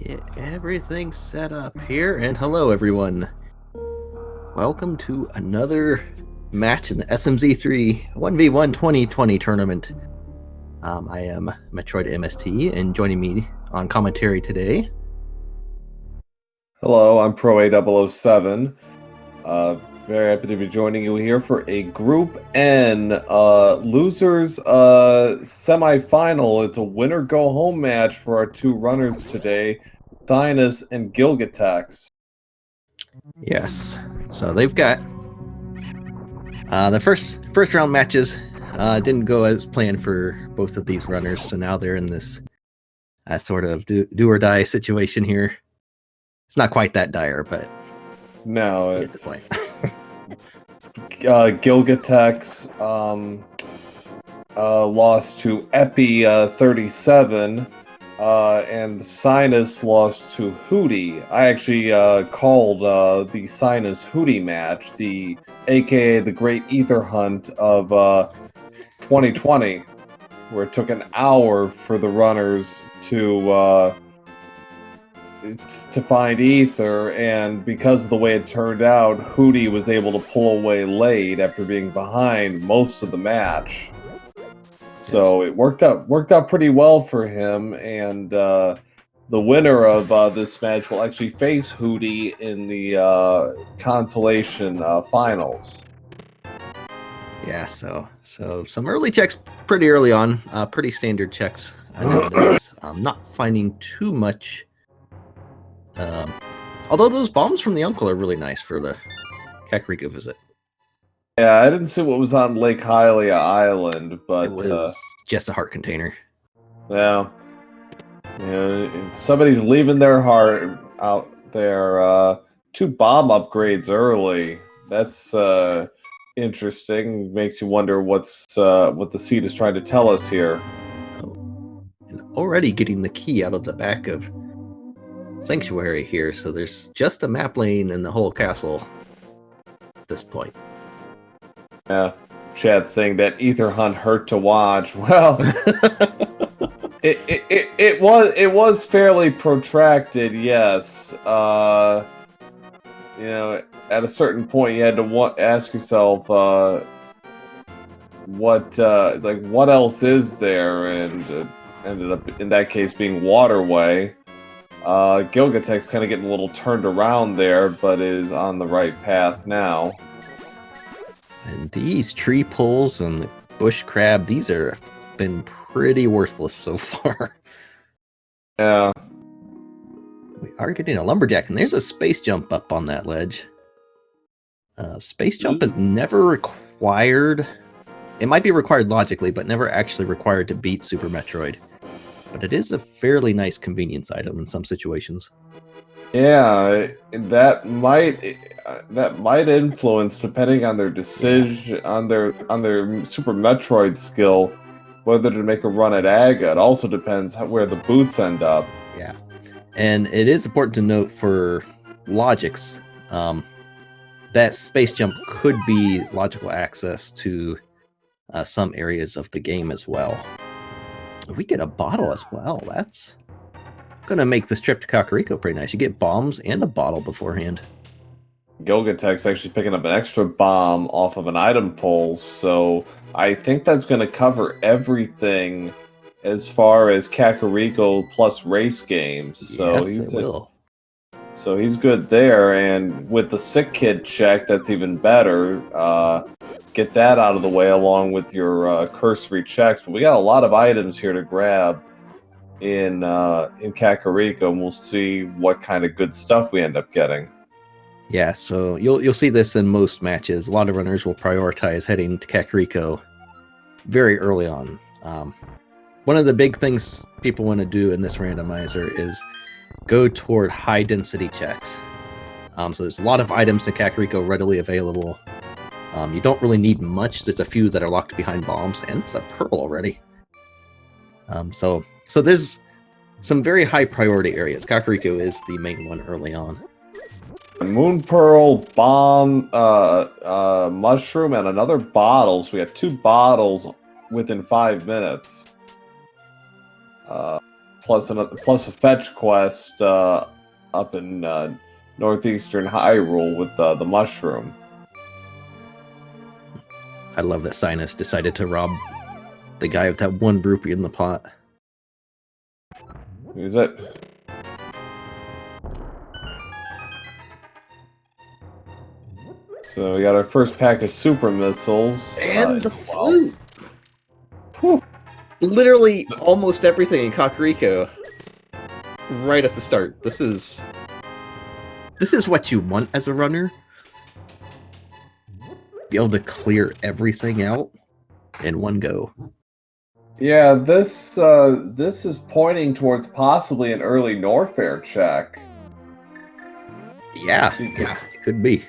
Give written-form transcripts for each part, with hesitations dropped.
Get everything set up here, and hello everyone. Welcome to another match in the SMZ3 1v1 2020 tournament. I am Metroid MST, and joining me on commentary today. Hello, I'm Pro A007. Very happy to be joining you here for a Group N losers semifinal. It's a winner-go-home match for our two runners today, Cynas and gilgatex. Yes, so they've got the first round matches. Didn't go as planned for both of these runners, so now they're in this sort of do or die situation here. It's not quite that dire, but No, get the point. gilgatex lost to Epi 37. And Cynas lost to Hootie. I actually called the Cynas Hootie match, aka the Great Ether Hunt of 2020, where it took an hour for the runners to find Ether, and because of the way it turned out, Hootie was able to pull away late after being behind most of the match. So it worked out pretty well for him, and the winner of this match will actually face Hootie in the consolation finals. Yeah, so some early checks pretty early on, pretty standard checks. Nowadays. Not finding too much. Although those bombs from the uncle are really nice for the Kakariko visit. Yeah, I didn't see what was on Lake Hylia Island, but it was just a heart container. Yeah, somebody's leaving their heart out there. 2 bomb upgrades early. That's interesting. Makes you wonder what the seed is trying to tell us here. Oh, and already getting the key out of the back of Sanctuary here, so there's just a map lane in the whole castle at this point. Yeah, chat saying that Ether Hunt hurt to watch. Well, it was fairly protracted, yes. At a certain point, you had to ask yourself, what else is there, and ended up in that case being Waterway. Gilgatex kind of getting a little turned around there, but is on the right path now. And these tree pulls and the bush crab, these are been pretty worthless so far. Yeah. We are getting a lumberjack, and there's a space jump up on that ledge. Space jump is never required. It might be required logically, but never actually required to beat Super Metroid. But it is a fairly nice convenience item in some situations. Yeah, that might influence, depending on their decision, on their Super Metroid skill, whether to make a run at Aga. It also depends where the boots end up. Yeah, and it is important to note for logics, that space jump could be logical access to some areas of the game as well. We get a bottle as well. That's gonna make this trip to Kakariko pretty nice. You get bombs and a bottle beforehand. Gilgatex actually picking up an extra bomb off of an item pull, so I think that's going to cover everything as far as Kakariko plus race games. So yes, it will. So he's good there, and with the sick kid check, that's even better. Get that out of the way along with your cursory checks. But we got a lot of items here to grab in Kakariko, and we'll see what kind of good stuff we end up getting. Yeah, so you'll see this in most matches. A lot of runners will prioritize heading to Kakariko very early on. One of the big things people want to do in this randomizer is go toward high density checks. So there's a lot of items in Kakariko readily available. You don't really need much. There's a few that are locked behind bombs, and there's a pearl already. So there's some very high priority areas. Kakariko is the main one early on. Moon Pearl, bomb, mushroom, and another bottle. So we got 2 bottles within 5 minutes. plus a fetch quest up in northeastern Hyrule with the mushroom. I love that Cynas decided to rob the guy with that 1 rupee in the pot. Who's it? So we got our first pack of super missiles. And the flute! Whew. Literally almost everything in Kakariko. Right at the start. This is what you want as a runner. Be able to clear everything out in one go. Yeah, this is pointing towards possibly an early Norfair check. Yeah, it could be.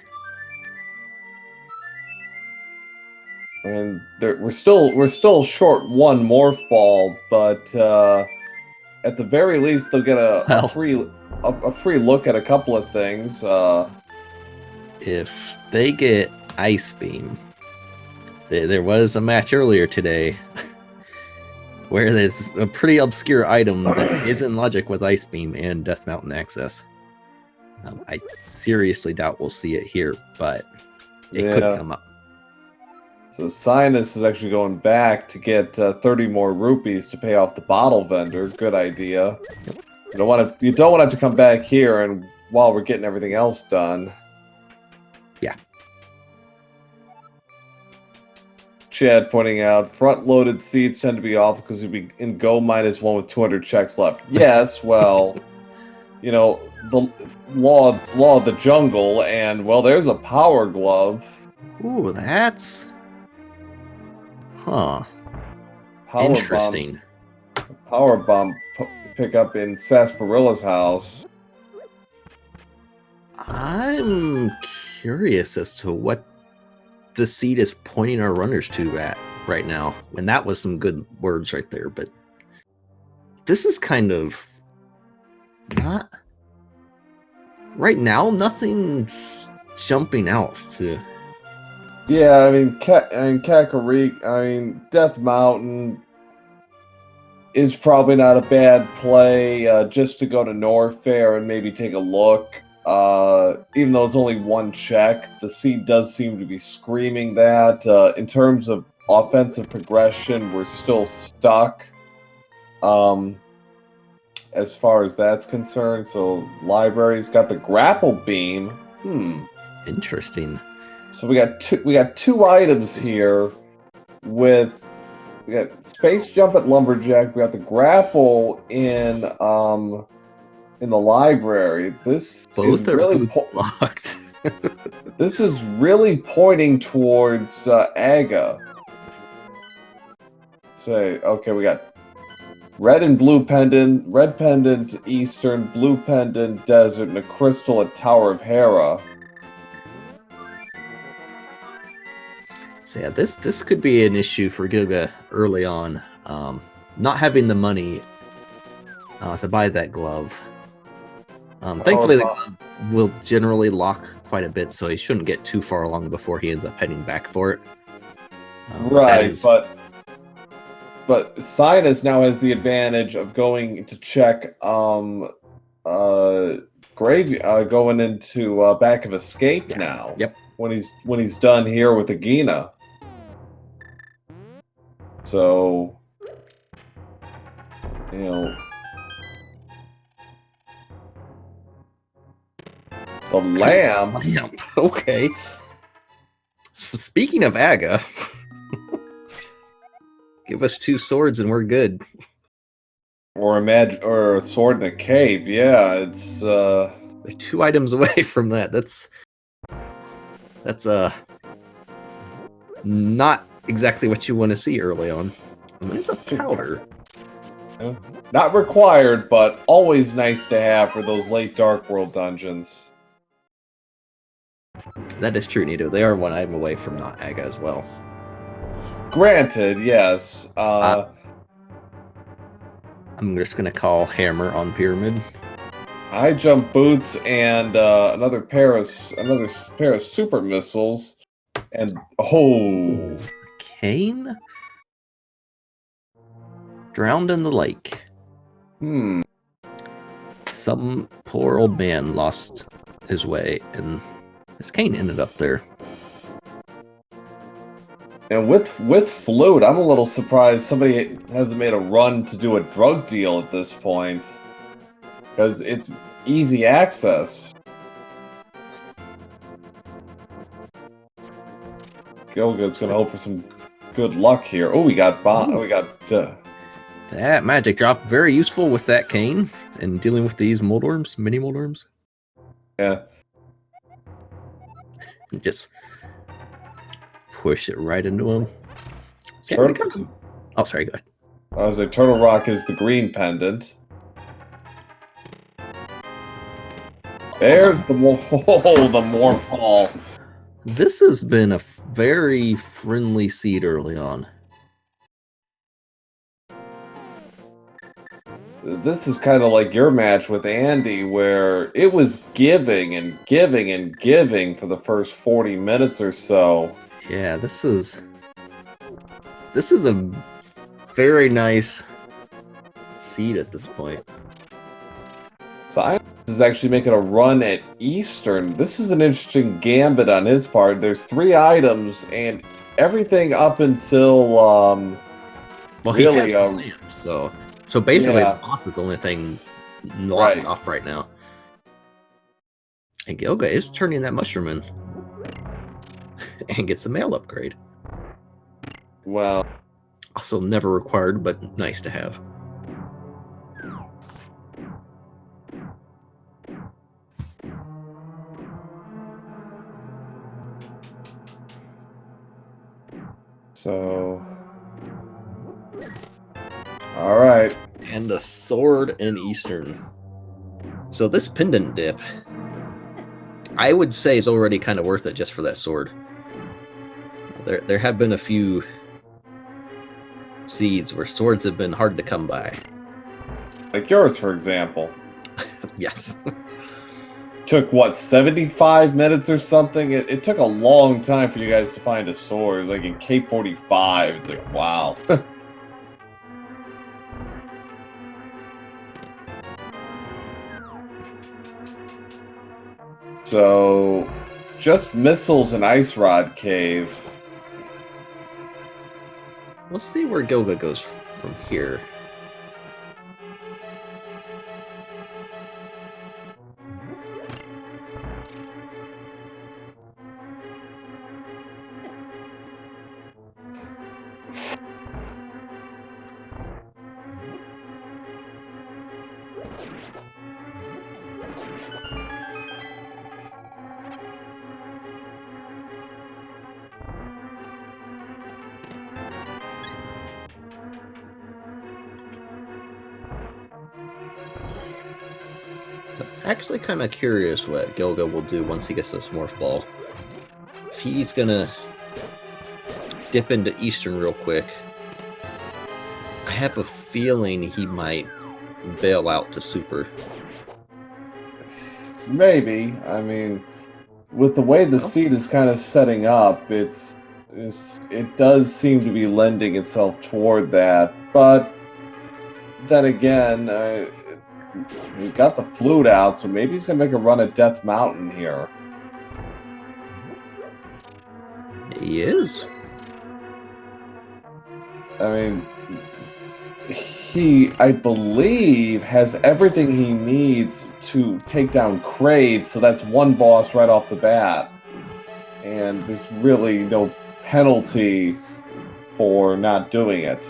And we're still short 1 morph ball, but at the very least they'll get a free look at a couple of things. If they get Ice Beam, there was a match earlier today where there's a pretty obscure item that is in logic with Ice Beam and Death Mountain access. I seriously doubt we'll see it here, but it could come up. So Cynas is actually going back to get 30 more rupees to pay off the bottle vendor. Good idea. You don't want to have to come back here and while we're getting everything else done. Yeah. Chad pointing out, front-loaded seeds tend to be off because you'd be in go -1 with 200 checks left. Yes, well, you know, the law of the jungle, and well, there's a power glove. Ooh, that's... Huh. Power Interesting. Power bomb pickup in Sasparilla's house. I'm curious as to what the seed is pointing our runners to at right now. And that was some good words right there, but this is kind of not right now. Nothing jumping out to. Yeah, I mean, Kakariko, I mean, Death Mountain is probably not a bad play just to go to Norfair and maybe take a look. Even though it's only 1 check, the seed does seem to be screaming that. In terms of offensive progression, we're still stuck as far as that's concerned. So library's got the grapple beam. Interesting. So we got 2 items here with we got space jump at lumberjack. We got the grapple in the library. This Both is are really locked. this is really pointing towards Aga. Say okay, we got red and blue pendant, red pendant eastern, blue pendant desert, and a crystal at Tower of Hera. So yeah, this could be an issue for Gilga early on. Not having the money to buy that glove. Thankfully, the glove will generally lock quite a bit, so he shouldn't get too far along before he ends up heading back for it. Right, but Cynas now has the advantage of going to check going into back of escape now. Yep. When he's done here with Agina. So you know the lamb. Okay. So speaking of Aga, give us 2 swords and we're good. Or a sword and a cape. Yeah, it's They're 2 items away from that. That's not exactly what you want to see early on. There's a powder. Not required, but always nice to have for those late Dark World dungeons. That is true, Nito. They are 1 item away from not Aga as well. Granted, yes. I'm just gonna call hammer on pyramid. High jump boots and another pair of super missiles, and Kane drowned in the lake. Some poor old man lost his way, and his cane ended up there. And with Flute, I'm a little surprised somebody hasn't made a run to do a drug deal at this point. Because it's easy access. Gilga's gonna hope for some good luck here. Oh, we got that magic drop, very useful with that cane and dealing with these mold worms, mini mold worms. Yeah. Just push it right into him. Oh, sorry, go ahead. I was like, Turtle Rock is the green pendant. There's the morph ball. This has been a very friendly seed early on. This is kind of like your match with Andy, where it was giving and giving and giving for the first 40 minutes or so. Yeah, this is a very nice seed at this point. Cynas is actually making a run at Eastern. This is an interesting gambit on his part. There's 3 items, and everything up until well, really, he has the lamp, so basically yeah. the boss is the only thing locked off right now. And Gilga is turning that mushroom in and gets a mail upgrade. Well, also never required, but nice to have. So, all right. And a sword in Eastern. So this pendant dip, I would say, is already kind of worth it just for that sword. There have been a few seeds where swords have been hard to come by. Like yours, for example. Yes. Took, what, 75 minutes or something? It took a long time for you guys to find a sword. It was like in Cape 45. It's like, wow. So, just missiles and ice rod cave. We'll see where Gilga goes from here. I'm actually kind of curious what Gilga will do once he gets this morph ball. If he's gonna dip into Eastern real quick, I have a feeling he might bail out to Super. Maybe. I mean, with the way the seed is kind of setting up, it does seem to be lending itself toward that. But then again, we got the flute out, so maybe he's gonna make a run at Death Mountain here. He is. I mean, he, I believe, has everything he needs to take down Kraid, so that's one boss right off the bat. And there's really no penalty for not doing it.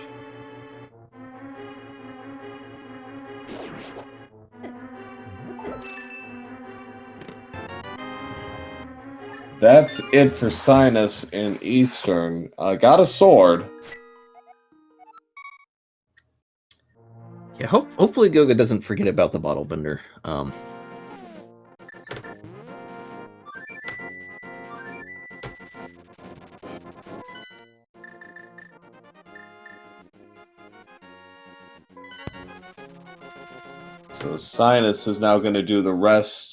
That's it for Cynas in Eastern. Got a sword. Yeah, hopefully Gilga doesn't forget about the bottle vendor. So Cynas is now going to do the rest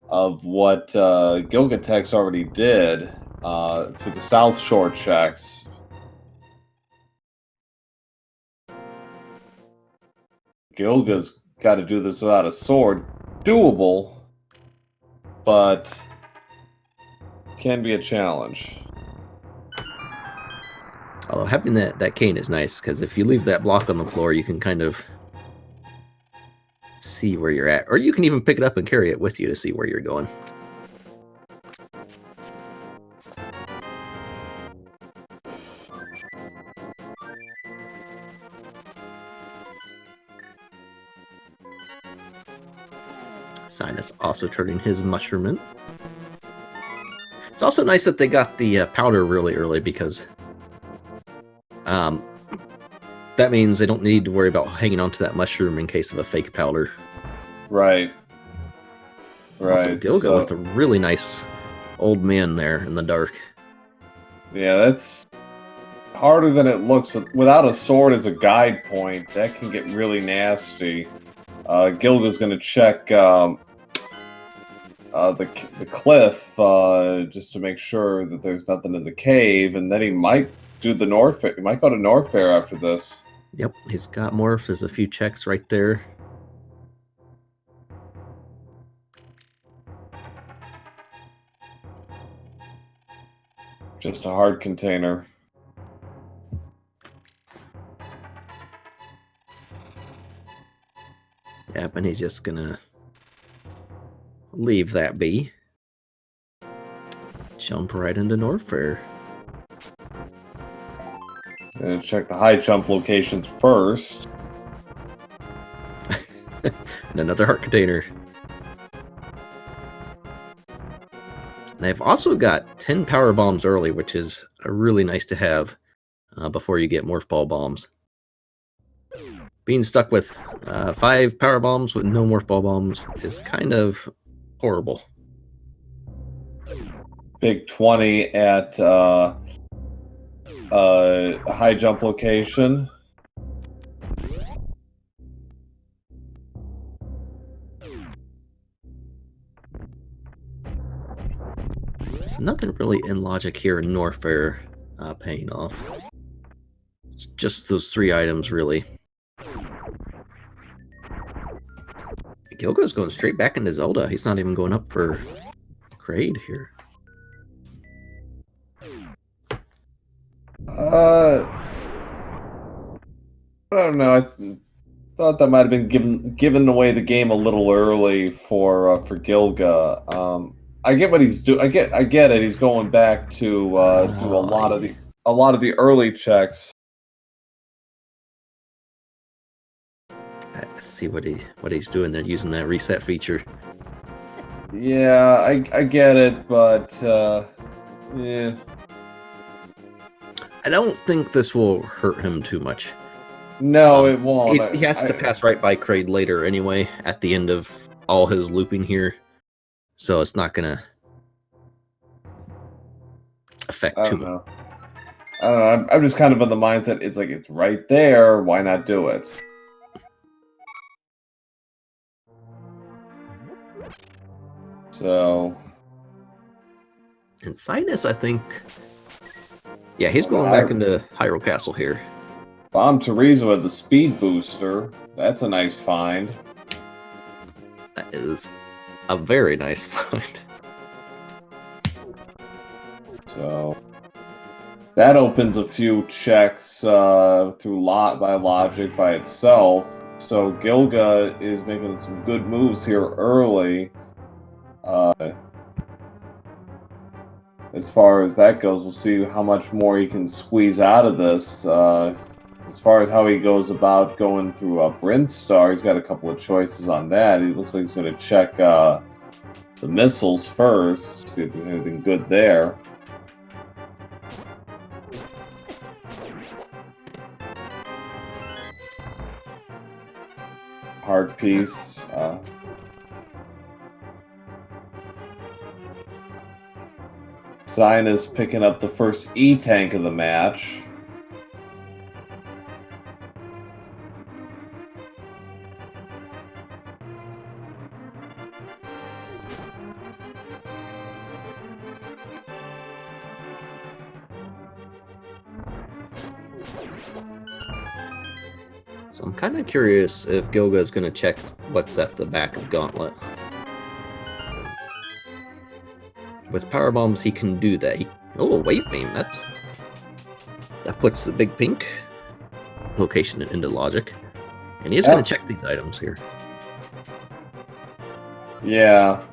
of what gilgatex already did through the South Shore checks. Gilga's got to do this without a sword. Doable, but can be a challenge. Although having that cane is nice, because if you leave that block on the floor, you can kind of see where you're at. Or you can even pick it up and carry it with you to see where you're going. Cynas also turning his mushroom in. It's also nice that they got the powder really early, because that means they don't need to worry about hanging onto that mushroom in case of a fake powder. Right. Right. Also, Gilga with a really nice old man there in the dark. Yeah, that's harder than it looks. Without a sword as a guide point, that can get really nasty. Gilga's going to check the cliff just to make sure that there's nothing in the cave, and then he might do the Norfair. He might go to Norfair after this. Yep, he's got morphs. There's a few checks right there. Just a hard container. Yep, and he's just gonna leave that be. Jump right into Norfair. Gonna check the high jump locations first. And another heart container. They've also got 10 power bombs early, which is really nice to have before you get morph ball bombs. Being stuck with 5 power bombs with no morph ball bombs is kind of horrible. Big 20 at a high jump location. There's nothing really in logic here in Norfair paying off. It's just those 3 items, really. Gilga's going straight back into Zelda. He's not even going up for Kraid here. I don't know. I thought that might have been given away the game a little early for Gilga. I get what he's doing. I get it. He's going back to do a lot of the early checks. I see what he's doing there, using that reset feature. Yeah, I get it, but yeah. I don't think this will hurt him too much. No, it won't. He has to pass right by Kraid later anyway, at the end of all his looping here. So it's not going to affect too much. I don't know. I'm just kind of in the mindset, it's like, it's right there. Why not do it? So. And Cynas, I think. Yeah, he's going back into Hyrule Castle here. Bomb Teresa with the speed booster. That's a nice find. That is a very nice find. So that opens a few checks through by logic by itself. So Gilga is making some good moves here early. As far as that goes, we'll see how much more he can squeeze out of this. As far as how he goes about going through Brinstar, he's got a couple of choices on that. He looks like he's going to check the missiles first, see if there's anything good there. Hard piece. Cynas picking up the first E-tank of the match. I'm kind of curious if Gilga's going to check what's at the back of Gauntlet. With power bombs, he can do that. Oh, wave beam. That puts the big pink location into logic. And he's going to check these items here. Yeah.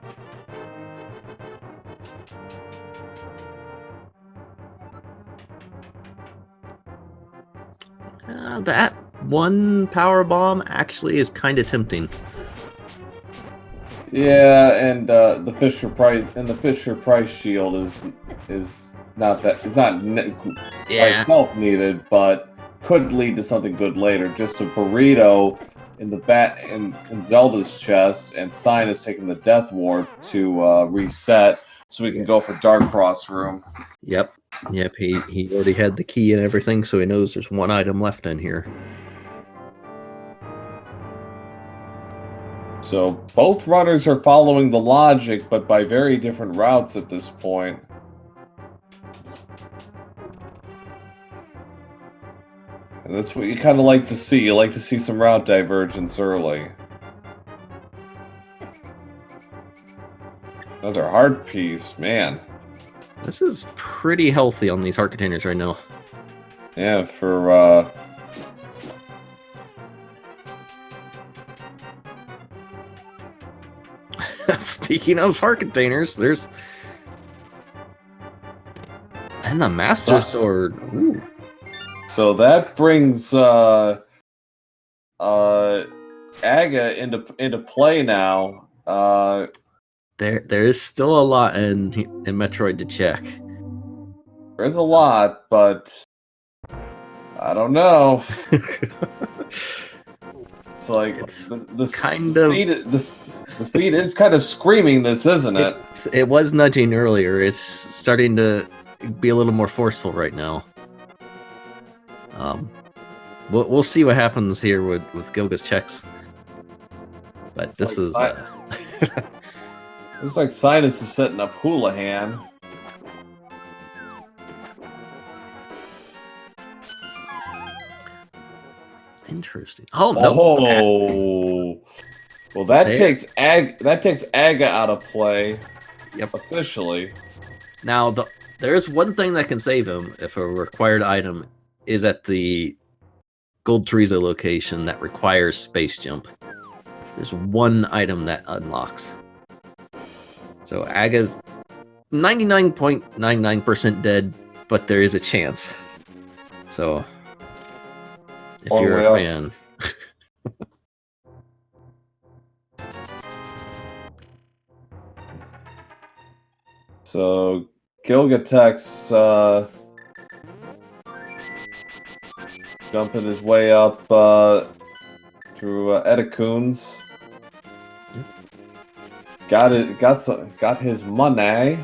That one power bomb actually is kind of tempting. Yeah, and the Fisher Price shield is not by itself needed, but could lead to something good later. Just a burrito in the in Zelda's chest, and Cynas taking the Death Ward to reset, so we can go for Dark Cross room. Yep. He already had the key and everything, so he knows there's one item left in here. So both runners are following the logic, but by very different routes at this point. And that's what you kind of like to see. You like to see some route divergence early. Another hard piece, man. This is pretty healthy on these heart containers right now. Yeah, for speaking of heart containers, there's and the Master Sword. Ooh. So that brings Aga into play now. There is still a lot in Metroid to check. There's a lot, but I don't know. It's like the seed is kind of screaming this, isn't it? It was nudging earlier. It's starting to be a little more forceful right now. We'll see what happens here with Gilga's checks. But this is looks like Cynas is setting up Houlihan. Interesting. Oh no! Oh, well that takes Aga out of play. Yep, officially. Now there's one thing that can save him if a required item is at the Gold Teresa location that requires space jump. There's one item that unlocks. So Aga's 99.99% dead, but there is a chance. So if you're a fan. So gilgatex jumping his way up through Edacoons. Got his money.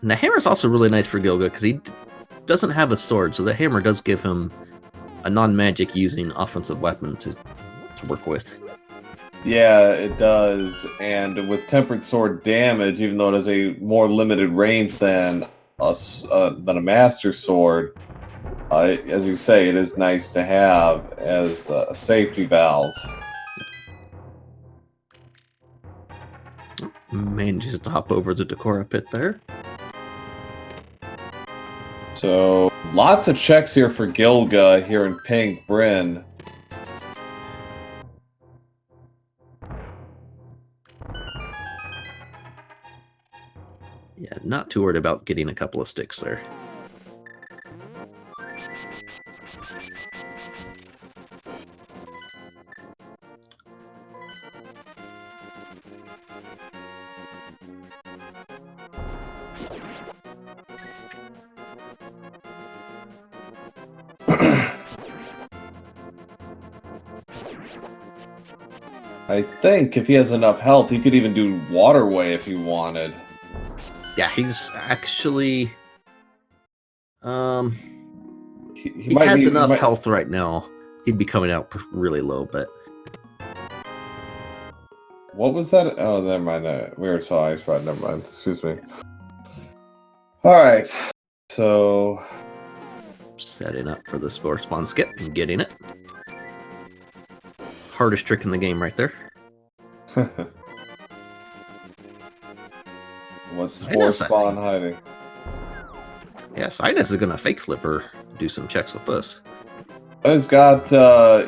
And the hammer's also really nice for Gilga because he doesn't have a sword, so the hammer does give him a non-magic using offensive weapon to work with. Yeah, it does. And with tempered sword damage, even though it has a more limited range than a master sword, as you say, it is nice to have as a safety valve. Manages to hop over the Decora pit there. So, lots of checks here for Gilga here in Pink Bryn. Yeah, not too worried about getting a couple of sticks there. I think if he has enough health, he could even do Waterway if he wanted. Yeah, he's actually... he has enough health right now. He'd be coming out really low, but... What was that? Oh, never mind. We already saw Ice Rod. Never mind. Excuse me. Alright. So... Setting up for the spore spawn skip and getting it. Hardest trick in the game right there. What's spore spawn hiding? Yeah, Cynas is gonna fake flipper. Do some checks with this. He's got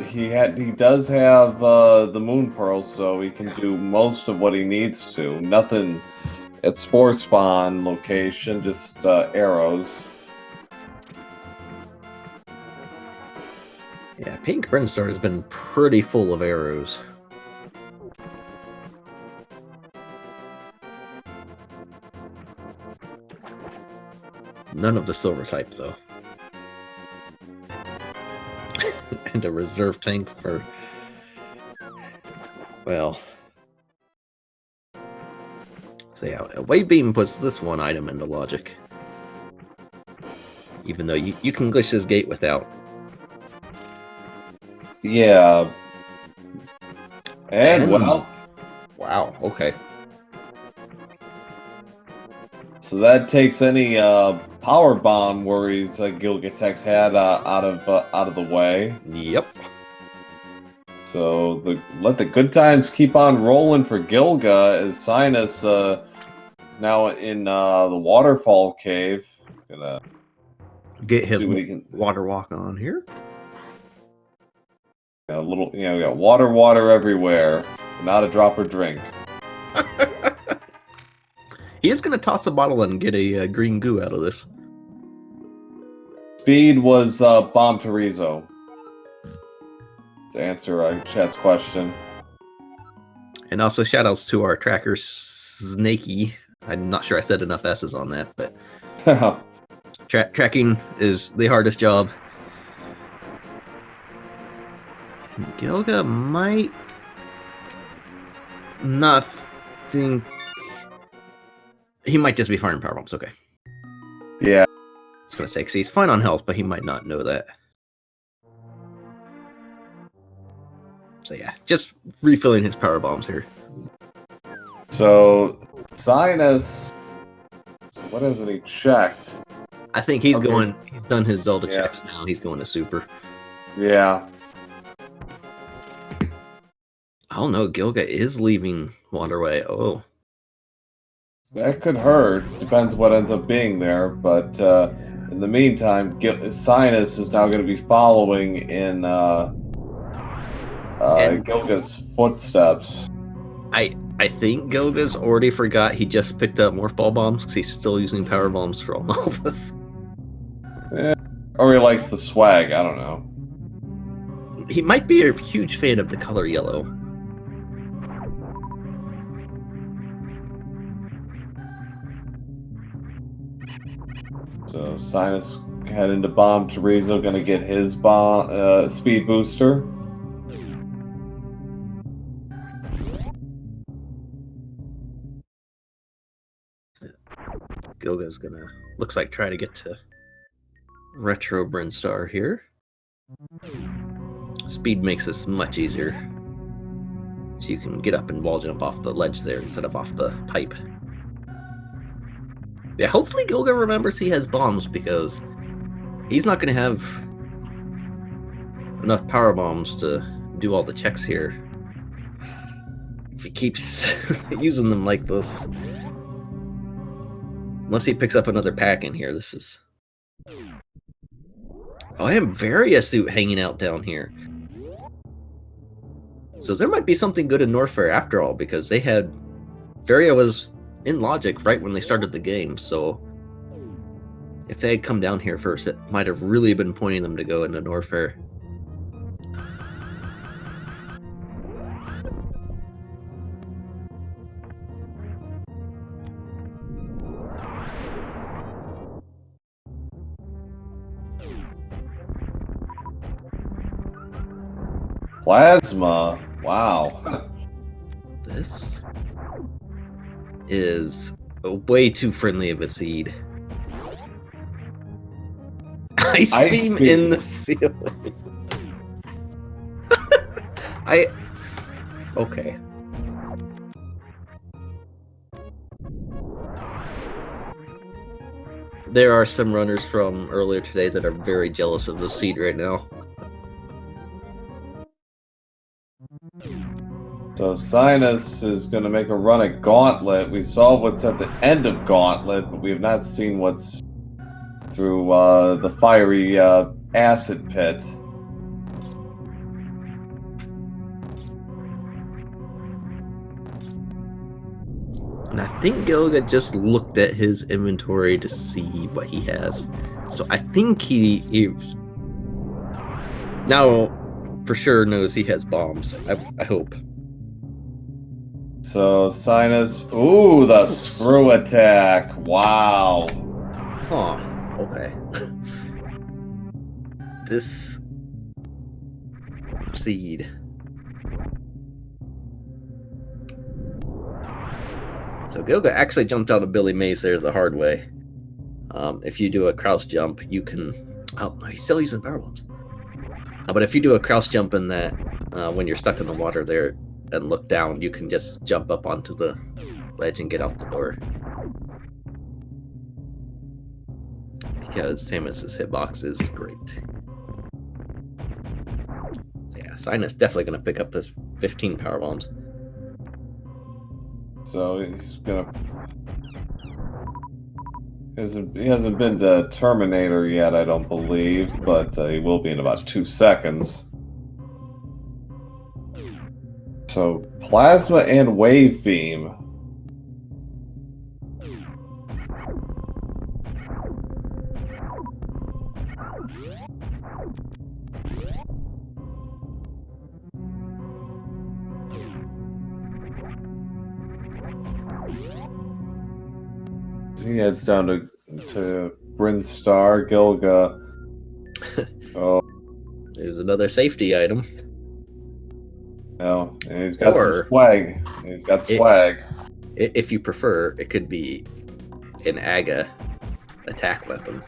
he does have the moon pearl, so he can do most of what he needs to. Nothing at spore spawn location, just arrows. Yeah, Pink Brinstar has been pretty full of arrows. None of the silver type, though. And a reserve tank for... Well... So yeah, a Wave Beam puts this one item into logic. Even though you can glitch this gate without. Yeah. And well... Wow, okay. So that takes any power bomb worries Gilgatex had out of the way. Yep. So let the good times keep on rolling for Gilga as Cynas is now in the waterfall cave. Gonna get his water walk on here. A little, we got water everywhere. Not a drop or drink. He is going to toss a bottle and get a green goo out of this. Speed was Bomb Terizo. To answer chat's question. And also shoutouts to our tracker, Snakey. I'm not sure I said enough S's on that, but... tracking is the hardest job. And Gilga might... not think... He might just be firing power bombs, okay. Yeah. I was going to say, because he's fine on health, but he might not know that. So yeah, just refilling his power bombs here. So, Cynas... So what hasn't he checked? I think he's going... He's done his Zelda checks now. He's going to Super. Yeah. Oh no, Gilga is leaving Waterway. Oh. That could hurt. Depends what ends up being there. But in the meantime, Cynas is now going to be following in Gilga's footsteps. I think Gilga's already forgot he just picked up Morph Ball Bombs because he's still using Power Bombs for all of this. Yeah. Or he likes the swag. I don't know. He might be a huge fan of the color yellow. So Cynas heading to Bomb Terizo, gonna get his speed booster. Gilga's gonna, looks like, try to get to Retro Brinstar here. Speed makes this much easier. So you can get up and wall jump off the ledge there instead of off the pipe. Yeah, hopefully Gilga remembers he has bombs because he's not going to have enough power bombs to do all the checks here. If he keeps using them like this. Unless he picks up another pack in here, this is... Oh, I am Varia suit hanging out down here. So there might be something good in Norfair after all, because they had... Varia was in logic right when they started the game, so... If they had come down here first, it might have really been pointing them to go into Norfair. Plasma. Wow. This is way too friendly of a seed. Ice beam in the ceiling. Okay. there are some runners from earlier today that are very jealous of the seed right now. So Cynas is going to make a run at Gauntlet. We saw what's at the end of Gauntlet, but we have not seen what's through the fiery acid pit. And I think Gilga just looked at his inventory to see what he has. So I think he now for sure knows he has bombs. I hope. So Cynas, ooh, the screw attack! Wow. Huh. Okay. This seed. So Gilga actually jumped out of Billy Mays there the hard way. If you do a crouch jump, you can. Oh, he's still using power bombs. But if you do a crouch jump in that, when you're stuck in the water there and look down, you can just jump up onto the ledge and get out the door. Because Samus's hitbox is great. Yeah, Cynas definitely going to pick up his 15 power bombs. So he's gonna. He hasn't been to Terminator yet, I don't believe, but he will be in about 2 seconds. So plasma and wave beam. He heads down to Bryn Star, Gilga. Oh, There's another safety item. no, and he's got some swag. He's got swag. If you prefer, it could be an AGA attack weapon.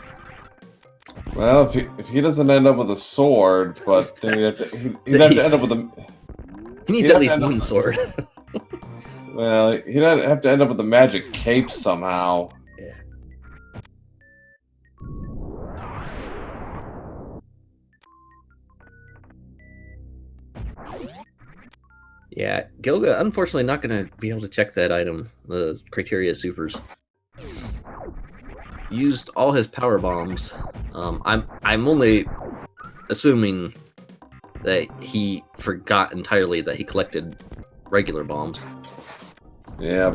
Well, if he doesn't end up with a sword, but then he'd have to end up with a. He needs at least one sword. Well, he'd have to end up with a magic cape somehow. Yeah. Yeah, Gilga, unfortunately, not going to be able to check that item, the Criteria Supers. Used all his power bombs. I'm only assuming that he forgot entirely that he collected regular bombs. Yeah,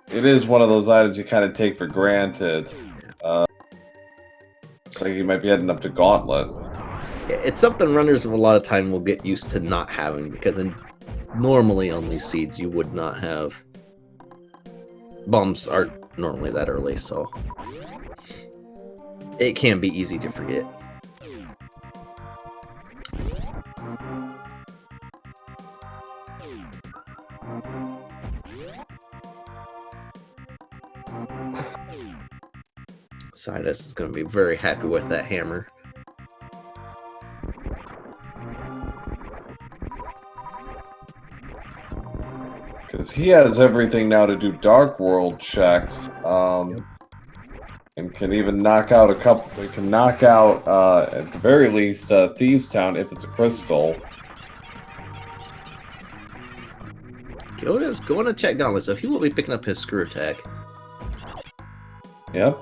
it is one of those items you kind of take for granted. So you might be heading up to Gauntlet. It's something runners a lot of time will get used to not having, because normally on these seeds you would not have. Bombs aren't normally that early, so it can be easy to forget. Cynas is going to be very happy with that hammer. Because he has everything now to do Dark World checks, and can even knock out a couple. He can knock out, at the very least, Thieves Town if it's a crystal. Gilga's going to check Gauntlet, so he will be picking up his screw attack. Yep.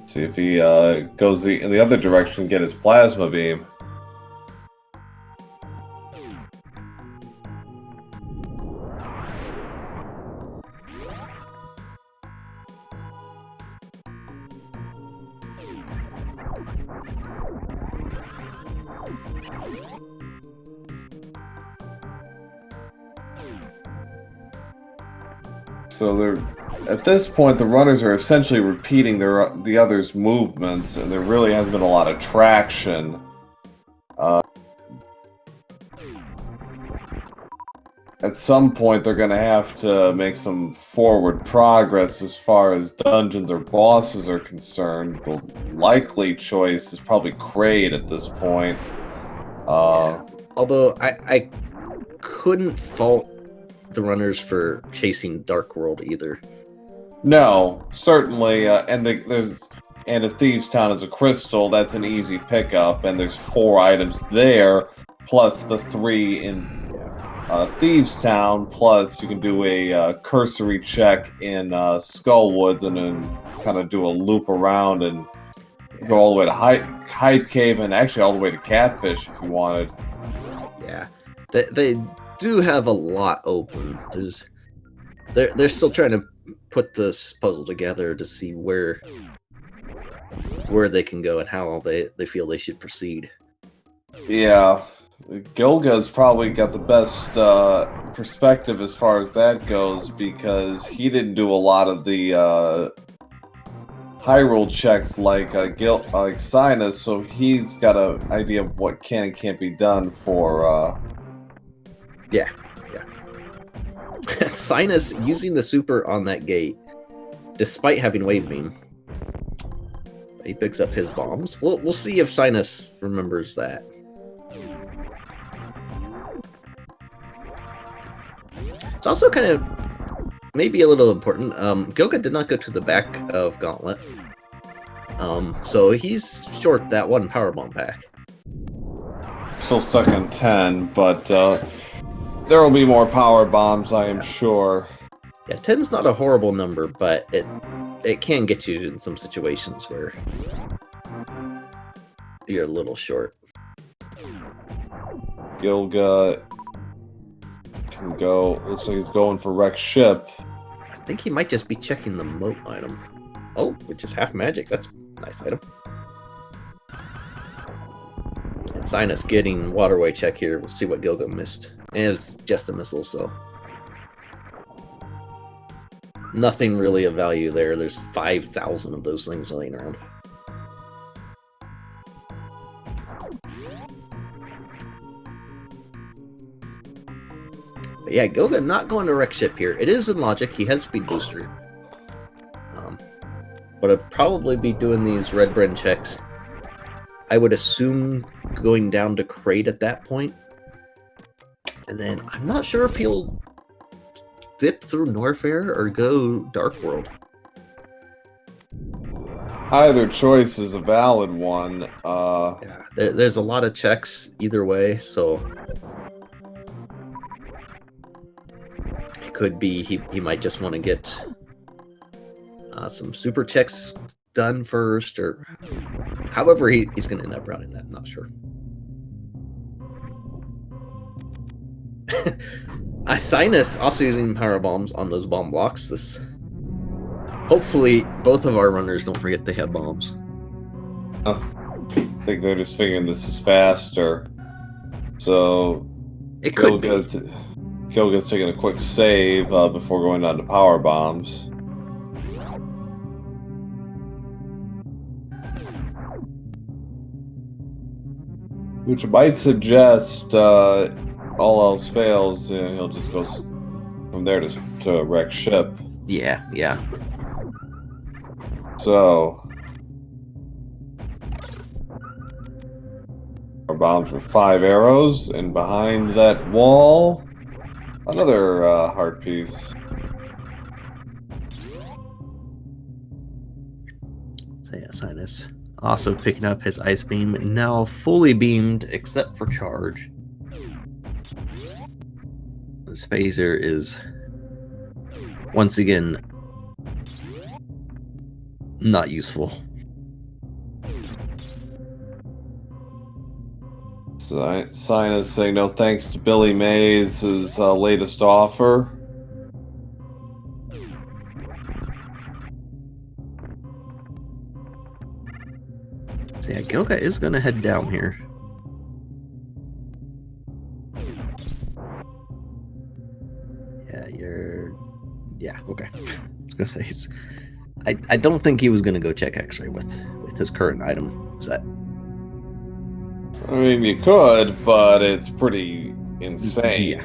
See if he goes in the other direction, get his plasma beam. So at this point, the runners are essentially repeating the others' movements, and there really hasn't been a lot of traction. At some point, they're going to have to make some forward progress as far as dungeons or bosses are concerned. The likely choice is probably Kraid at this point. Yeah. Although I couldn't fault the runners for chasing Dark World either. No, certainly, and if Thieves Town is a crystal, that's an easy pickup, and there's 4 items there, plus the 3 in Thieves Town, plus you can do a cursory check in Skullwoods, and then kind of do a loop around and go all the way to Hype Cave, and actually all the way to Catfish if you wanted. Yeah, they do have a lot open. They're still trying to put this puzzle together to see where they can go and how they feel they should proceed. Yeah, Gilga's probably got the best perspective as far as that goes, because he didn't do a lot of the Hyrule checks like Cynas, so he's got an idea of what can and can't be done for Yeah. Cynas using the super on that gate, despite having Wave Beam. He picks up his bombs. We'll see if Cynas remembers that. It's also kind of maybe a little important. Gilga did not go to the back of Gauntlet. So he's short that 1 power bomb pack. Still stuck on 10, but there will be more power bombs, I am sure. Yeah, 10's not a horrible number, but it can get you in some situations where you're a little short. Gilga can go. Looks like he's going for wreck ship. I think he might just be checking the moat item. Oh, which is half magic. That's a nice item. And Cynas getting waterway check here. We'll see what Gilga missed. And it was just a missile, so nothing really of value there. There's 5,000 of those things laying around. But yeah, Gilga not going to wreck ship here. It is in logic. He has speed booster. But I'd probably be doing these red brand checks. I would assume going down to crate at that point. And then I'm not sure if he'll dip through Norfair or go Dark World. Either choice is a valid one. Yeah, there's a lot of checks either way, so it could be he might just want to get some super checks done first, or however he's going to end up routing that. I'm not sure. Cynas also using power bombs on those bomb blocks. Hopefully both of our runners don't forget they have bombs. I think they're just figuring this is faster. So It could be. Gilga's taking a quick save before going on to power bombs. Which might suggest, all else fails, he'll just go from there to wreck ship. Yeah. So, our bombs were 5 arrows, and behind that wall, another heart piece. So yeah, Cynas also picking up his ice beam, now fully beamed except for charge. This phaser is once again not useful. Cynas saying no thanks to Billy Mays' latest offer. So yeah, Gilga is going to head down here. Yeah, okay. I was going to say, I don't think he was going to go check X-ray with his current item set. I mean, you could, but it's pretty insane. Yeah.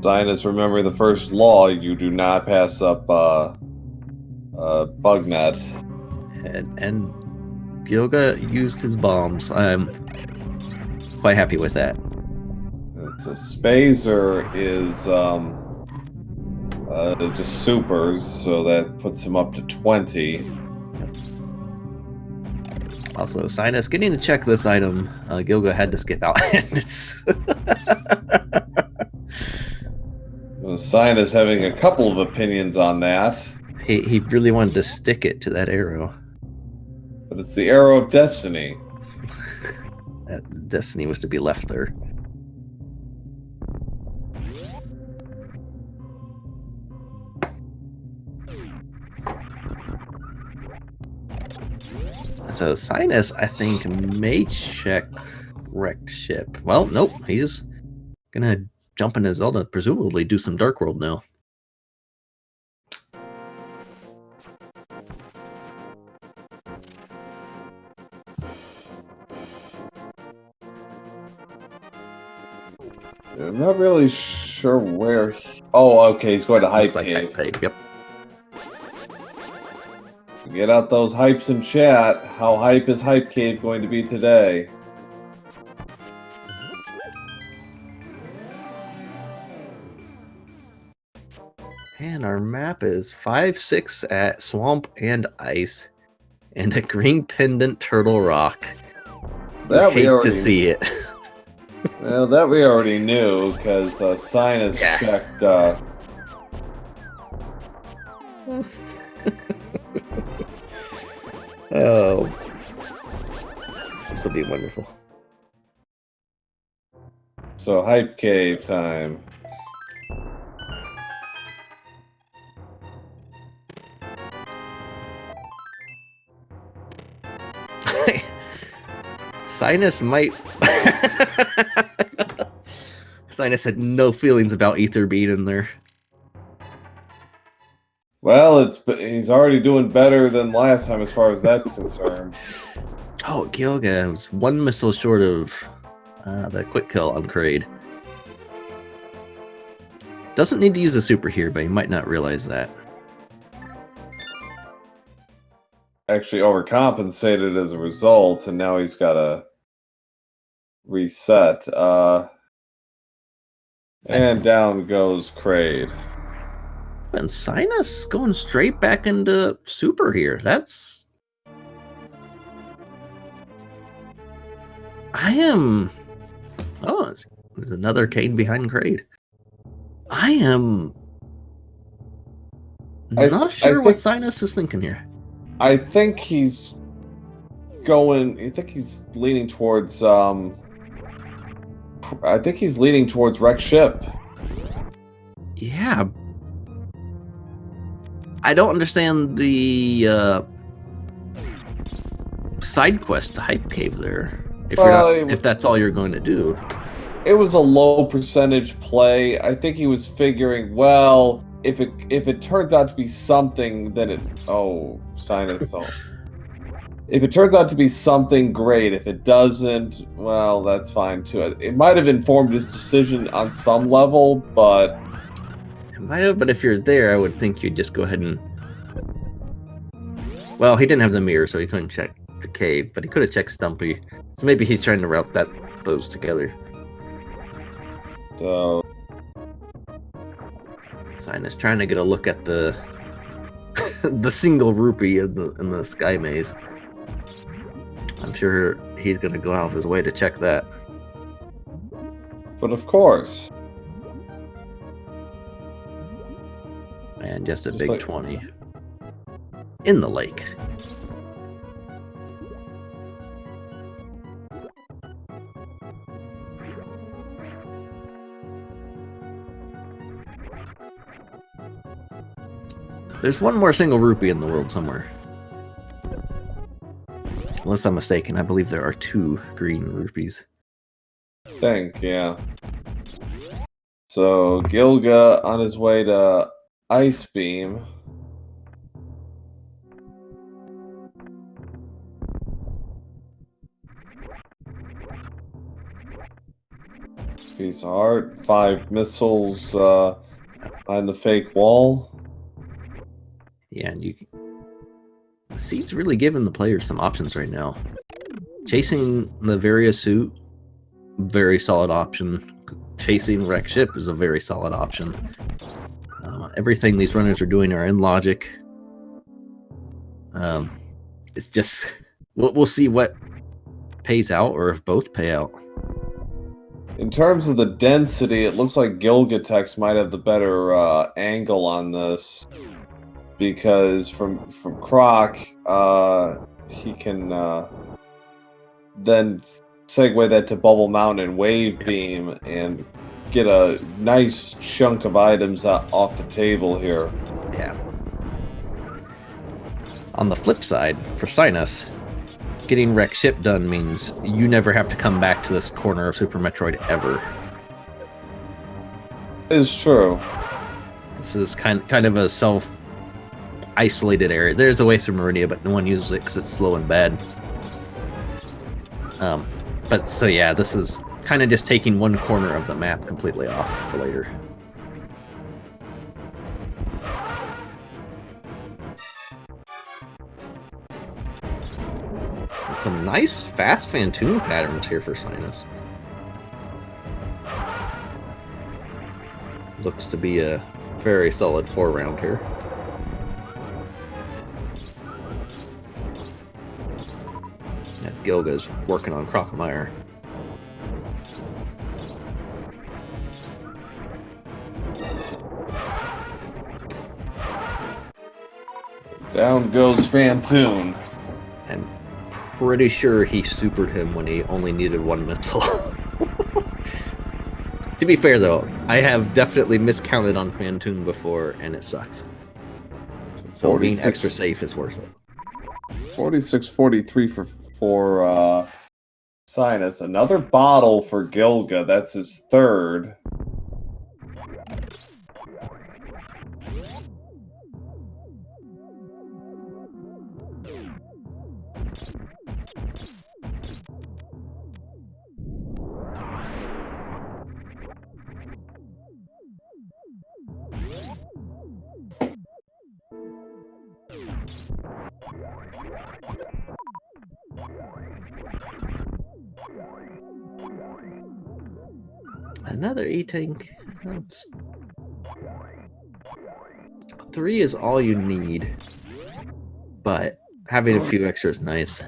Cynas, remember the first law: you do not pass up bug net. And Gilga used his bombs. I'm quite happy with that. So Spazer is just supers, so that puts him up to 20. Also, Cynas getting to check this item. Gilga had to skip out. Cynas having a couple of opinions on that. He really wanted to stick it to that arrow. But it's the arrow of destiny. That destiny was to be left there. So Cynas, I think, may check wrecked ship. Well, nope. He's gonna jump into Zelda, presumably do some Dark World now. I'm not really sure where. Oh, okay. He's going to Hype Cave. Hype Cave. Yep. Get out those hypes in chat. How hype is Hype Cave going to be today? And our map is 5-6 at Swamp and Ice, and a green pendant Turtle Rock. That hate to see it. Well, that we already knew because Cynas checked. Oh, this will be wonderful. So Hype Cave time. Cynas might. Cynas had no feelings about Ether being in there. Well, he's already doing better than last time as far as that's concerned. Oh, Gilga was one missile short of the quick kill on Kraid. Doesn't need to use the super here, but he might not realize that. Actually overcompensated as a result, and now he's got to reset. And down goes Kraid. And Cynas going straight back into super here. That's... I am... Oh, there's another Kane behind Kraid. I am... not sure what Cynas is thinking here. I think he's going... I think he's leaning towards... I think he's leaning towards wreck ship. Yeah. I don't understand the side quest to Hype Cave there. If that's all you're going to do. It was a low percentage play. I think he was figuring, well, if it turns out to be something, then it... Oh, Cynas. If it turns out to be something, great. If it doesn't, well, that's fine too. It might have informed his decision on some level, but... It might have, but if you're there, I would think you'd just go ahead and... Well, he didn't have the mirror, so he couldn't check the cave, but he could have checked Stumpy. So maybe he's trying to route those together. So... Cynas trying to get a look at the the single rupee in the sky maze. I'm sure he's going to go out of his way to check that. But of course. And just a big 20 in the lake. There's one more single rupee in the world somewhere. Unless I'm mistaken, I believe there are 2 green rupees. I think, yeah. So, Gilga on his way to Ice Beam. Piece of art. 5 missiles behind the fake wall. Yeah, and the seat's really giving the players some options right now. Chasing the Varia suit, very solid option. Chasing Wreck Ship is a very solid option. Everything these runners are doing are in logic. It's just we'll see what pays out, or if both pay out. In terms of the density, it looks like Gilgatex might have the better angle on this, because from Croc, he can then segue that to Bubble Mountain and Wave Beam and get a nice chunk of items off the table here. Yeah. On the flip side, for Cynas, getting Wreck Ship done means you never have to come back to this corner of Super Metroid ever. It's true. This is kind of a self-isolated area. There's a way through Meridia, but no one uses it because it's slow and bad. But so yeah, this is kind of just taking one corner of the map completely off for later. And some nice fast Fantoon patterns here for Cynas. Looks to be a very solid 4-round here. As Gilga's working on Crocomire. Down goes Fantoon. I'm pretty sure he supered him when he only needed 1 missile. To be fair though, I have definitely miscounted on Fantoon before and it sucks. So being extra safe is worth it. 46-43 for Cynas. Another bottle for Gilga. That's his 3rd. Another E-Tank. 3 is all you need, but having a few extra is nice.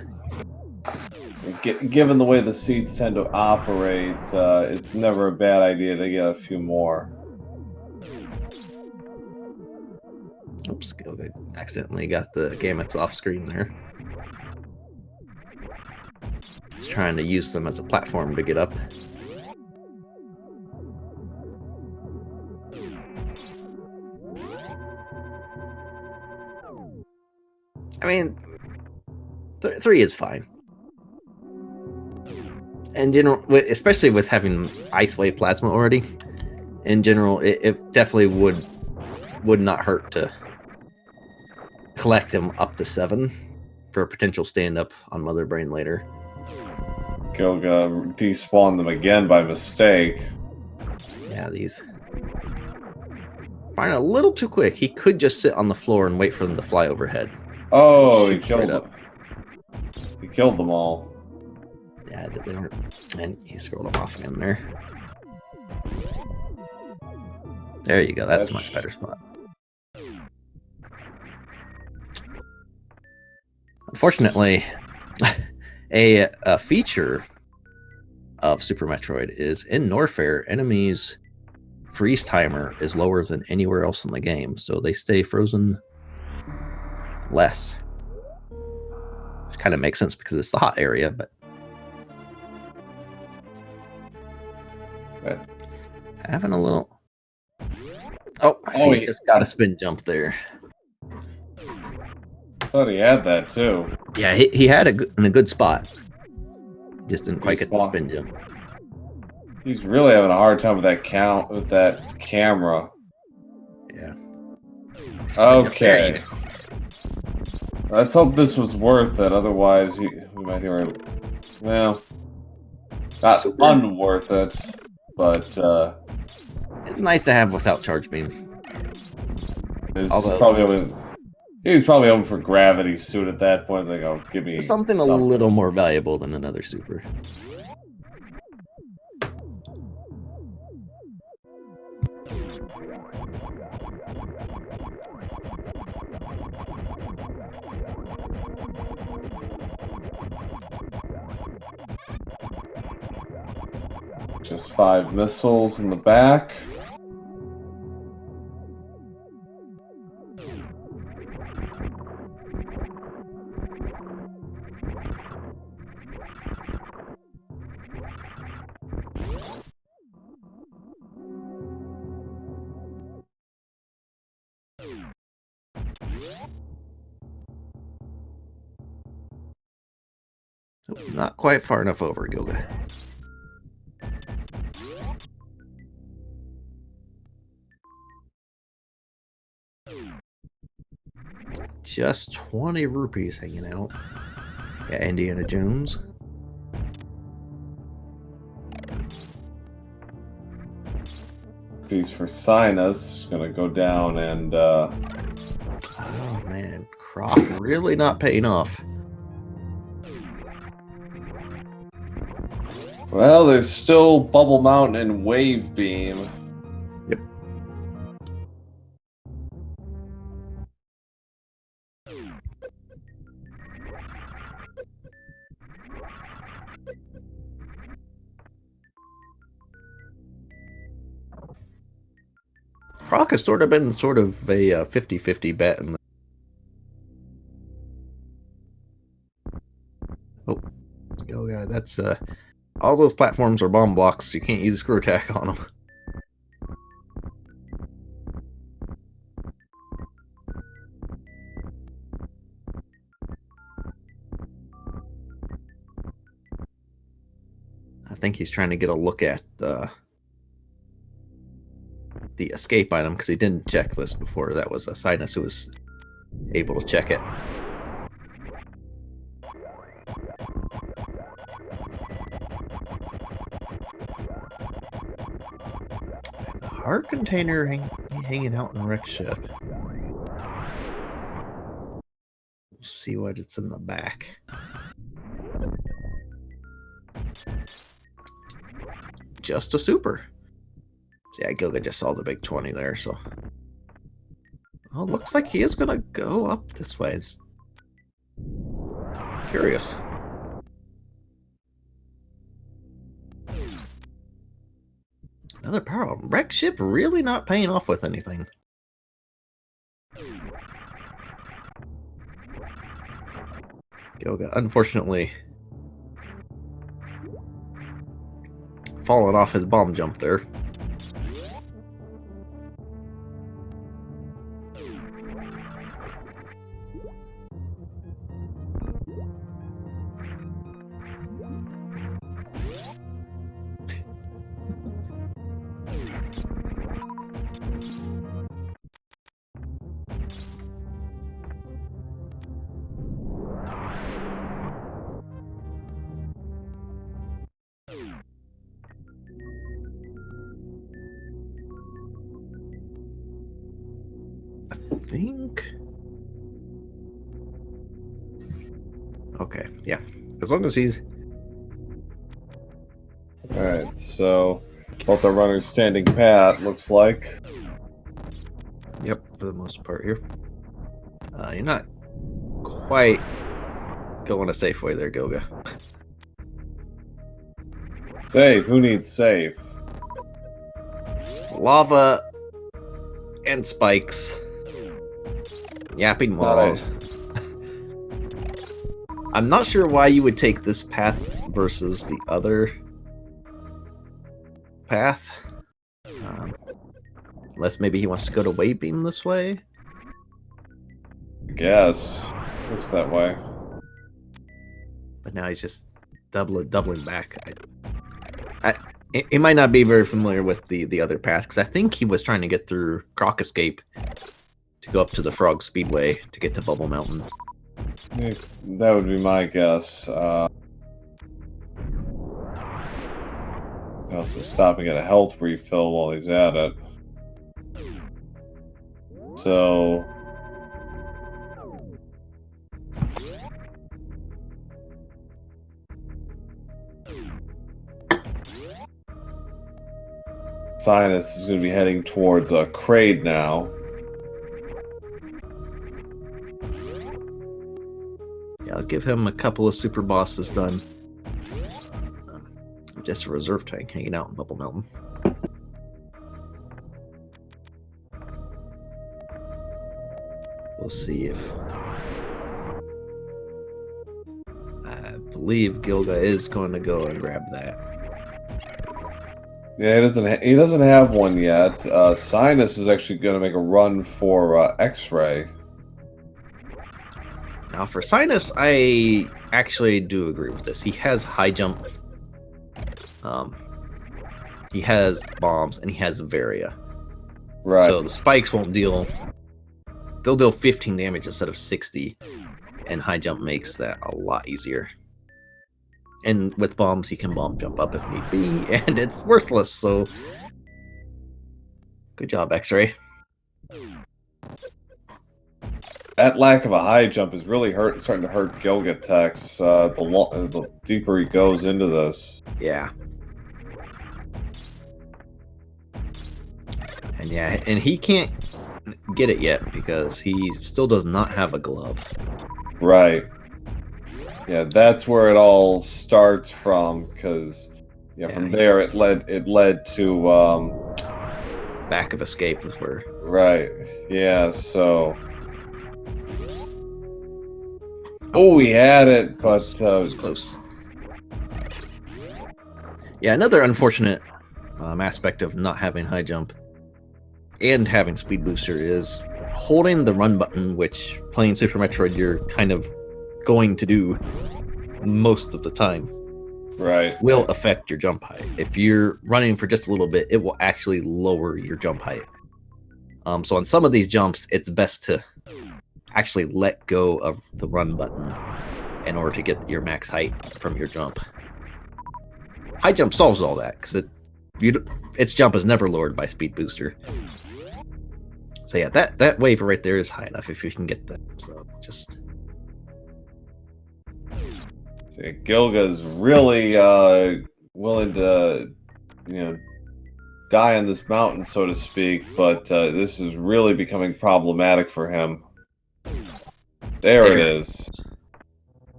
Given the way the seats tend to operate, it's never a bad idea to get a few more. Oops, I accidentally got the gamuts off screen there. Just trying to use them as a platform to get up. I mean, 3 is fine. In general, especially with having Ice Wave Plasma already, in general, it definitely would not hurt to collect him up to 7 for a potential stand-up on Mother Brain later. Gilga despawned them again by mistake. Yeah, these firing a little too quick. He could just sit on the floor and wait for them to fly overhead. Oh, he killed them. He killed them all. Yeah, they weren't. And he scrolled them off again there. There you go. That's a much better spot. Unfortunately, a feature of Super Metroid is in Norfair, enemies' freeze timer is lower than anywhere else in the game, so they stay frozen less. Which kind of makes sense because it's the hot area, but having a little. Oh, he just got a spin jump there. I thought he had that too. Yeah, he had in a good spot. Just didn't quite get the spin jump. He's really having a hard time with that camera. Yeah. Okay. Let's hope this was worth it. Otherwise, we might hear it. Well, not unworth it. but It's nice to have without charge beam. it's Although- probably he was probably hoping for gravity suit at that point. Like, oh, give me Something a little more valuable than another super. Just 5 missiles in the back. Oh, not quite far enough over, Gilga. Just 20 rupees hanging out. Yeah, Indiana Jones. Piece for Cynas. Just gonna go down and Oh man, Croc really not paying off. well, there's still Bubble Mountain and Wave Beam. Yep. Croc has sort of been a 50-50 bet in the... Oh, yeah, that's all those platforms are bomb blocks. You can't use a screw attack on them. I think he's trying to get a look at the escape item because he didn't check this before. That was a Cynas who was able to check it. The heart container hanging out in wreck ship. We'll see what it's in the back. Just a super. Yeah, Gilga just saw the big 20 there, so... Oh, looks like he is gonna go up this way. It's curious. Another power up. Wreck ship really not paying off with anything. Gilga, unfortunately, falling off his bomb jump there. Think. Okay, yeah. As long as he's... Alright, so both the runners standing pat, looks like. Yep, for the most part here. You're not quite going a safe way there, Gilga. Save, who needs save? Lava and spikes. Yapping walls. I'm not sure why you would take this path versus the other path. Unless maybe he wants to go to wave beam this way. I guess. Looks that way. But now he's just doubling back. He might not be very familiar with the other path, because I think he was trying to get through Croc Escape to go up to the Frog Speedway to get to Bubble Mountain. That would be my guess. Also stopping at a health refill while he's at it. So... Cynas is going to be heading towards Kraid now. Yeah, I'll give him a couple of super bosses done. Just a reserve tank hanging out in Bubble Mountain. We'll see if... I believe Gilga is going to go and grab that. Yeah, he doesn't have one yet. Cynas is actually going to make a run for X-Ray. Now for Cynas, I actually do agree with this. He has high jump. He has bombs, and he has Varia. Right. So the spikes won't deal... They'll deal 15 damage instead of 60. And high jump makes that a lot easier. And with bombs, he can bomb jump up if need be, and it's worthless, so... Good job, X-Ray. That lack of a high jump is really starting to hurt gilgatex the deeper he goes into this. Yeah. And he can't get it yet because he still does not have a glove. Right. Yeah, that's where it all starts from, because from there it led to Back of escape was where... Right. Yeah, so... Oh, he had it, but... It was close. Yeah, another unfortunate aspect of not having high jump and having speed booster is holding the run button, which playing Super Metroid you're kind of going to do most of the time. Right. Will affect your jump height. If you're running for just a little bit, it will actually lower your jump height. So on some of these jumps, it's best to actually let go of the run button in order to get your max height from your jump. High jump solves all that because its jump is never lowered by speed booster. So yeah, that wave right there is high enough if you can get that. So just... Gilga's really willing to, die on this mountain, so to speak, but this is really becoming problematic for him. There it is.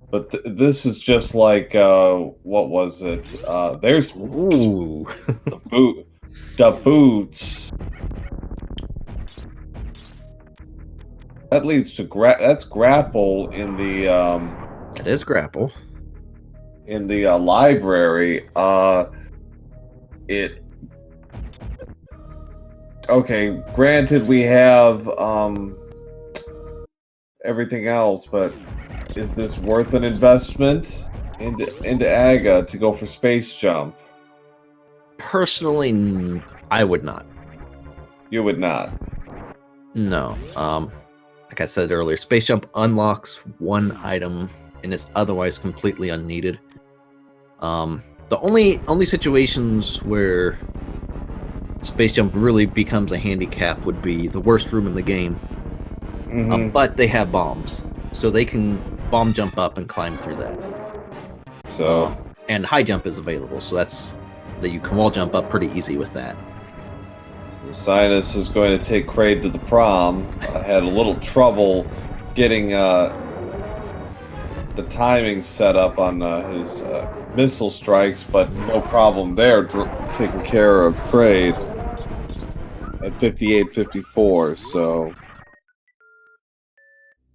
But this is just like, what was it? There's Ooh. the boots. That leads to that's grapple in the It is grapple. In the library. Okay, granted we have everything else, but is this worth an investment into Aga to go for space jump? Personally, I would not. You would not. No. Like I said earlier, space jump unlocks one item and is otherwise completely unneeded. The only situations where space jump really becomes a handicap would be the worst room in the game. Mm-hmm. But they have bombs, so they can bomb jump up and climb through that. So and high jump is available, so you can wall jump up pretty easy with that. Cynas is going to take Kraid to the prom. I had a little trouble getting the timing set up on his missile strikes, but no problem there. Taking care of Kraid at 58-54. So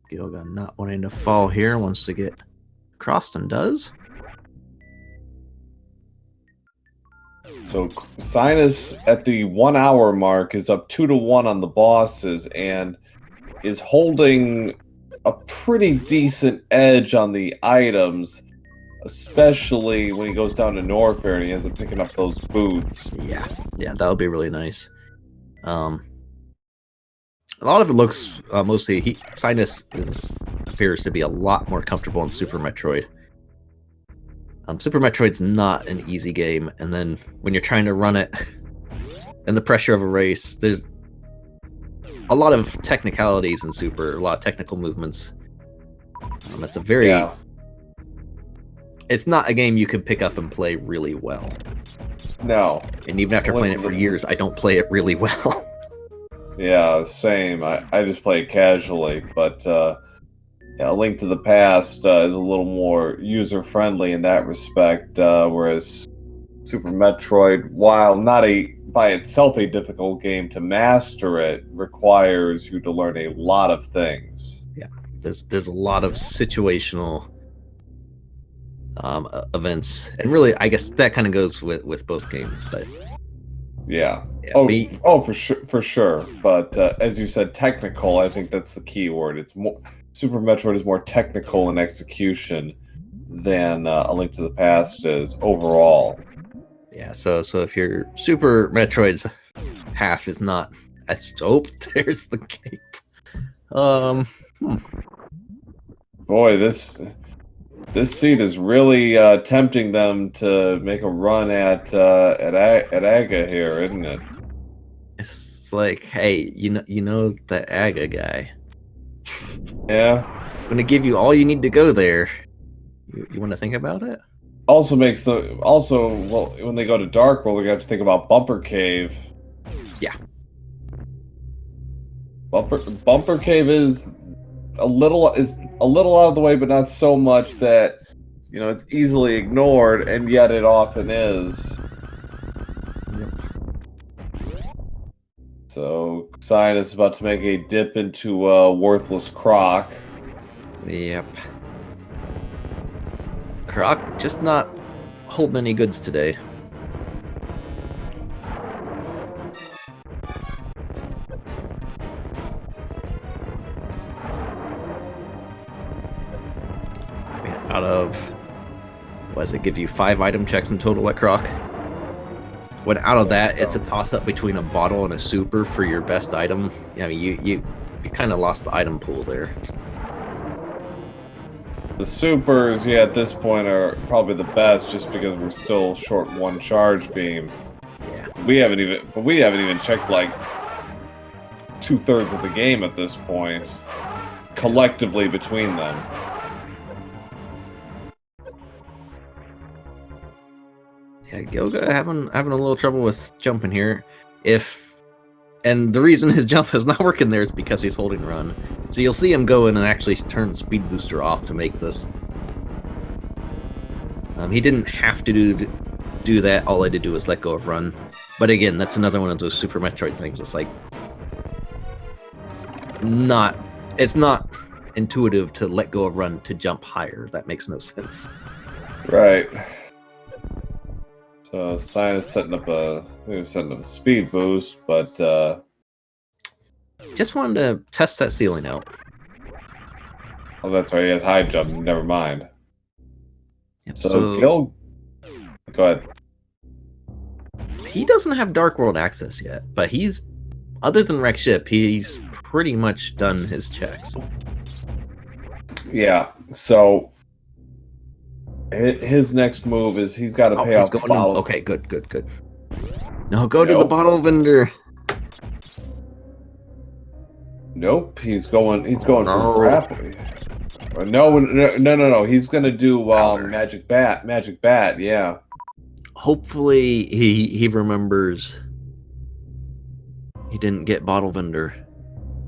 Gilga not wanting to fall here, wants to get across and does. So Cynas at the 1 hour mark is up 2-1 on the bosses and is holding a pretty decent edge on the items, especially when he goes down to Norfair and he ends up picking up those boots. Yeah, that'll be really nice. A lot of it looks mostly Cynas appears to be a lot more comfortable in Super Metroid. Super Metroid's not an easy game, and then when you're trying to run it and the pressure of a race, there's a lot of technicalities in Super, a lot of technical movements. It's a very... Yeah. It's not a game you can pick up and play really well. No. And even after playing it for years, I don't play it really well. Yeah, same. I just play it casually, but yeah, A Link to the Past is a little more user-friendly in that respect, whereas Super Metroid, while not by itself a difficult game to master, it requires you to learn a lot of things. Yeah, there's a lot of situational events, and really, I guess that kind of goes with both games. But yeah, for sure. But as you said, technical. I think that's the key word. It's more Super Metroid is more technical in execution than A Link to the Past is overall. Yeah, so if your Super Metroid's half is not as there's the cape. Boy, this seed is really tempting them to make a run at Aga here, isn't it? It's like, hey, you know the Aga guy. Yeah. I'm gonna give you all you need to go there. You want to think about it? Also well, when they go to Dark World, they have to think about Bumper Cave. Yeah. Bumper Cave is a little out of the way, but not so much that it's easily ignored, and yet it often is. Yep. So Cynas is about to make a dip into a worthless Croc. Yep. Croc just not holding any goods today. I mean, out of, what does it give you, 5 item checks in total at Croc? When out of that, it's a toss-up between a bottle and a super for your best item. I mean, you kind of lost the item pool there. The supers, yeah, at this point are probably the best, just because we're still short 1 charge beam. Yeah. We haven't even checked like 2/3 of the game at this point, collectively between them. Yeah, Gilga having a little trouble with jumping here. And the reason his jump is not working there is because he's holding run. So you'll see him go in and actually turn Speed Booster off to make this. He didn't have to do that. All I had to do was let go of run. But again, that's another one of those Super Metroid things. It's like it's not intuitive to let go of run to jump higher. That makes no sense. Right. So Cynas setting up a speed boost, but just wanted to test that ceiling out. Oh, that's right. He has high jump. Never mind. Yep, so Gil, go ahead. He doesn't have Dark World access yet, but he's, other than Wreck Ship, he's pretty much done his checks. Yeah. So his next move is he's got to pay off the bottle. Okay, good. No, go to the bottle vendor. Nope, he's going for grappling. No. He's gonna do magic bat. Yeah. Hopefully he remembers he didn't get bottle vendor.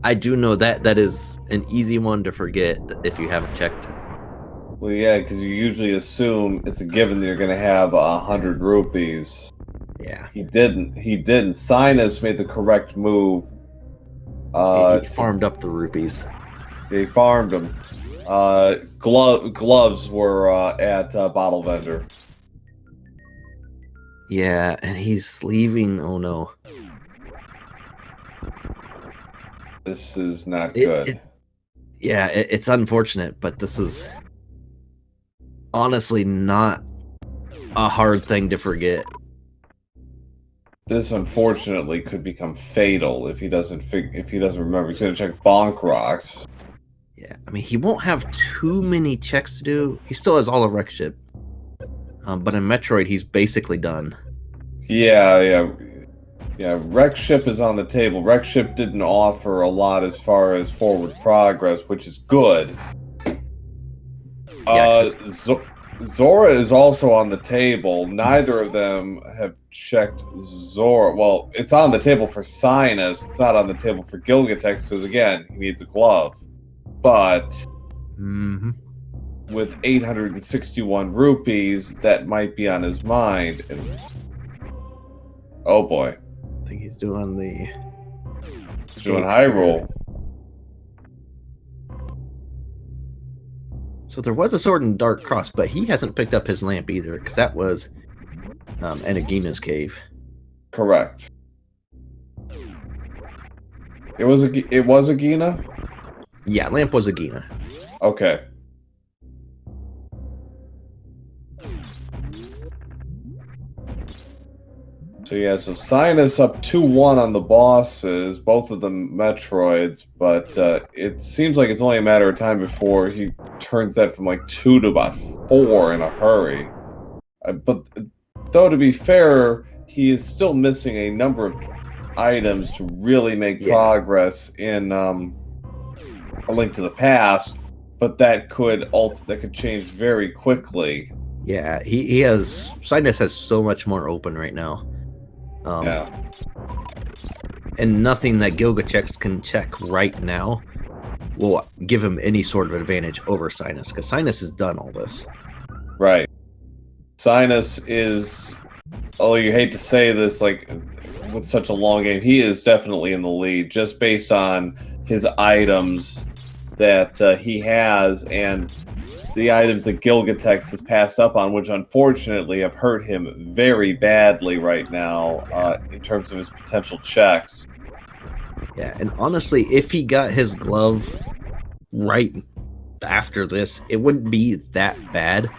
I do know that is an easy one to forget if you haven't checked. Well, yeah, because you usually assume it's a given that you're gonna have 100 rupees. Yeah. He didn't. Cynas made the correct move. He farmed up the rupees. He farmed them. Gloves were at bottle vendor. Yeah, and he's leaving. Oh no. This is not good. It's unfortunate, but this is honestly not a hard thing to forget. This unfortunately could become fatal if he doesn't remember. He's gonna check bonk rocks. Yeah, I mean he won't have too many checks to do. He still has all of Wreck Ship. But in Metroid, he's basically done. Yeah. Wreck Ship is on the table. Wreck Ship didn't offer a lot as far as forward progress, which is good. Yeah, Zora is also on the table. Neither of them have checked Zora. Well, it's on the table for Cynas. It's not on the table for Gilgatex because, again, he needs a glove. But with 861 rupees, that might be on his mind. And oh boy. I think he's doing the... He's doing high roll. So there was a Sword and Dark Cross, but he hasn't picked up his lamp either, because that was Enigina's cave. Correct. It was a Gina? Yeah, lamp was a Gina. Okay. So yeah, so Cynas up 2-1 on the bosses, both of them Metroids, but it seems like it's only a matter of time before he turns that from like 2 to about 4 in a hurry. But though, to be fair, he is still missing a number of items to really make progress in A Link to the Past, but that could change very quickly. Yeah, he has... Cynas has so much more open right now. Yeah. And nothing that Gilgatex can check right now will give him any sort of advantage over Cynas, because Cynas has done all this. Right. Cynas is, oh, you hate to say this, like, with such a long game, he is definitely in the lead, just based on his items that he has, and the items that Gilgatex has passed up on, which unfortunately have hurt him very badly right now in terms of his potential checks. Yeah, and honestly, if he got his glove right after this, it wouldn't be that bad.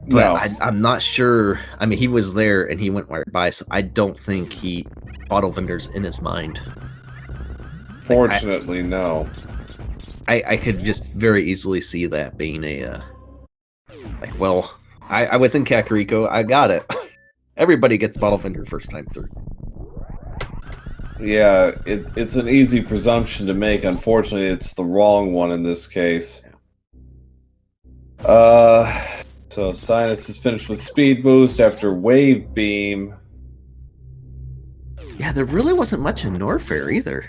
But No. I'm not sure. I mean, he was there and he went right by, so I don't think he bottle vendors in his mind. Fortunately, no. I could just very easily see that being a like, well, I was in Kakariko, I got it. Everybody gets bottle vendor first time through. Yeah, it's an easy presumption to make. Unfortunately, it's the wrong one in this case. So Cynas is finished with Speed Boost after Wave Beam. Yeah, there really wasn't much in Norfair either.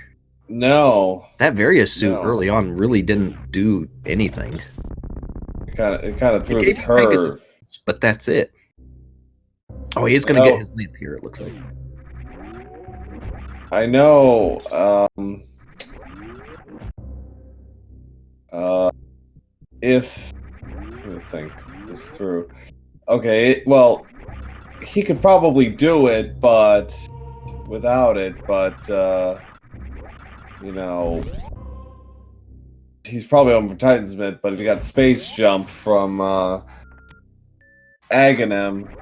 No. That Various suit early on really didn't do anything. It kind of threw the curve. But that's it. Oh, he's going to get his lamp here, it looks like. I know. If... Let me think this through. Okay, well, he could probably do it, but... Without it, but... you know, he's probably on for Titan's Mitt, but if he got Space Jump from Aghanim,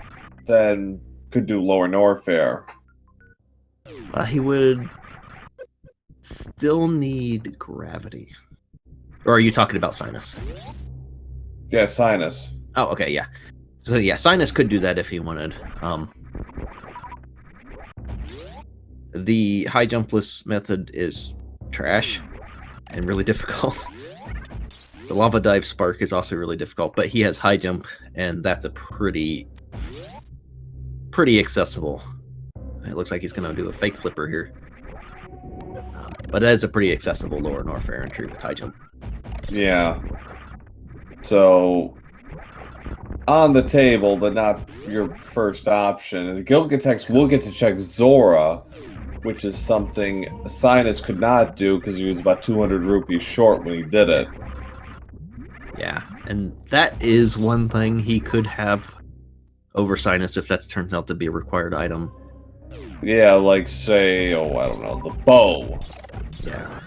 then could do Lower Norfair. He would still need Gravity. Or are you talking about Cynas? Yeah, Cynas. Oh, okay, yeah. So yeah, Cynas could do that if he wanted. The high jumpless method is trash and really difficult. The lava dive spark is also really difficult, but he has high jump, and that's a pretty accessible. It looks like he's going to do a fake flipper here, but that is a pretty accessible lower Norfair entry with high jump. Yeah. So on the table, but not your first option. Gilgatex will get to check Zora, which is something Cynas could not do because he was about 200 rupees short when he did it. Yeah, and that is one thing he could have over Cynas if that turns out to be a required item. Yeah, like, say, oh, I don't know, the bow. Yeah.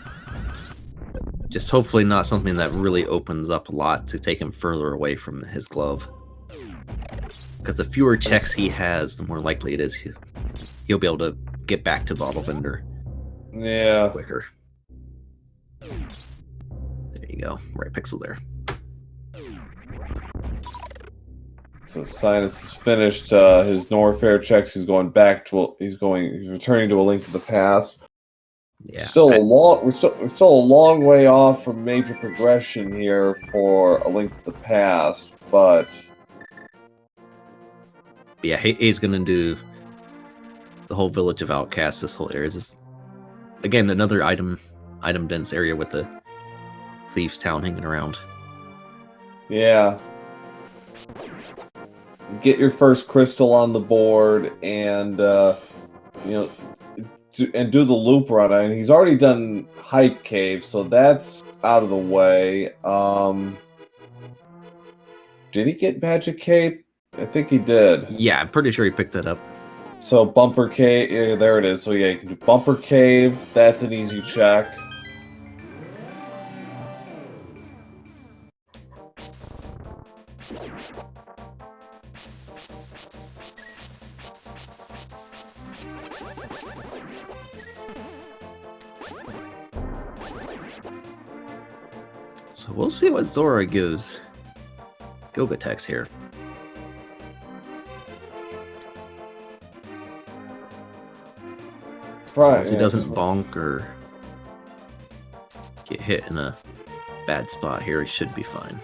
Just hopefully not something that really opens up a lot to take him further away from his glove. Because the fewer checks he has, the more likely it is he'll be able to get back to bottle vendor. Yeah. Quicker. There you go. Right pixel there. So Cynas has finished his Norfair checks. He's going back to. He's returning to A Link to the Past. Yeah. We're still a long way off from major progression here for A Link to the Past, but Yeah, he's gonna do the whole village of outcasts. This whole area is just, again, another item dense area with the thieves town hanging around. yeah. Get your first crystal on the board, and you know, do the loop run. I mean, he's already done Hype Cave, so that's out of the way. Did he get Magic Cape? I think he did. Yeah, I'm pretty sure he picked that up. So Bumper Cave, yeah, there it is. So yeah, you can do Bumper Cave. That's an easy check. So we'll see what Zora gives Gilgatex here. Right. So if he doesn't bonk or get hit in a bad spot here, he should be fine.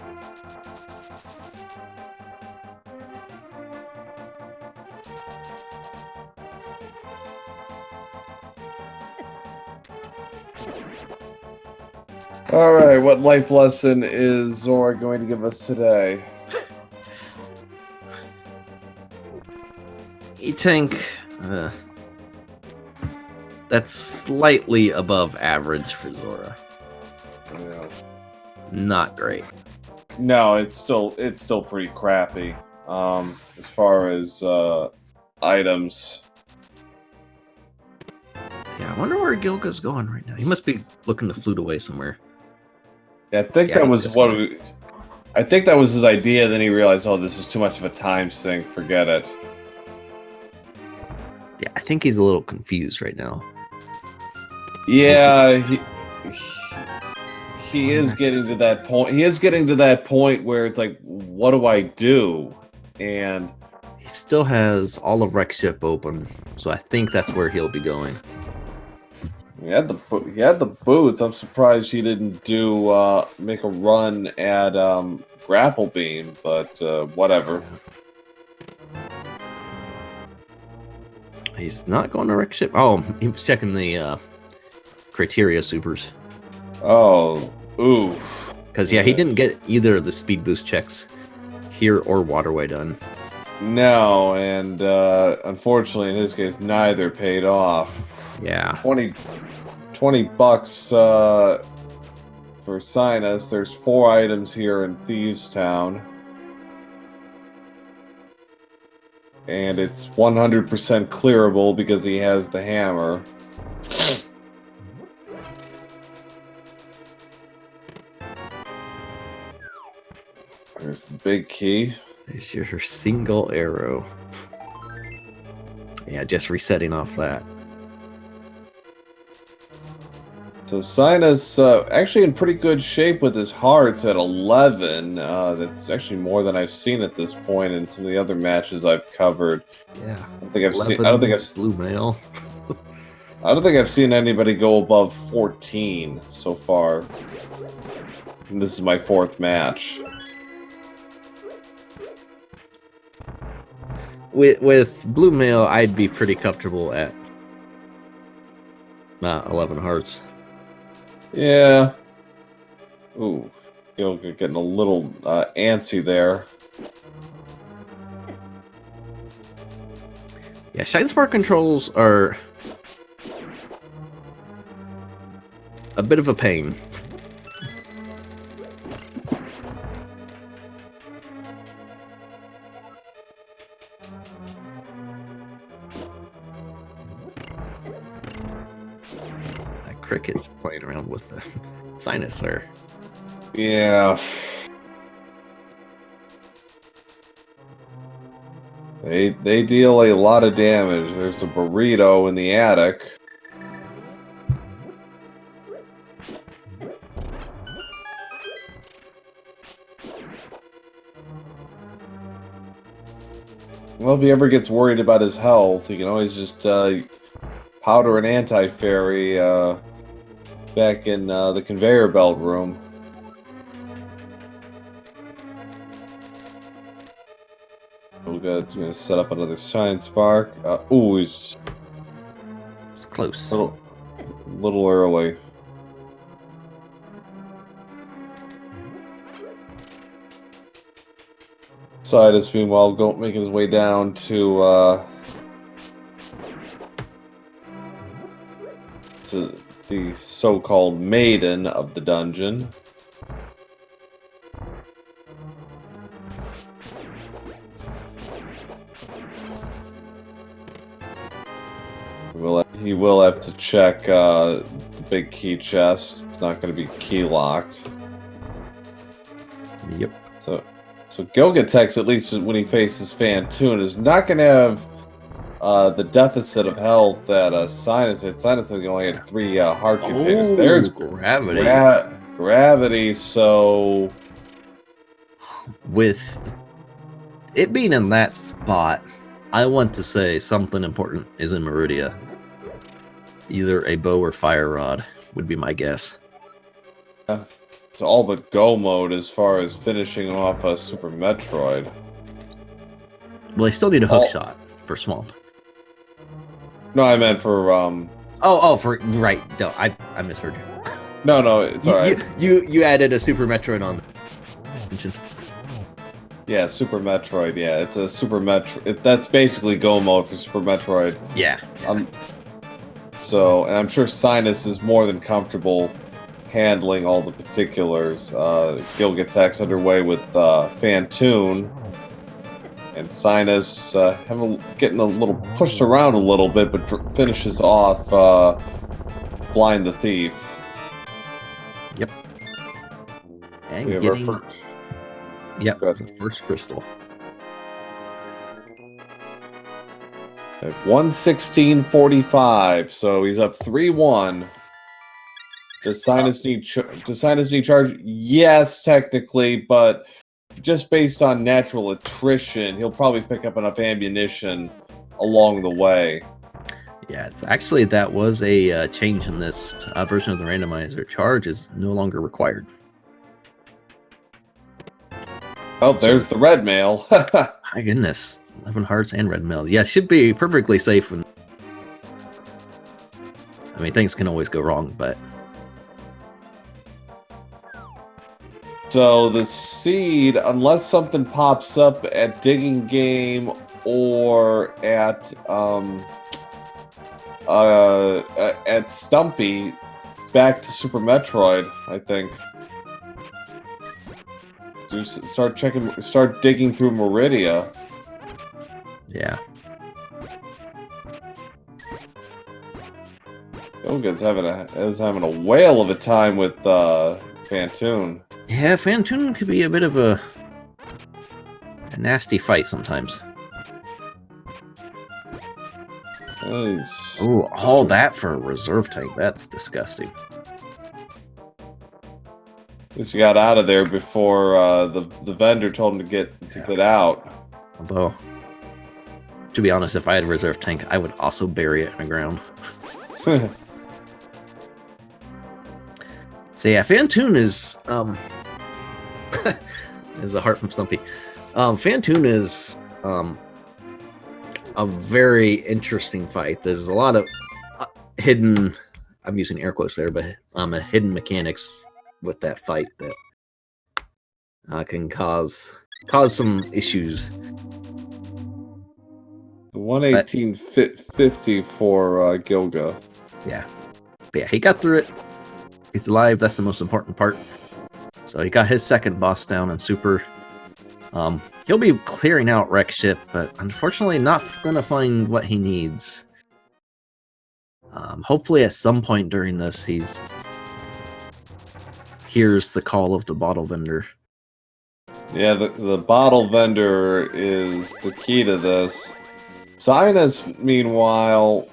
All right, what life lesson is Zora going to give us today? E-Tank, that's slightly above average for Zora. Yeah. Not great. No, it's still pretty crappy. As far as items. Yeah, I wonder where Gilga's going right now. He must be looking to flute away somewhere. Yeah, I think that was I think that was his idea. Then he realized, oh, this is too much of a time sink. Forget it. Yeah, I think he's a little confused right now. Yeah, he is getting to that point. He is getting to that point where it's like, what do I do? And he still has all of Wreck Ship open, so I think that's where he'll be going. he had the boots. I'm surprised he didn't do make a run at Grapple Beam, but whatever. He's not going to Wreck Ship. Oh, he was checking the criteria supers. Oh, oof. Because yeah, he didn't get either of the speed boost checks here or Waterway done. No, and unfortunately, in his case, neither paid off. Yeah. 20 bucks for Cynas. There's 4 items here in Thieves Town. And it's 100% clearable because he has the hammer. There's the big key. There's your single arrow. Yeah, just resetting off that. So Cynas actually in pretty good shape with his hearts at 11. That's actually more than I've seen at this point in some of the other matches I've covered. Yeah. I don't think I've blue mail. I don't think I've seen anybody go above 14 so far. And this is my 4th match. With blue mail, I'd be pretty comfortable at 11 hearts. Yeah. Ooh, Gilga getting a little antsy there. Yeah, Shine Spark controls are a bit of a pain. That cricket's playing around with the Cynas there. Yeah. They deal a lot of damage. There's a burrito in the attic. Well, if he ever gets worried about his health, he can always just powder an anti-fairy back in the conveyor belt room. We're gonna set up another science spark. Ooh, he's It's close. little early. Cynas, meanwhile, making his way down to the so-called maiden of the dungeon. He will have to check the big key chest. It's not going to be key locked. Yep. So Gilgatex, at least when he faces Fantoon, is not going to have the deficit of health that Cynas had. Cynas only had 3 heart containers. There's gravity. Gravity, so... With it being in that spot, I want to say something important is in Meridia. Either a bow or fire rod would be my guess. It's all but go mode as far as finishing off a Super Metroid. Well, they still need a hook shot for Swamp. No, I meant for For right. No, I misheard you. No, it's alright. You added a Super Metroid on. Yeah, Super Metroid. Yeah, it's a Super Metroid. That's basically go mode for Super Metroid. Yeah. So, and I'm sure Cynas is more than comfortable handling all the particulars. Gilgatex underway with Fantoon, and Cynas getting a little pushed around a little bit, but finishes off Blind the Thief. Yep. And We have getting... our first... Yep, the first crystal. At 116.45, so he's up 3-1. Does Cynas need charge? Yes, technically, but just based on natural attrition, he'll probably pick up enough ammunition along the way. Yeah, it's actually that was a change in this version of the randomizer. Charge is no longer required. Oh, there's the red mail. My goodness, 11 hearts and red mail. Yeah, it should be perfectly safe. I mean, things can always go wrong, but... So the seed, unless something pops up at Digging Game or at Stumpy, back to Super Metroid, I think. Start digging through Meridia. Yeah. Gilga's having a whale of a time with Fantoon. Yeah, Fantoon could be a bit of a nasty fight sometimes. Oh, all that for a reserve tank. That's disgusting. At least he got out of there before the vendor told him to get out. Although, to be honest, if I had a reserve tank, I would also bury it in the ground. So yeah, Fantoon is is a heart from Stumpy. Fantoon is a very interesting fight. There's a lot of hidden, I'm using air quotes there, but hidden mechanics with that fight that can cause some issues. 118.50 for Gilga. Yeah. But yeah, he got through it. He's alive. That's the most important part. So he got his second boss down in Super. He'll be clearing out Wreck Ship, but unfortunately not going to find what he needs. Hopefully at some point during this, hears the call of the bottle vendor. Yeah, the bottle vendor is the key to this. Cynas, meanwhile...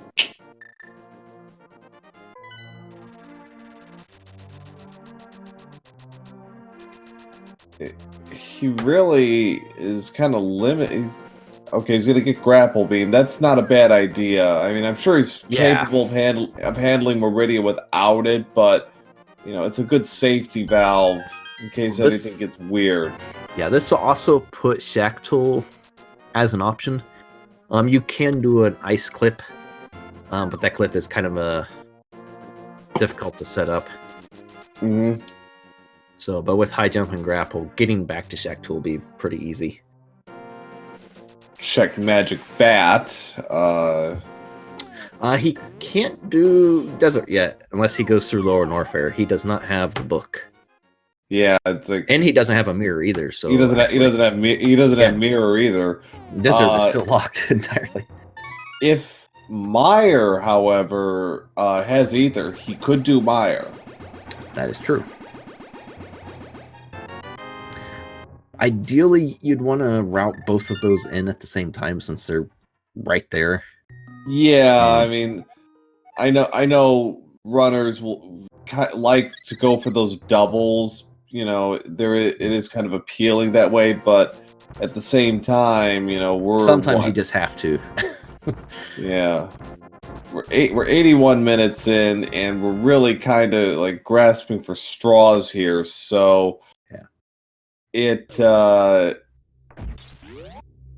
He really is kind of limited. Okay, he's gonna get grapple beam. That's not a bad idea. I mean, I'm sure he's capable of handling Meridia without it, but you know, it's a good safety valve in case anything gets weird. Yeah, this will also put Shacktool as an option. You can do an ice clip, but that clip is kind of difficult to set up. Mm-hmm. So, but with high jump and grapple, getting back to Shacktool will be pretty easy. Check Magic Bat. He can't do Desert yet unless he goes through Lower Norfair. He does not have the book. Yeah, it's like, and he doesn't have a mirror either. So he doesn't have mirror either. Desert is still locked entirely. If Meyer, however, has Ether, he could do Meyer. That is true. Ideally, you'd want to route both of those in at the same time since they're right there. Yeah, I mean, I know runners will like to go for those doubles. You know, it is kind of appealing that way, but at the same time, you know, sometimes you just have to. Yeah, we're 81 minutes in, and we're really kind of like grasping for straws here. So yeah,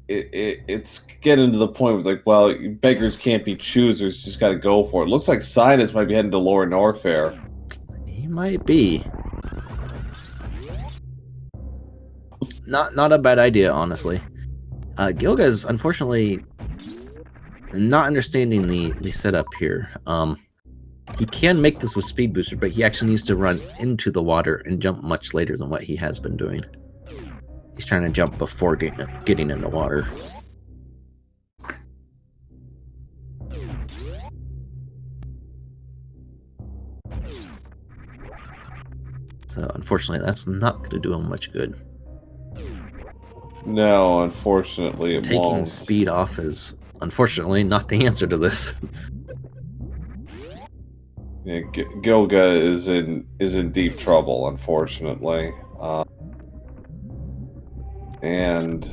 it's getting to the point where it's like, well, beggars can't be choosers. Just got to go for it. Looks like Cynas might be heading to Lower Norfair. He might be. Not a bad idea, honestly. Gilga's unfortunately not understanding the setup here. He can make this with Speed Booster, but he actually needs to run into the water and jump much later than what he has been doing. He's trying to jump before getting in the water. So unfortunately, that's not going to do him much good. No, unfortunately, it Taking won't. speed off is unfortunately not the answer to this. Yeah, Gilga is in deep trouble, unfortunately. And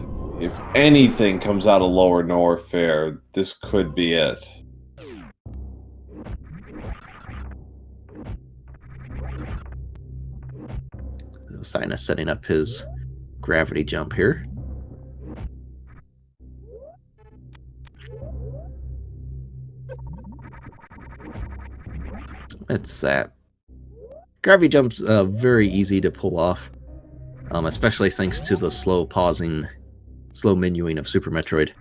if anything comes out of Lower Norfair, this could be it. Cynas setting up his gravity jump here. It's that. Gravity jump's very easy to pull off, especially thanks to the slow menuing of Super Metroid.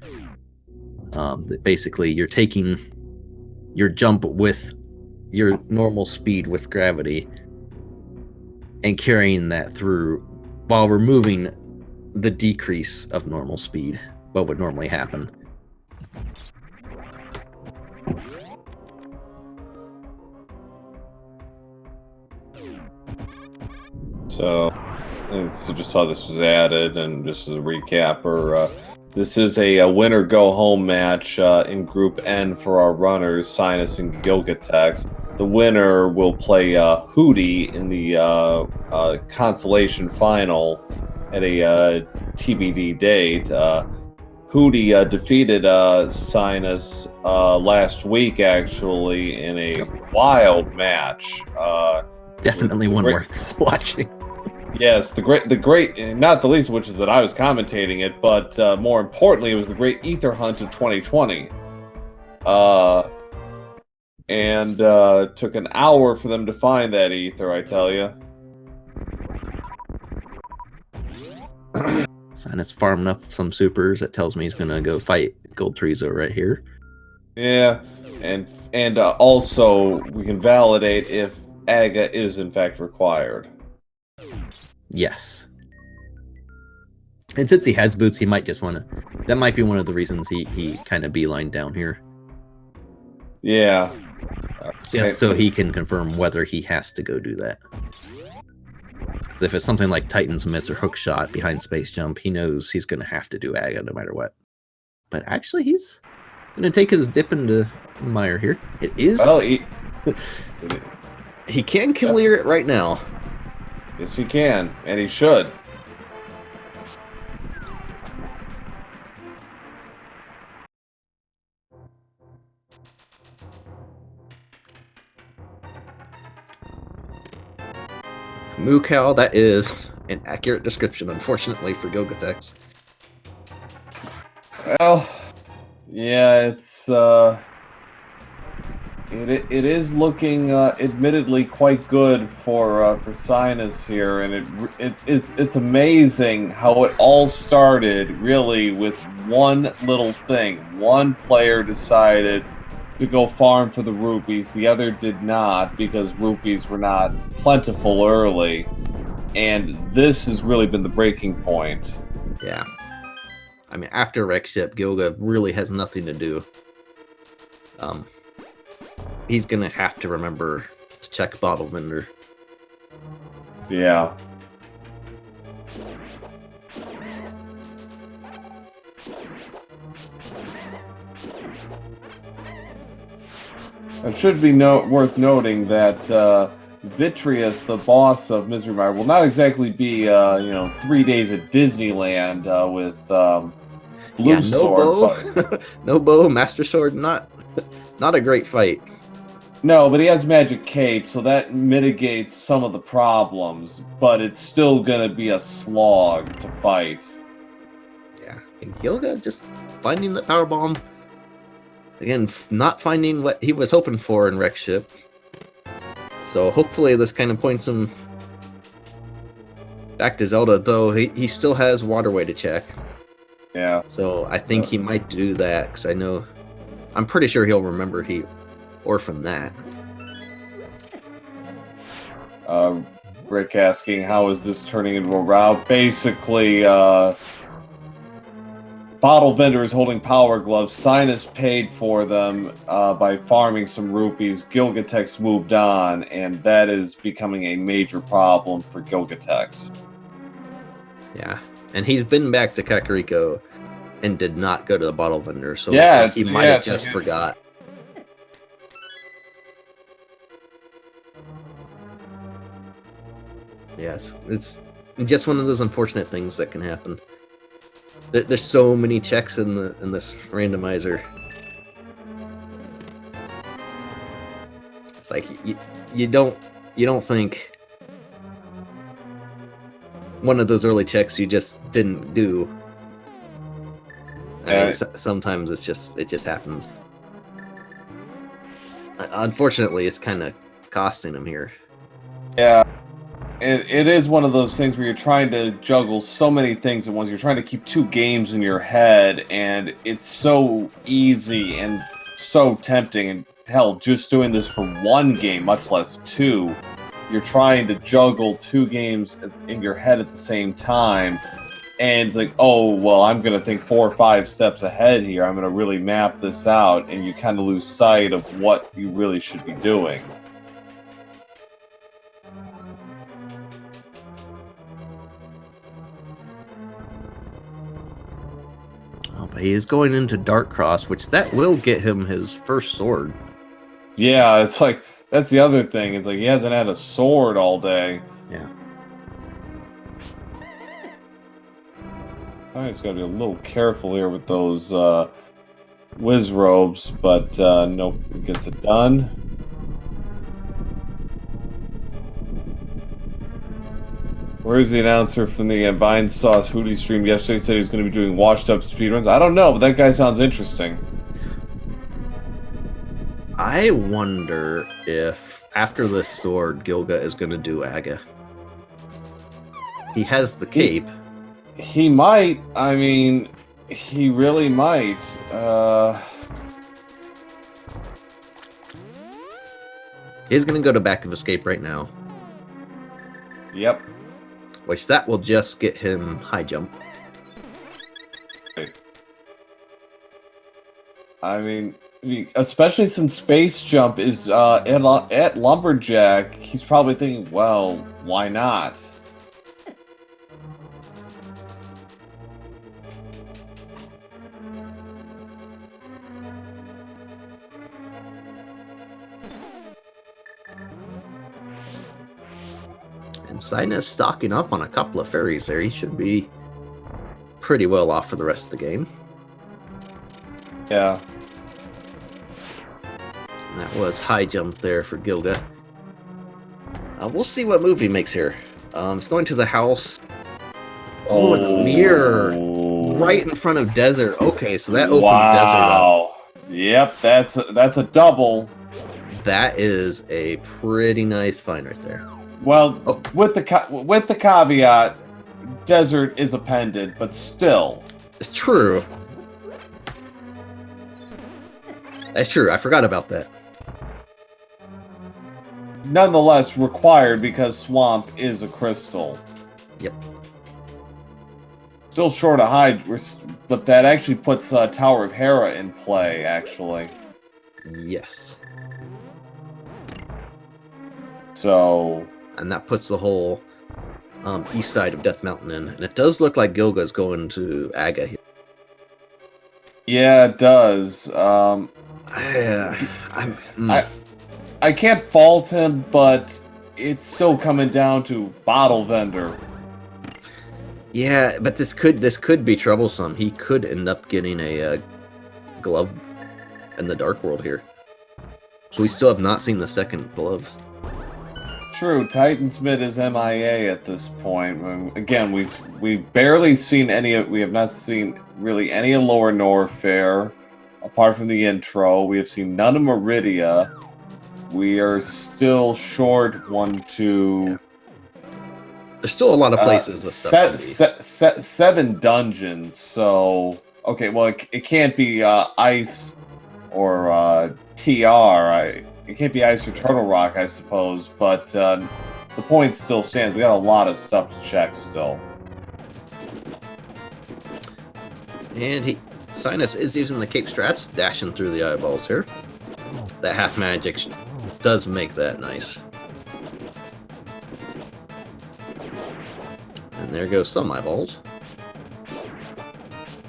Basically, you're taking your jump with your normal speed with gravity and carrying that through while removing the decrease of normal speed, what would normally happen. So just saw this was added, and just as a recapper, this is a winner go home match in Group N for our runners, Cynas and gilgatex. The winner will play Hootie in the consolation final at a TBD date. Hootie defeated Cynas last week, actually, in a wild match. Definitely one worth watching. Yes, the great, not the least of which is that I was commentating it, but more importantly, it was the great Ether Hunt of 2020. And took an hour for them to find that ether, I tell you. Cynas farming up some supers. That tells me he's gonna go fight Gold Trezo right here. Yeah, and also we can validate if Aga is in fact required. Yes. And since he has boots, he might just want to... That might be one of the reasons he kind of beelined down here. Yeah. Just so he can confirm whether he has to go do that. Because if it's something like Titan's Mitts or Hook Shot behind Space Jump, he knows he's going to have to do Aga no matter what. But actually, he's going to take his dip into Meyer here. It is... Well, he can clear it right now. Yes, he can, and he should. Moo Cow, that is an accurate description, unfortunately, for Gilgatex. Well, yeah, it is looking admittedly quite good for Cynas here, and it's amazing how it all started really with one little thing. One player decided to go farm for the rupees, the other did not because rupees were not plentiful early, and this has really been the breaking point. Yeah. I mean, after Wreck Ship, Gilga really has nothing to do. He's gonna have to remember to check Bottle Vendor. Yeah. It should be worth noting that Vitreous, the boss of Misery Mire, will not exactly be 3 days at Disneyland with Blue Sword. But... no bow, Master Sword, not a great fight. No, but he has Magic Cape, so that mitigates some of the problems, but it's still gonna be a slog to fight. Yeah, and Gilga just finding the Power Bomb. Again, not finding what he was hoping for in Wreck Ship. So hopefully this kind of points him back to Zelda, though he still has Waterway to check. Yeah. So I think he might do that, because I'm pretty sure he'll remember he orphaned that. Rick asking, how is this turning into a route? Basically, Bottle Vendor is holding Power Gloves. Cynas paid for them by farming some rupees. Gilgatex moved on, and that is becoming a major problem for Gilgatex. Yeah, and he's been back to Kakariko and did not go to the Bottle Vendor, so yeah, he might have just forgot. Yes, it's just one of those unfortunate things that can happen. There's so many checks in this randomizer. It's like you don't think one of those early checks you just didn't do. I mean, sometimes it just happens. Unfortunately, it's kind of costing him here. Yeah. It is one of those things where you're trying to juggle so many things at once. You're trying to keep 2 games in your head, and it's so easy and so tempting. And hell, just doing this for 1 game, much less 2, you're trying to juggle 2 games in your head at the same time. And it's like, oh, well, I'm going to think 4 or 5 steps ahead here. I'm going to really map this out. And you kind of lose sight of what you really should be doing. But he is going into Dark Cross, which that will get him his first sword. Yeah, it's like, that's the other thing. It's like he hasn't had a sword all day. Yeah. I just gotta be a little careful here with those whiz robes, but nope, it gets it done. Where's the announcer from the Vine Sauce Hootie stream yesterday? Said he was going to be doing washed up speedruns. I don't know, but that guy sounds interesting. I wonder if after this sword, Gilga is going to do Aga. He has the cape. He might. I mean, he really might. He's going to go to Back of Escape right now. Yep. Which that will just get him high jump. I mean, especially since Space Jump is at Lumberjack, he's probably thinking, well, why not? And Cynas stocking up on a couple of fairies there. He should be pretty well off for the rest of the game. Yeah. And that was high jump there for Gilga. We'll see what move he makes here. It's going to the house. Oh, the mirror. Right in front of desert. Okay, so that opens desert up. Wow. Yep, that's a double. That is a pretty nice find right there. Well, Oh. with the caveat, desert is a pendant, but still. It's true. That's true. I forgot about that. Nonetheless, required because swamp is a crystal. Yep. Still short of hide, but that actually puts Tower of Hera in play, actually. Yes. So... And that puts the whole east side of Death Mountain in. And it does look like Gilga's going to Aga here. Yeah, it does. I can't fault him, but it's still coming down to bottle vendor. Yeah, but this could be troublesome. He could end up getting a glove in the Dark World here. So we still have not seen the second glove. True, Titansmith is MIA at this point. Again, we've barely seen any of. We have not seen really any of Lower Norfair, apart from the intro. We have seen none of Meridia. We are still short 1, 2. Yeah. There's still a lot of places. 7 dungeons. So okay, well it can't be ice or TR. It can't be ice or Turtle Rock, I suppose. But the point still stands. We got a lot of stuff to check still. And Cynas is using the Cape Strats, dashing through the eyeballs here. That half magic does make that nice. And there goes some eyeballs.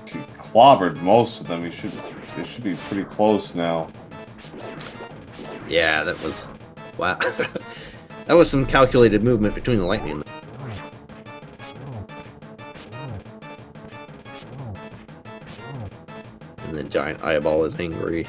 He clobbered most of them. They should be pretty close now. Yeah, that was... Wow. That was some calculated movement between the lightning. And the giant eyeball is angry.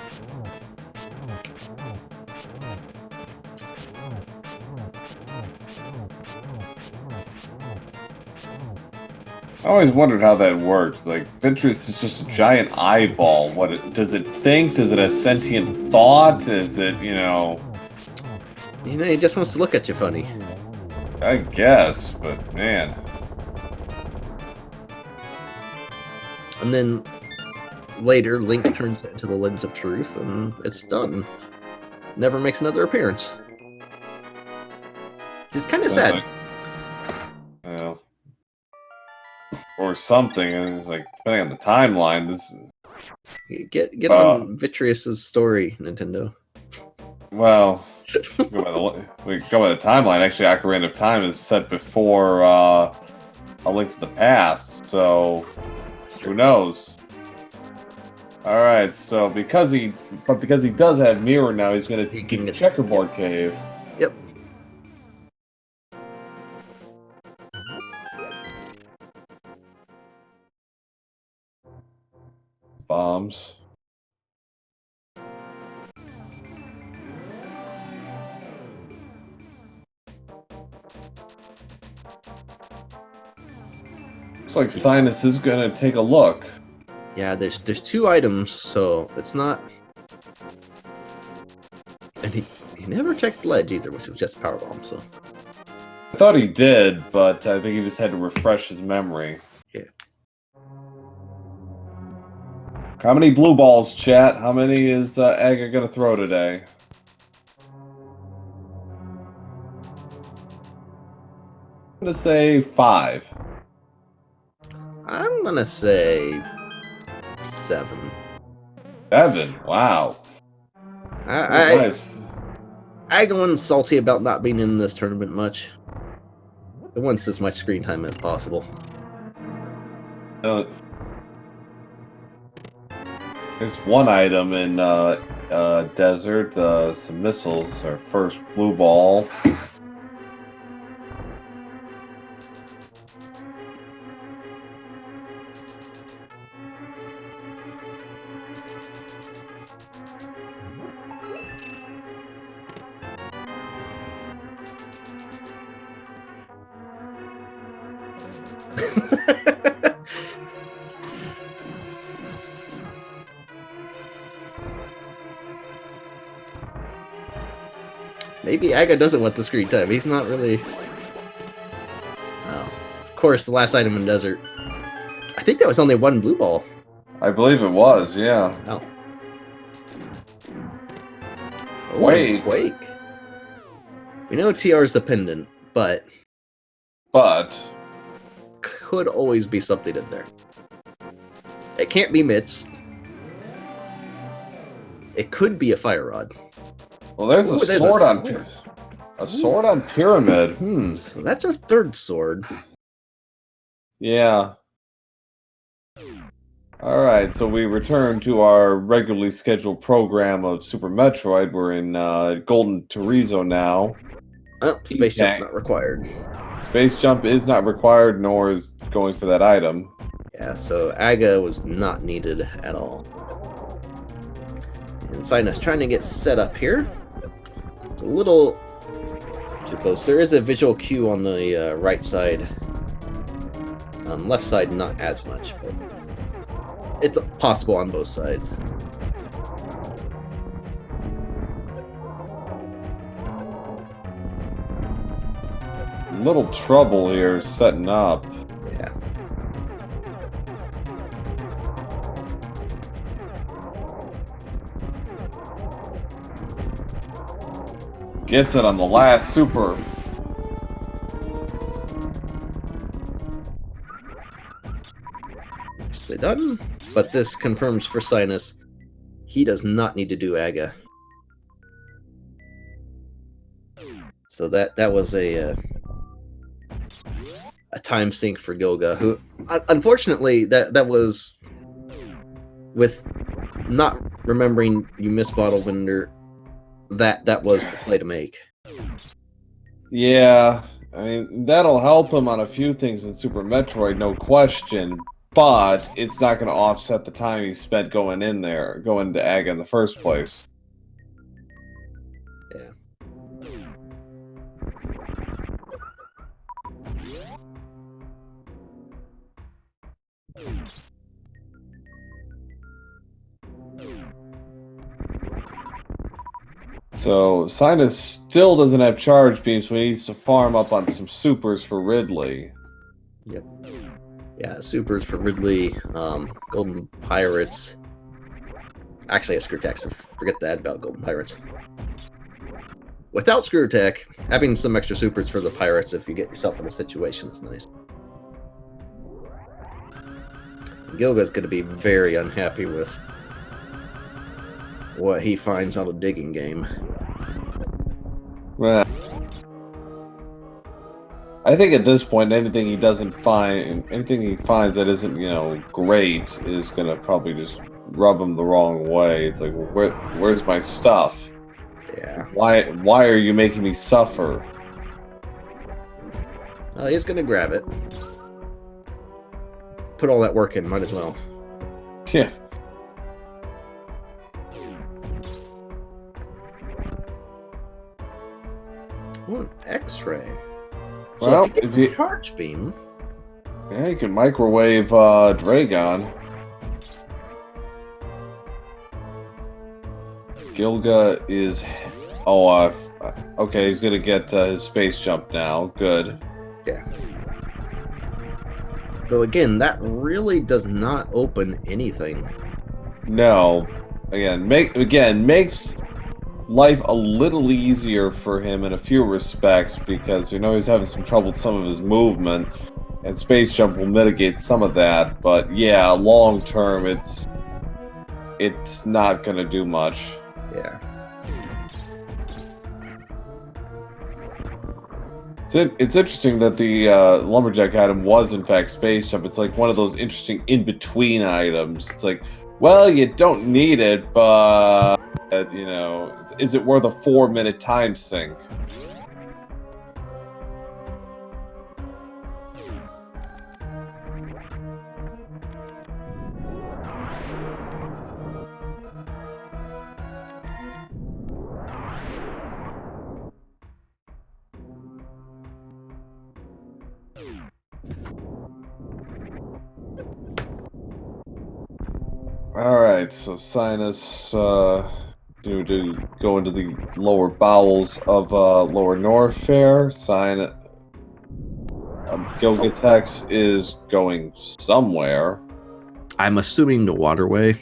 I always wondered how that works. Like, Ventress is just a giant eyeball. Does it think? Does it have sentient thought? Is it, you know... You know, he just wants to look at you funny. I guess, but man. And then later, Link turns it into the Lens of Truth, and it's done. Never makes another appearance. It's kind of sad. Well, or something. And it's like, depending on the timeline, this is... Get on Vitreous's story, Nintendo. Well, we go by the timeline. Actually, Ocarina of Time is set before A Link to the Past, so who knows? All right, so because he does have mirror now, he's going to get the checkerboard cave. Yep. Bombs. Looks like Cynas is gonna take a look. Yeah, there's 2 items, so it's not. And he never checked ledge either, which was just power bomb. So I thought he did, but I think he just had to refresh his memory. Yeah. How many blue balls, chat? How many is Aga gonna throw today? I'm gonna say 5. I'm gonna say 7. 7? Wow. Nice. I go salty about not being in this tournament much. I want as much screen time as possible. There's one item in desert, some missiles, our first blue ball. Maybe Aga doesn't want the screen time. He's not really... Oh. Of course, the last item in Desert. I think there was only one blue ball. I believe it was, yeah. Oh. Quake. Quake. We know TR is the pendant, but could always be something in there. It can't be Mitts. It could be a fire rod. Well, there's a sword on a sword on Pyramid. So that's our third sword. Yeah. All right, so we return to our regularly scheduled program of Super Metroid. We're in Golden Torizo now. Oh, space jump not required. Space jump is not required, nor is going for that item. Yeah, so Aga was not needed at all. And Cynas trying to get set up here. It's a little too close. There is a visual cue on the right side. Left side, not as much, but it's possible on both sides. Little trouble here setting up. Yeah. Gets it on the last super. Nicely done. But this confirms for Cynas, he does not need to do Aga. So that was a time sink for Gilga, who unfortunately that was with not remembering you missed Bottle Vendor. That was the play to make. Yeah, I mean that'll help him on a few things in Super Metroid, no question. But it's not going to offset the time he spent going to Aga in the first place. Yeah. So Cynas still doesn't have charge beams, so he needs to farm up on some supers for Ridley. Yep. Yeah, supers for Ridley, Golden Pirates. Actually, a Screw Attack, so forget that about Golden Pirates. Without Screw Attack, having some extra supers for the Pirates if you get yourself in a situation is nice. Gilga's going to be very unhappy with what he finds on a digging game. Well, I think at this point, anything he finds that isn't, great is gonna probably just rub him the wrong way. It's like, where's my stuff? Yeah. Why are you making me suffer? He's gonna grab it. Put all that work in, might as well. Yeah. Oh, an X-ray. So Well, if you get charge beam, yeah, you can microwave Dragon. Gilga is, okay. He's gonna get his space jump now. Good. yeah. Though again, that really does not open anything. No, makes life a little easier for him in a few respects because he's having some trouble with some of his movement, and space jump will mitigate some of that. But yeah, long term, it's not gonna do much. Yeah. It's interesting that the lumberjack item was in fact space jump. It's like one of those interesting in between items. It's like, well, you don't need it, but is it worth a 4-minute time sink? All right, so Cynas, to go into the lower bowels of Lower North Fair. Gilgatex is going somewhere. I'm assuming the waterway.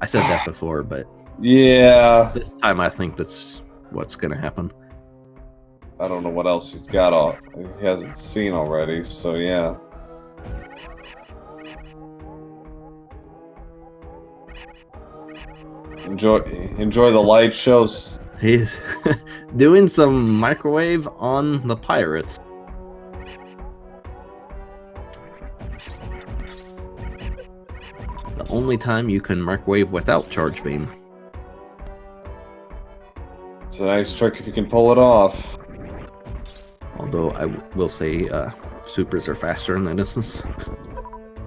I said that before, but Yeah, this time I think that's what's gonna happen. I don't know what else he's got. He hasn't seen already. So yeah. Enjoy the light shows. He's doing some microwave on the pirates. The only time you can microwave without charge beam. It's a nice trick if you can pull it off. Although I will say supers are faster in that instance.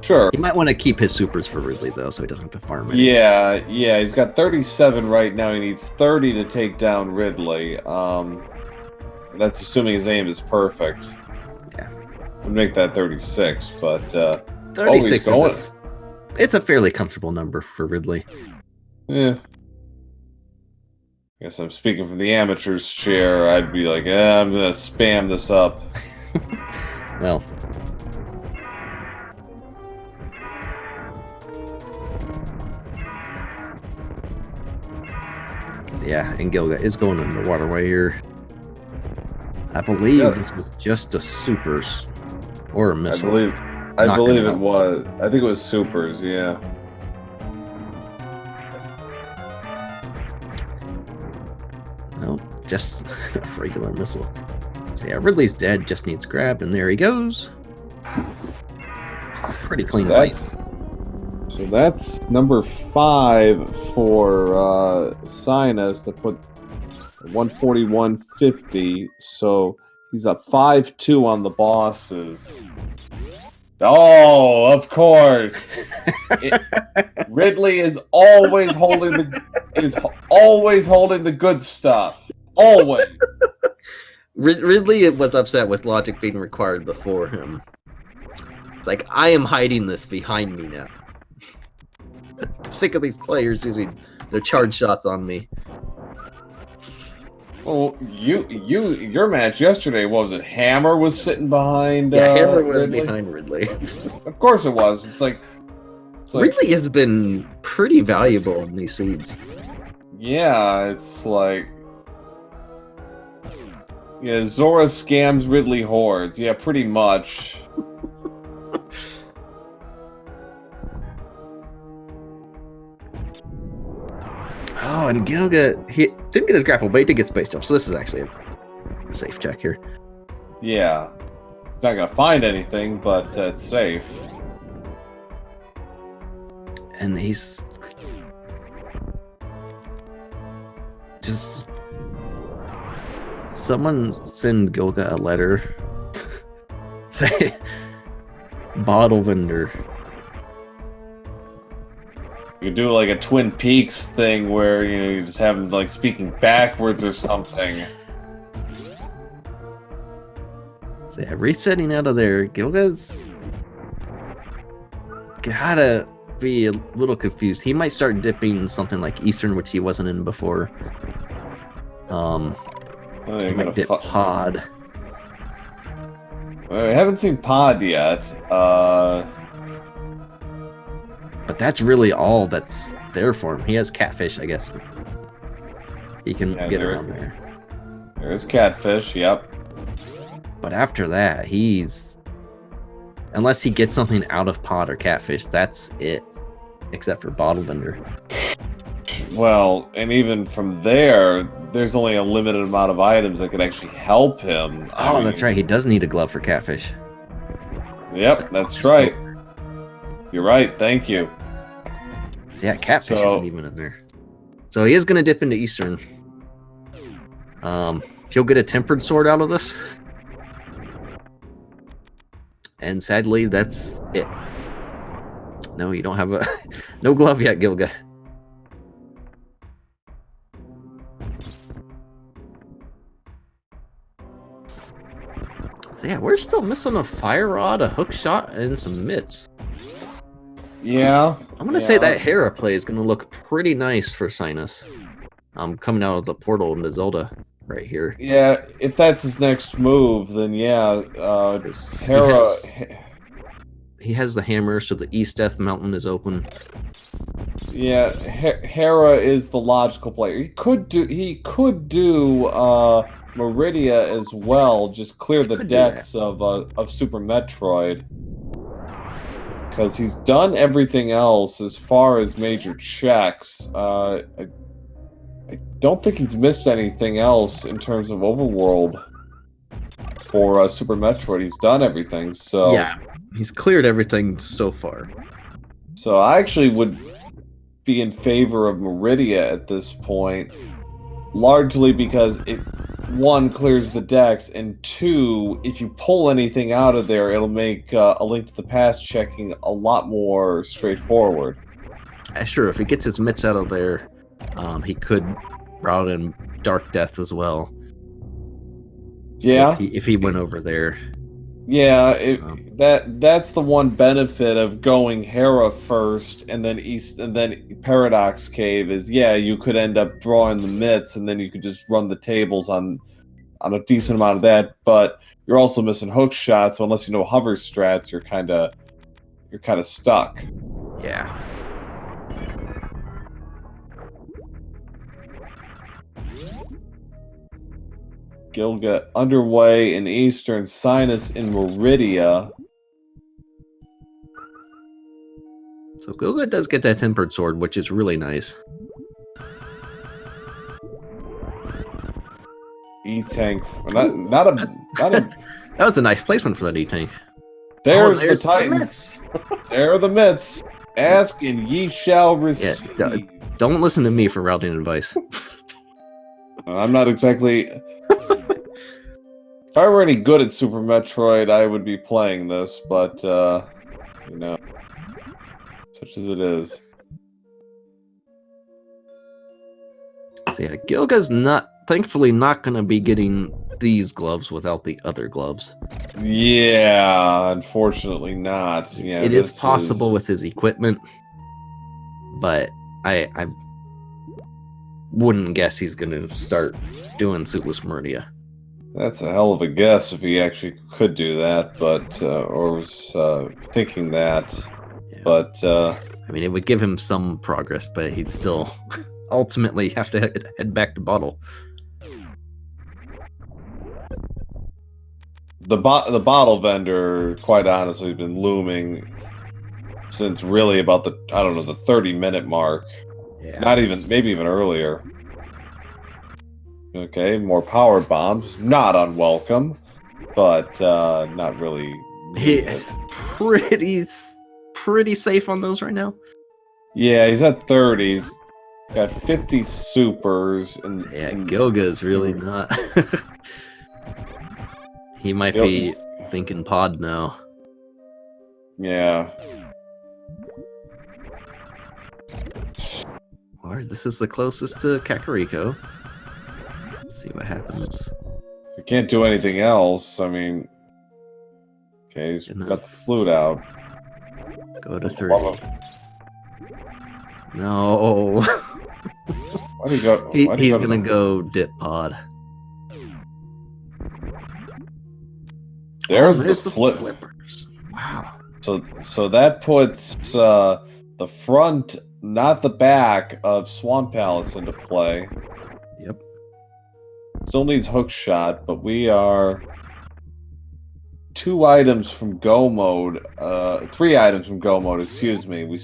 Sure. He might want to keep his supers for Ridley though, so he doesn't have to farm it. Yeah, he's got 37 right now. He needs 30 to take down Ridley. That's assuming his aim is perfect. Yeah. Would make that 36, but 36 it's a fairly comfortable number for Ridley. Yeah. Guess I'm speaking from the amateur's chair. I'd be like, I'm gonna spam this up. Well, yeah, and Gilga is going in the waterway here. I believe this was just a supers or a missile. I believe it was. I think it was supers. Yeah. No, just a regular missile. So yeah, Ridley's dead. Just needs grab, and there he goes. Pretty clean fight. So that's number 5 for Cynas to put 141.50. So he's up 5-2 on the bosses. Oh, of course. Ridley is always holding the good stuff. Always. Ridley was upset with logic being required before him. It's like, I am hiding this behind me now. I'm sick of these players using their charge shots on me. Well, your match yesterday, what was it? Hammer was sitting behind. Yeah, Hammer was Ridley? behind Ridley. Of course it was. It's like Ridley has been pretty valuable in these seeds. Yeah, it's like, yeah, Zora scams Ridley hordes. Yeah, pretty much. Oh, and Gilga, he didn't get his grapple, but he did get space jump, so this is actually a safe check here. Yeah. He's not going to find anything, but it's safe. And he's just... Someone send Gilga a letter. Say, bottle vendor. You could do like a Twin Peaks thing where, you know, you just have him like speaking backwards or something. So yeah, resetting out of there. Gilga's gotta be a little confused. He might start dipping something like Eastern, which he wasn't in before. He might dip Pod. I haven't seen Pod yet. But that's really all that's there for him. He has Catfish, I guess. He can get around there. There's Catfish, yep. But after that, he's... Unless he gets something out of Pod or Catfish, that's it. Except for Bottle Vendor. Well, and even from there, there's only a limited amount of items that could actually help him. Oh, that's right. He does need a glove for Catfish. Yep, that's right. You're right. Thank you. So yeah, Catfish isn't even in there. So he is going to dip into Eastern. He'll get a Tempered Sword out of this. And sadly, that's it. No, you don't have a... no glove yet, Gilga. So yeah, we're still missing a Fire Rod, a Hook Shot, and some mitts. Yeah. I'm gonna say that Hera play is gonna look pretty nice for Cynas. Coming out of the portal into Zelda right here. Yeah, if that's his next move, then yeah, 'Cause Hera. He has the hammer, so the East Death Mountain is open. Yeah, Hera is the logical player. He could do Meridia as well. Just clear the decks of Super Metroid, because he's done everything else as far as major checks. I don't think he's missed anything else in terms of overworld for Super Metroid. He's done everything. So yeah, he's cleared everything so far. So I actually would be in favor of Meridia at this point, largely because it, one, clears the decks, and two, if you pull anything out of there, it'll make A Link to the Past checking a lot more straightforward. Sure, if he gets his mitts out of there, he could route in Dark Death as well. Yeah, if he went over there. Yeah, that's the one benefit of going Hera first and then Paradox Cave is, yeah, you could end up drawing the mitts and then you could just run the tables on a decent amount of that, but you're also missing hook shots, so unless you know hover strats, you're kind of stuck. Yeah. Gilga underway in Eastern, Cynas in Meridia. So Gilga does get that tempered sword, which is really nice. E-tank, not a. That was a nice placement for that E-tank. There's the Titans. There are the mitts. Ask and ye shall receive. Yeah, don't listen to me for routing advice. I'm not exactly. If I were any good at Super Metroid, I would be playing this, but you know, such as it is. So yeah, Gilga's thankfully not going to be getting these gloves without the other gloves. Yeah, unfortunately not. Yeah, it is possible with his equipment, but I wouldn't guess he's going to start doing Suitless Meridia. That's a hell of a guess if he actually could do that, but or was thinking that. Yeah. But I mean, it would give him some progress, but he'd still ultimately have to head back to Bottle. The bottle vendor, quite honestly, has been looming since really about the 30-minute mark. Yeah. Not even, maybe even earlier. Okay, more power bombs, not unwelcome, but not really. He's pretty safe on those right now. Yeah, he's at 30s. Got 50 supers, and Gilga's really not. He might be thinking pod now. Yeah. Or this is the closest to Kakariko. Let's see what happens. You can't do anything else. I mean, okay, he's got the flute out. Go to 30. No. Why'd he go? He's gonna go dip pod. There's the flippers. Wow. So that puts the front, not the back, of Swan Palace into play. Yep. Still needs hook shot, but we are 2 items from go mode. 3 items from go mode. Excuse me. We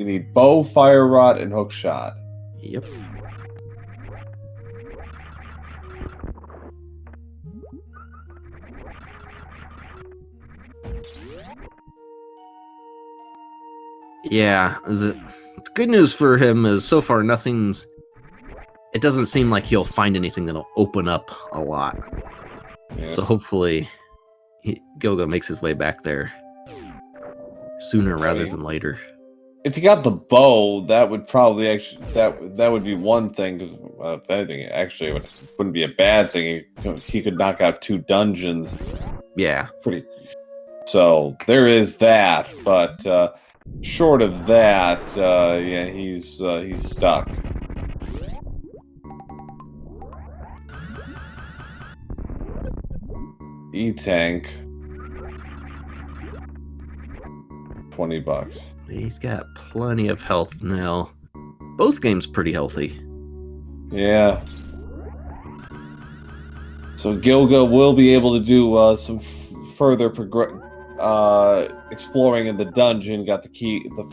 need bow, fire rod, and hook shot. Yep. Yeah, the good news for him is so far it doesn't seem like he'll find anything that'll open up a lot. Yeah. So hopefully Gilga makes his way back there sooner rather than later. If he got the bow, that would probably that would be one thing. Because if anything, actually, it wouldn't be a bad thing. He could knock out 2 dungeons. Yeah, So there is that, but short of that, yeah, he's stuck. E-Tank. $20. He's got plenty of health now. Both games pretty healthy. Yeah. So Gilga will be able to do some further exploring in the dungeon. Got the key. The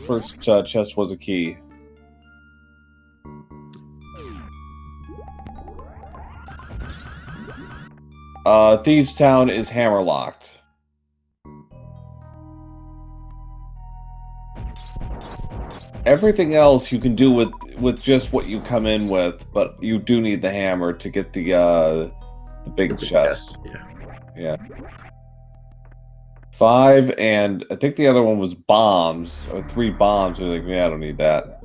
first chest was a key. Thieves Town is hammerlocked. Everything else you can do with just what you come in with, but you do need the hammer to get the big chest. Yeah. 5, and I think the other one was bombs, or 3 bombs. You're like, yeah, I don't need that.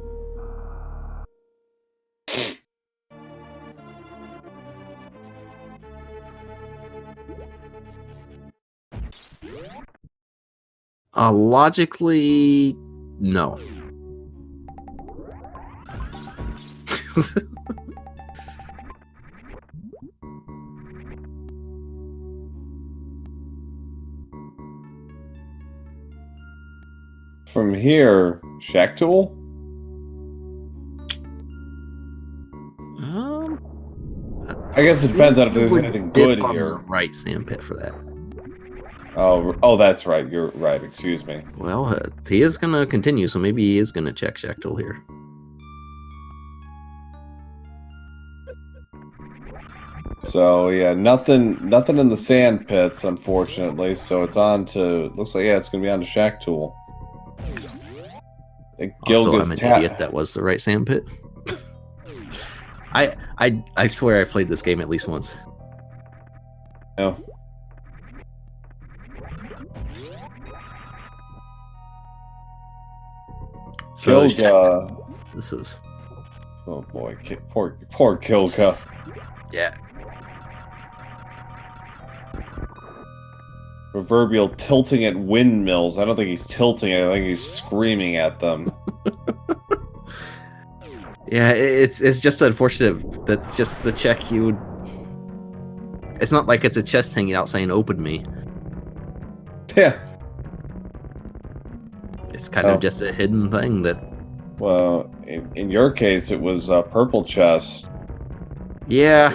Logically, no. From here, Shack Tool? I guess it depends on if there's anything good on here. The right sandpit for that. Oh, that's right. You're right. Excuse me. Well, he is gonna continue, so maybe he is gonna check Shack Tool here. So yeah, nothing in the sand pits, unfortunately. So it's on to. Looks like it's gonna be on to Shack Tool. Also, I'm an idiot. That was the right sandpit. I swear I played this game at least once. No. So Kilga. This is. Oh boy, poor Kilga. Yeah. Proverbial tilting at windmills. I don't think he's tilting it. I think he's screaming at them. Yeah, it's just unfortunate. That's just a check you would. It's not like it's a chest hanging out saying "Open me." Yeah. It's kind of just a hidden thing that. Well, in your case, it was a purple chest. Yeah.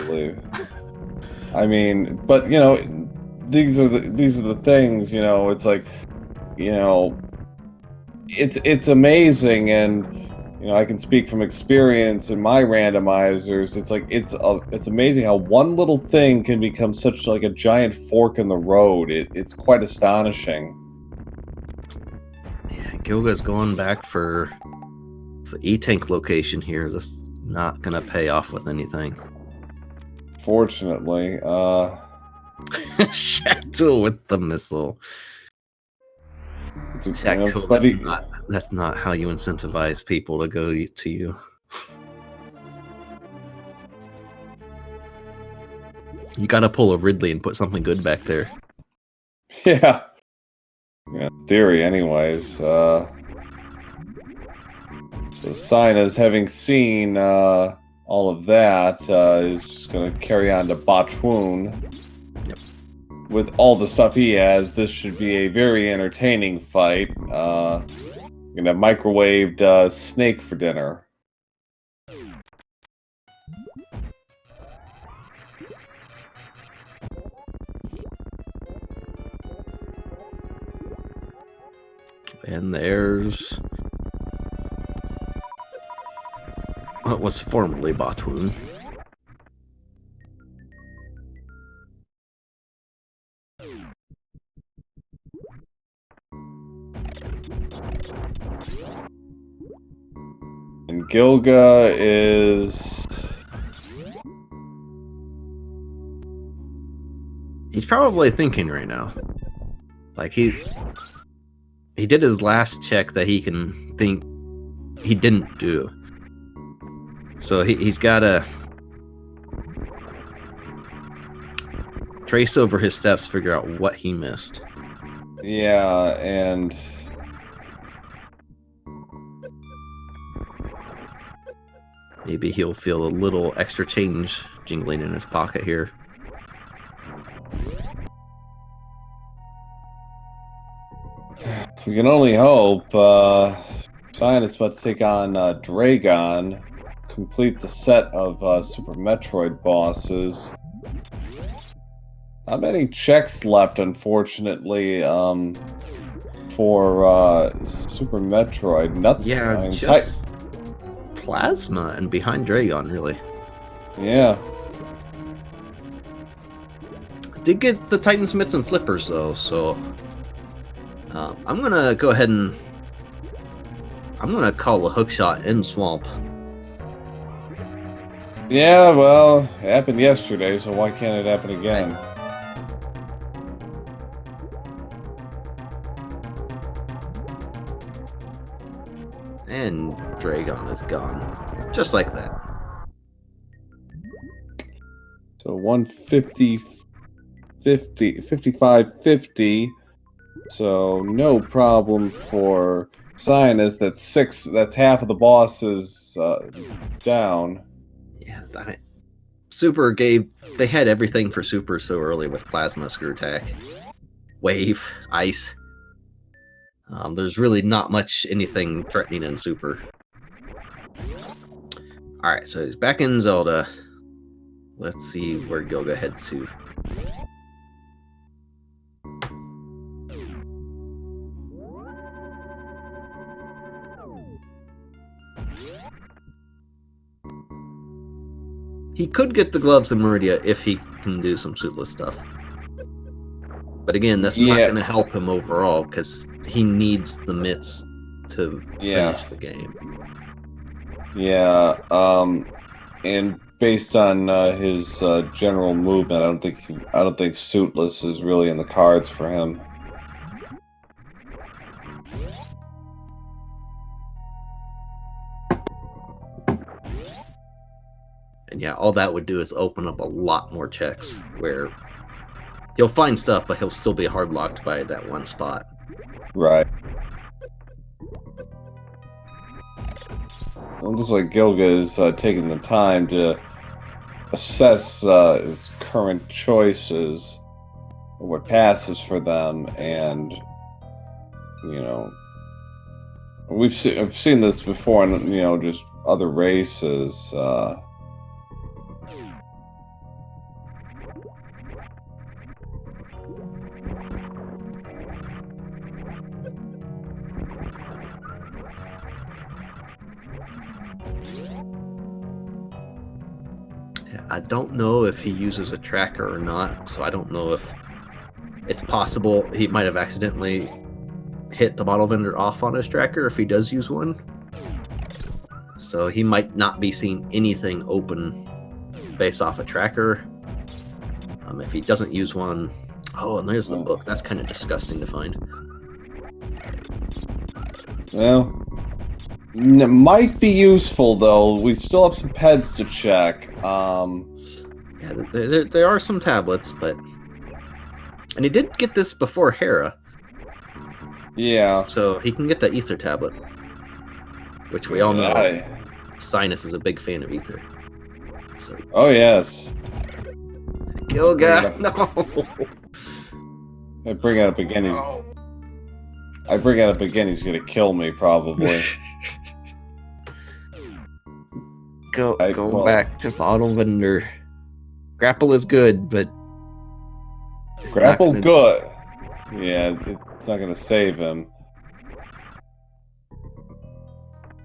I mean, but you know, these are the things. You know, it's like, you know, it's amazing, and you know, I can speak from experience in my randomizers. It's like it's amazing how one little thing can become such like a giant fork in the road. It's quite astonishing. Yeah, Gilga's going back for the E-Tank location here. That's not gonna pay off with anything. Fortunately, Shack Tool with the missile. Shack Tool, that's not how you incentivize people to go to you. You gotta pull a Ridley and put something good back there. Yeah. Yeah, theory anyways. So Cynas, having seen all of that, is just going to carry on to Botchwoon. Yep. With all the stuff he has, this should be a very entertaining fight. Gonna have microwaved snake for dinner. And there's what was formerly Botchwoon. And Gilga is... He's probably thinking right now. Like he did his last check that he can think he didn't do. So he's got to trace over his steps, figure out what he missed. Yeah, and Maybe he'll feel a little extra change jingling in his pocket here. We can only hope. Cynas about to take on Dragon, complete the set of Super Metroid bosses. Not many checks left, unfortunately, for Super Metroid. Nothing. Yeah, I mean, just Plasma and behind Dragon, really. yeah. Did get the Titans mitts and flippers though, so I'm gonna go ahead and I'm gonna call a hook shot in Swamp. Yeah, well, it happened yesterday, so why can't it happen again? And Dragon is gone. Just like that. So 150, 50, 55, 50. So no problem for Cynas. That's half of the bosses down. Yeah, Super they had everything for Super so early with Plasma, Screw Attack, Wave, Ice. There's really not much anything threatening in Super. Alright, so he's back in Zelda. Let's see where Gilga heads to. He could get the gloves in Meridia if he can do some suitless stuff. But again, that's not going to help him overall because he needs the mitts to finish the game. Yeah, and based on his general movement, I don't think suitless is really in the cards for him. And yeah, all that would do is open up a lot more checks where he'll find stuff, but he'll still be hard locked by that one spot. Right. Looks like Gilga is taking the time to assess his current choices, what passes for them, and you know, I've seen this before in just other races. I don't know if he uses a tracker or not, so I don't know if it's possible he might have accidentally hit the bottle vendor off on his tracker if he does use one. So he might not be seeing anything open based off a tracker. If he doesn't use one... Oh, and there's the book. That's kind of disgusting to find. Well, it might be useful, though. We still have some peds to check. Yeah, there are some tablets, but... And he did get this before Hera. Yeah. So he can get the Ether tablet. Which we all know Cynas is a big fan of Ether. So, oh, yes. Gilga, no! I bring it up again, he's gonna kill me, probably. Go back to bottle vendor. Grapple is good, but grapple good. Yeah, it's not gonna save him.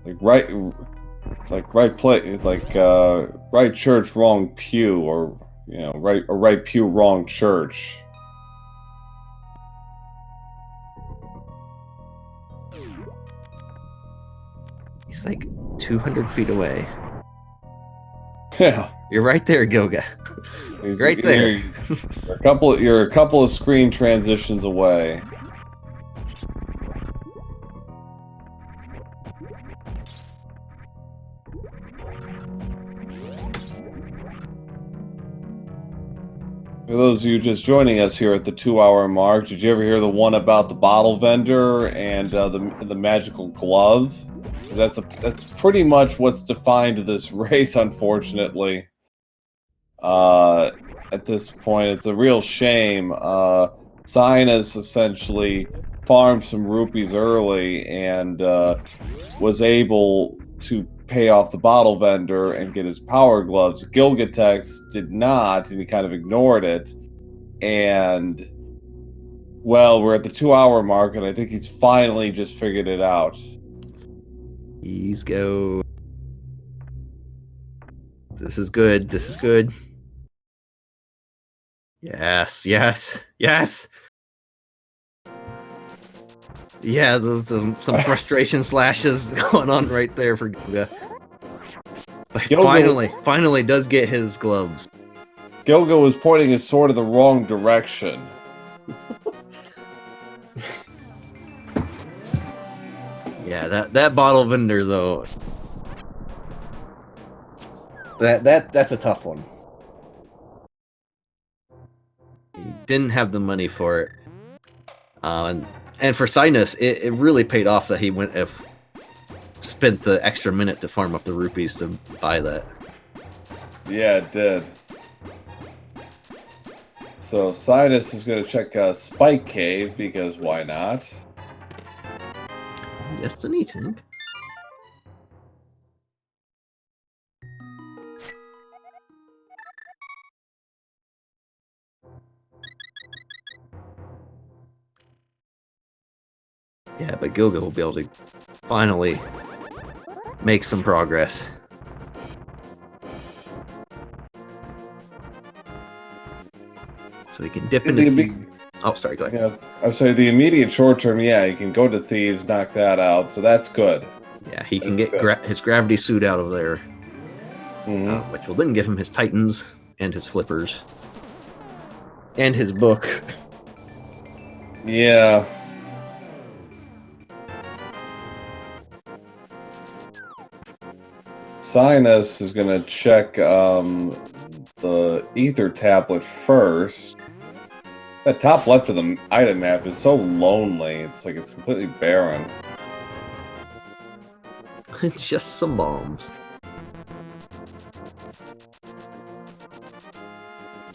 It's like right church, wrong pew, or right pew, wrong church. He's like 200 feet away. Yeah, you're right there, Gilga. He's right there. You're a couple of screen transitions away. For those of you just joining us here at the 2-hour mark, did you ever hear the one about the bottle vendor and the magical glove? That's pretty much what's defined this race, unfortunately. At this point, it's a real shame. Cynas essentially farmed some rupees early and was able to pay off the bottle vendor and get his power gloves. Gilgatex did not, and he kind of ignored it. And, well, we're at the 2-hour mark, and I think he's finally just figured it out. He's go. This is good. This is good. Yes, yes, yes. Yeah, some frustration slashes going on right there for Gilga. But finally does get his gloves. Gilga was pointing his sword in the wrong direction. Yeah, that bottle vendor though. That's a tough one. He didn't have the money for it. And for Cynas, it really paid off that he spent the extra minute to farm up the rupees to buy that. Yeah, it did. So Cynas is going to check Spike Cave, because why not? Destiny tank. Yeah, but Gilga will be able to finally make some progress. So he can dip into... Oh, sorry, go ahead. Yes, I would say the immediate short term, yeah, you can go to Thieves, knock that out, so that's good. Yeah, he can get his gravity suit out of there, which will then give him his Titans and his flippers. And his book. Yeah. Cynas is going to check the Ether tablet first. That top left of the item map is so lonely. It's like it's completely barren. It's just some bombs.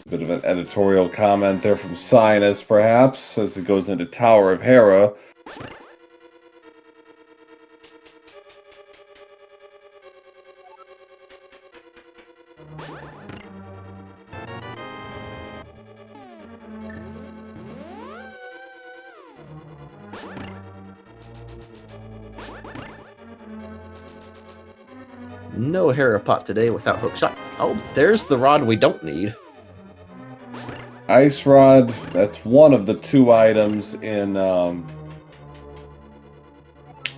Bit of an editorial comment there from Cynas, perhaps, as it goes into Tower of Hera. No Hera pot today without hookshot. Oh, there's the rod we don't need. Ice Rod, that's one of the 2 items in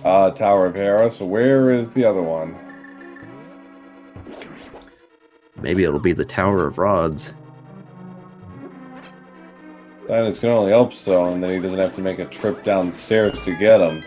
Tower of Hera, so where is the other one? Maybe it'll be the Tower of Rods. Cynas can only hope so, and then he doesn't have to make a trip downstairs to get them.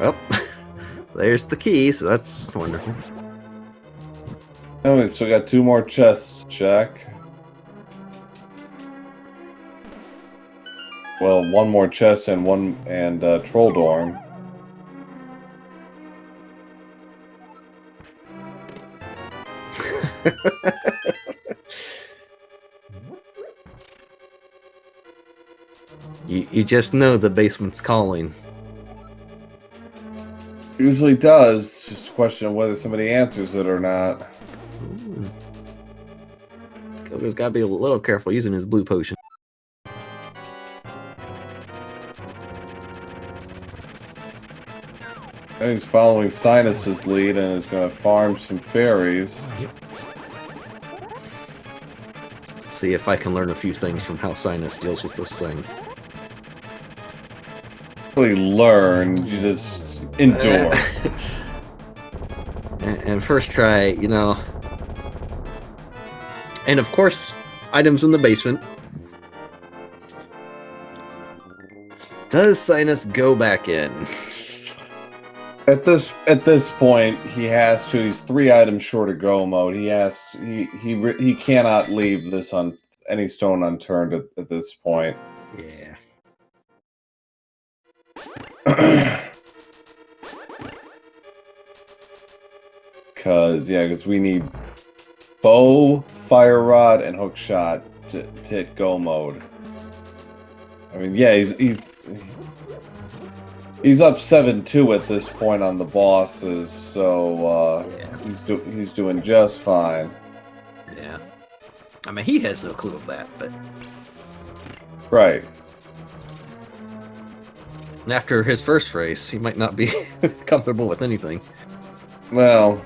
Oh, there's the key, so that's wonderful. Oh, we still got 2 more chests to check. Well, 1 more chest and Troll Dorm. You just know the basement's calling. Usually does. It's just a question of whether somebody answers it or not. Gilga's gotta be a little careful using his blue potion. He's following Cynas's lead and is going to farm some fairies. Let's see if I can learn a few things from how Cynas deals with this thing. Really learn, you just endure. And first try, you know. And of course, items in the basement. Does Cynas go back in? At this point, he has to. He's 3 items short of go mode. He cannot leave this on any stone unturned at this point. Yeah. Because we need bow, fire rod, and hook shot to hit go mode. I mean, yeah, he's up 7-2 at this point on the bosses, so he's doing just fine. Yeah. I mean, he has no clue of that, but right. After his first race, he might not be comfortable with anything. Well,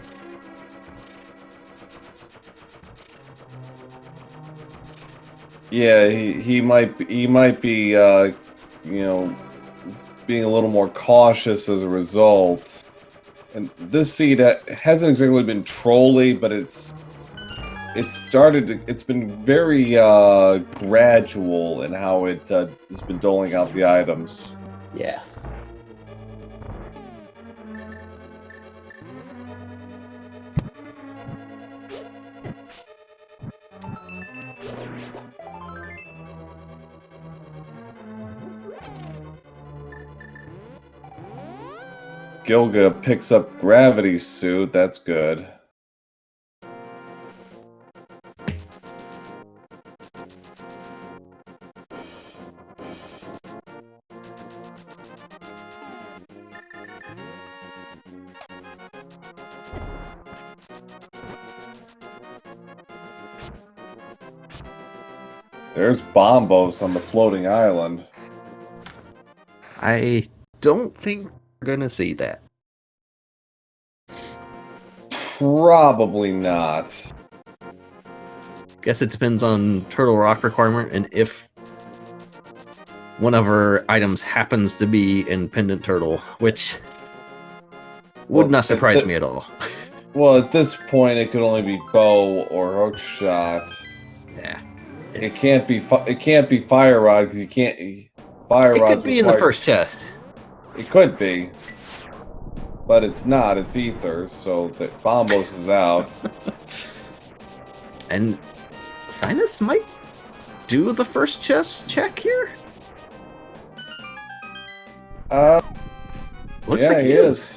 yeah, he might be being a little more cautious as a result. And this seed hasn't exactly been trolly, but it's been very gradual in how it has been doling out the items. Yeah. Gilga picks up gravity suit. That's good. There's Bombos on the floating island. I don't think we're gonna see that. Probably not. Guess it depends on turtle rock requirement and if one of our items happens to be in pendant turtle, which would not surprise me at all. Well, at this point, it could only be bow or hook shot. Yeah. It can't be fire rod because you can't. Fire rod. It could be in the first chest. It could be, but it's not. It's ethers, so the Bombos is out. And Cynas might do the first chest check here. Looks like he is.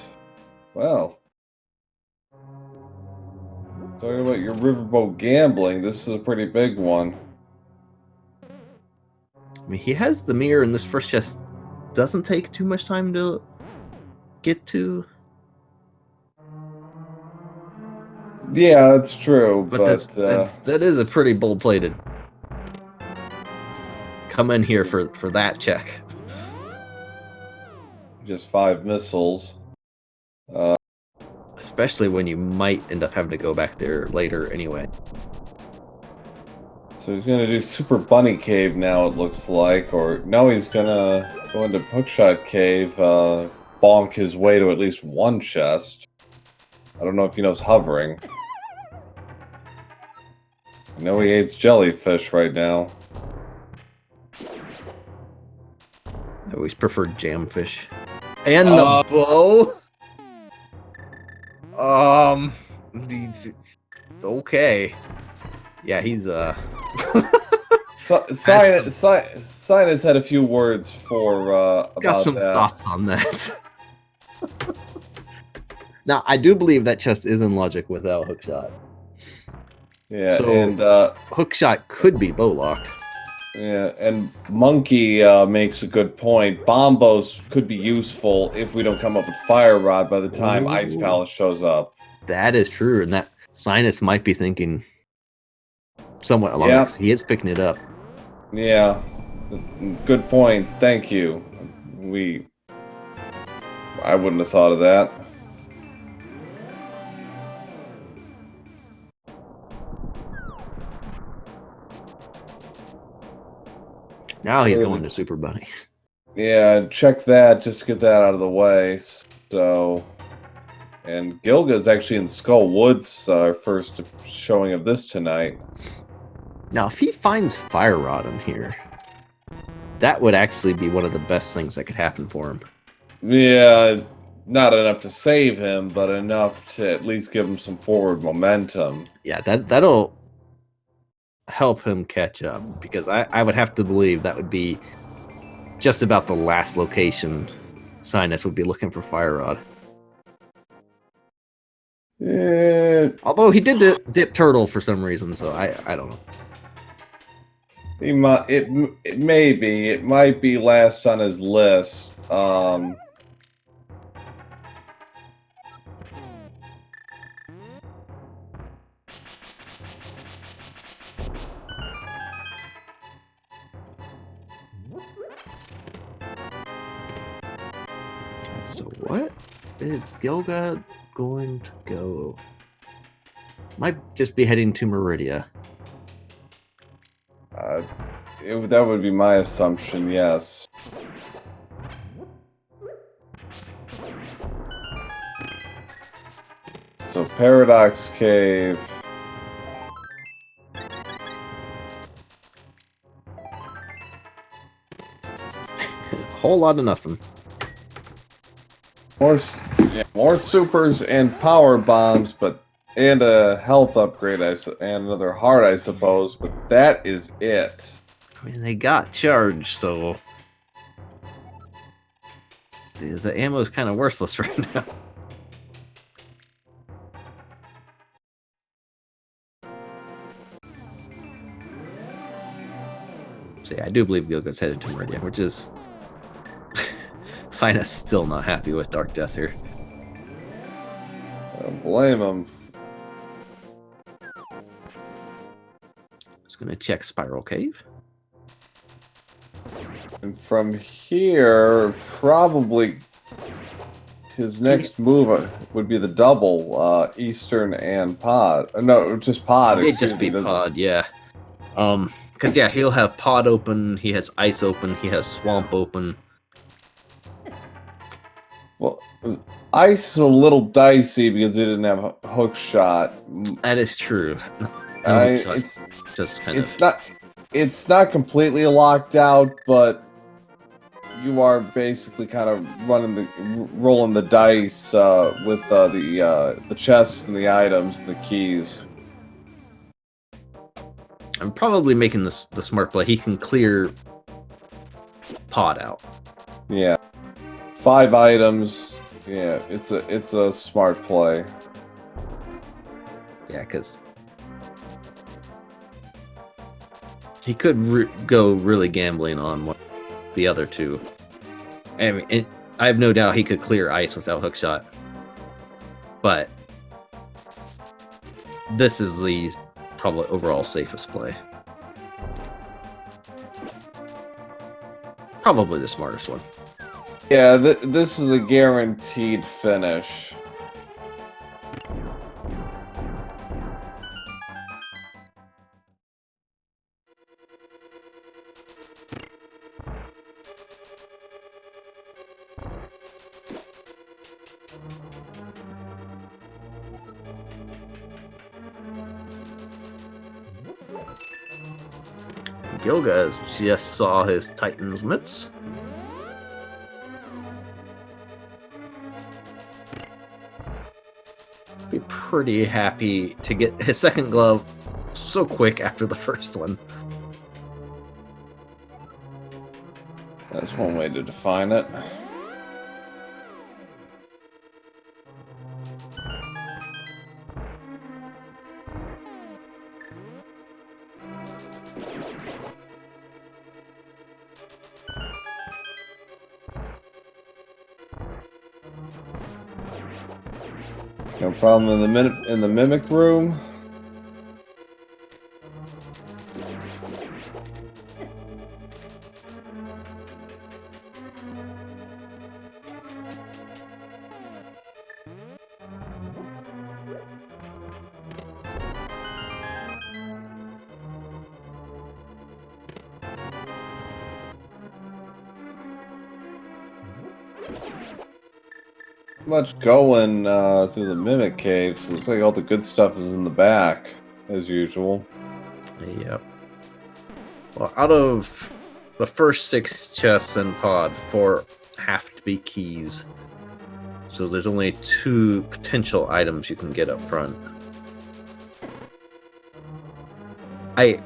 Well, talking about your riverboat gambling, this is a pretty big one. I mean, he has the mirror in this first chest. Doesn't take too much time to get to. Yeah, that's true. But that is a pretty bold-plated. Come in here for that check. Just 5 missiles. Especially when you might end up having to go back there later anyway. So he's gonna do Super Bunny Cave now, it looks like, or no, he's gonna go into Hookshot Cave, bonk his way to at least one chest. I don't know if he knows hovering. I know he hates jellyfish right now. I always preferred jamfish. And the bow. Okay. Yeah, he's Cynas had a few words for about got some that. thoughts on that. Now, I do believe that chest is in logic without hookshot. Yeah, so, and hookshot could be bow locked. Yeah, and Monkey makes a good point. Bombos could be useful if we don't come up with Fire Rod by the time Ice Palace shows up. That is true, and that Cynas might be thinking somewhat along. Yeah. He is picking it up. Yeah, good point. Thank you. I wouldn't have thought of that. Now he's going to Super Bunny. Yeah, check that just to get that out of the way. So, and Gilga's actually in Skull Woods, our first showing of this tonight. Now, if he finds Fire Rod in here, that would actually be one of the best things that could happen for him. Yeah, not enough to save him, but enough to at least give him some forward momentum. Yeah, that'll help him catch up, because I would have to believe that would be just about the last location Cynas would be looking for Fire Rod. Although he did dip turtle for some reason, so I don't know. He might. It may be. It might be last on his list. So what is Gilga going to go? Might just be heading to Meridia. That would be my assumption. Yes. So Paradox Cave. Whole lot of nothing. More supers and power bombs, and a health upgrade, and another heart, I suppose. But that is it. I mean, they got charged, so the ammo is kind of worthless right now. So yeah, I do believe Gilga's headed to Meridia, which is Cynas still not happy with Dark Death here. I don't blame him. Just gonna check Spiral Cave. And from here, probably his next move would be the double Eastern and Pod. No, just Pod. It'd just be Pod, yeah. Because yeah, he'll have Pod open, he has Ice open, he has Swamp open. Well, Ice is a little dicey because he didn't have a hook shot. That is true. It's just kind of. It's not completely locked out, but you are basically kind of rolling the dice with the chests and the items and the keys. I'm probably making the smart play. He can clear Pod out. Yeah, 5 items. Yeah, it's a smart play. Yeah, because he could go really gambling on the other two. I mean, I have no doubt he could clear Ice without hookshot. But this is the probably overall safest play. Probably the smartest one. Yeah, this is a guaranteed finish. Gilga just saw his Titan's mitts. Be pretty happy to get his second glove so quick after the first one. That's one way to define it. No problem in the mimic room. Much going through the mimic caves. Looks like all the good stuff is in the back, as usual. Yep. Well, out of the first 6 chests in pod, 4 have to be keys. So there's only 2 potential items you can get up front. I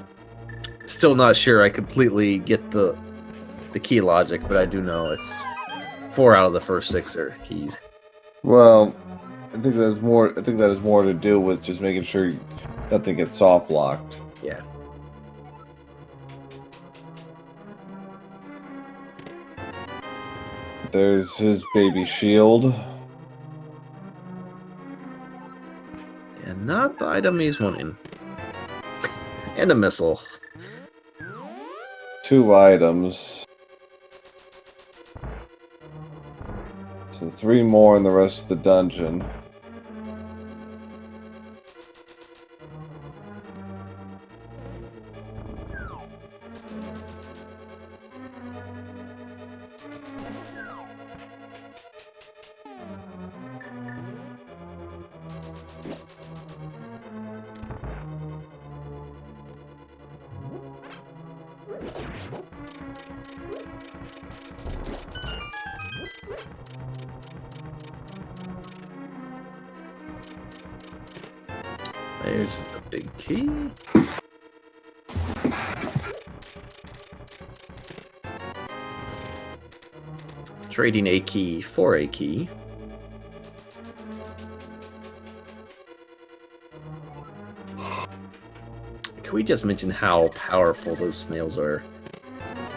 still not sure I completely get the key logic, but I do know it's 4 out of the first 6 are keys. Well, I think that is more to do with just making sure nothing gets soft locked. Yeah. There's his baby shield. And not the item he's wanting. And a missile. 2 items. So 3 more in the rest of the dungeon. There's the big key. Trading a key for a key. Can we just mention how powerful those snails are?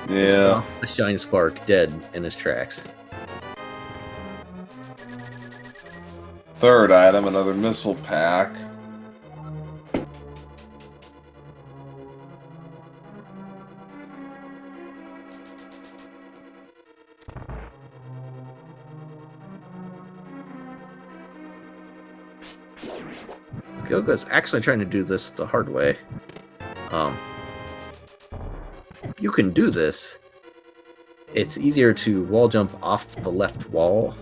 Yeah. A shine spark dead in his tracks. 3rd item, another missile pack. Gilga's actually trying to do this the hard way. You can do this. It's easier to wall jump off the left wall.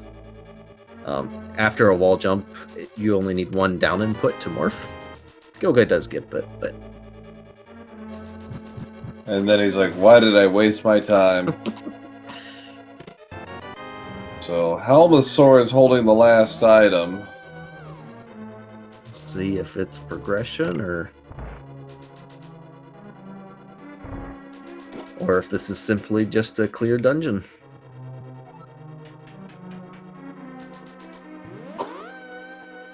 After a wall jump, you only need 1 down input to morph. Gilga does get that, but... And then he's like, why did I waste my time? So, Helmosaur is holding the last item. See if it's progression or if this is simply just a clear dungeon.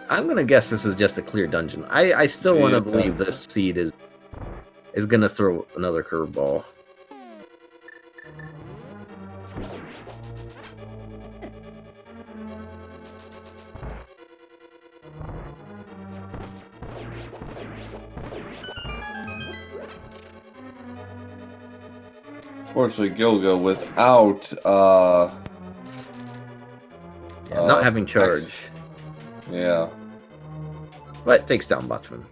I'm gonna guess this is just a clear dungeon. I still want to believe this seed is gonna throw another curveball. Fortunately, Gilga without Not having charge. Yeah. But takes down Botman.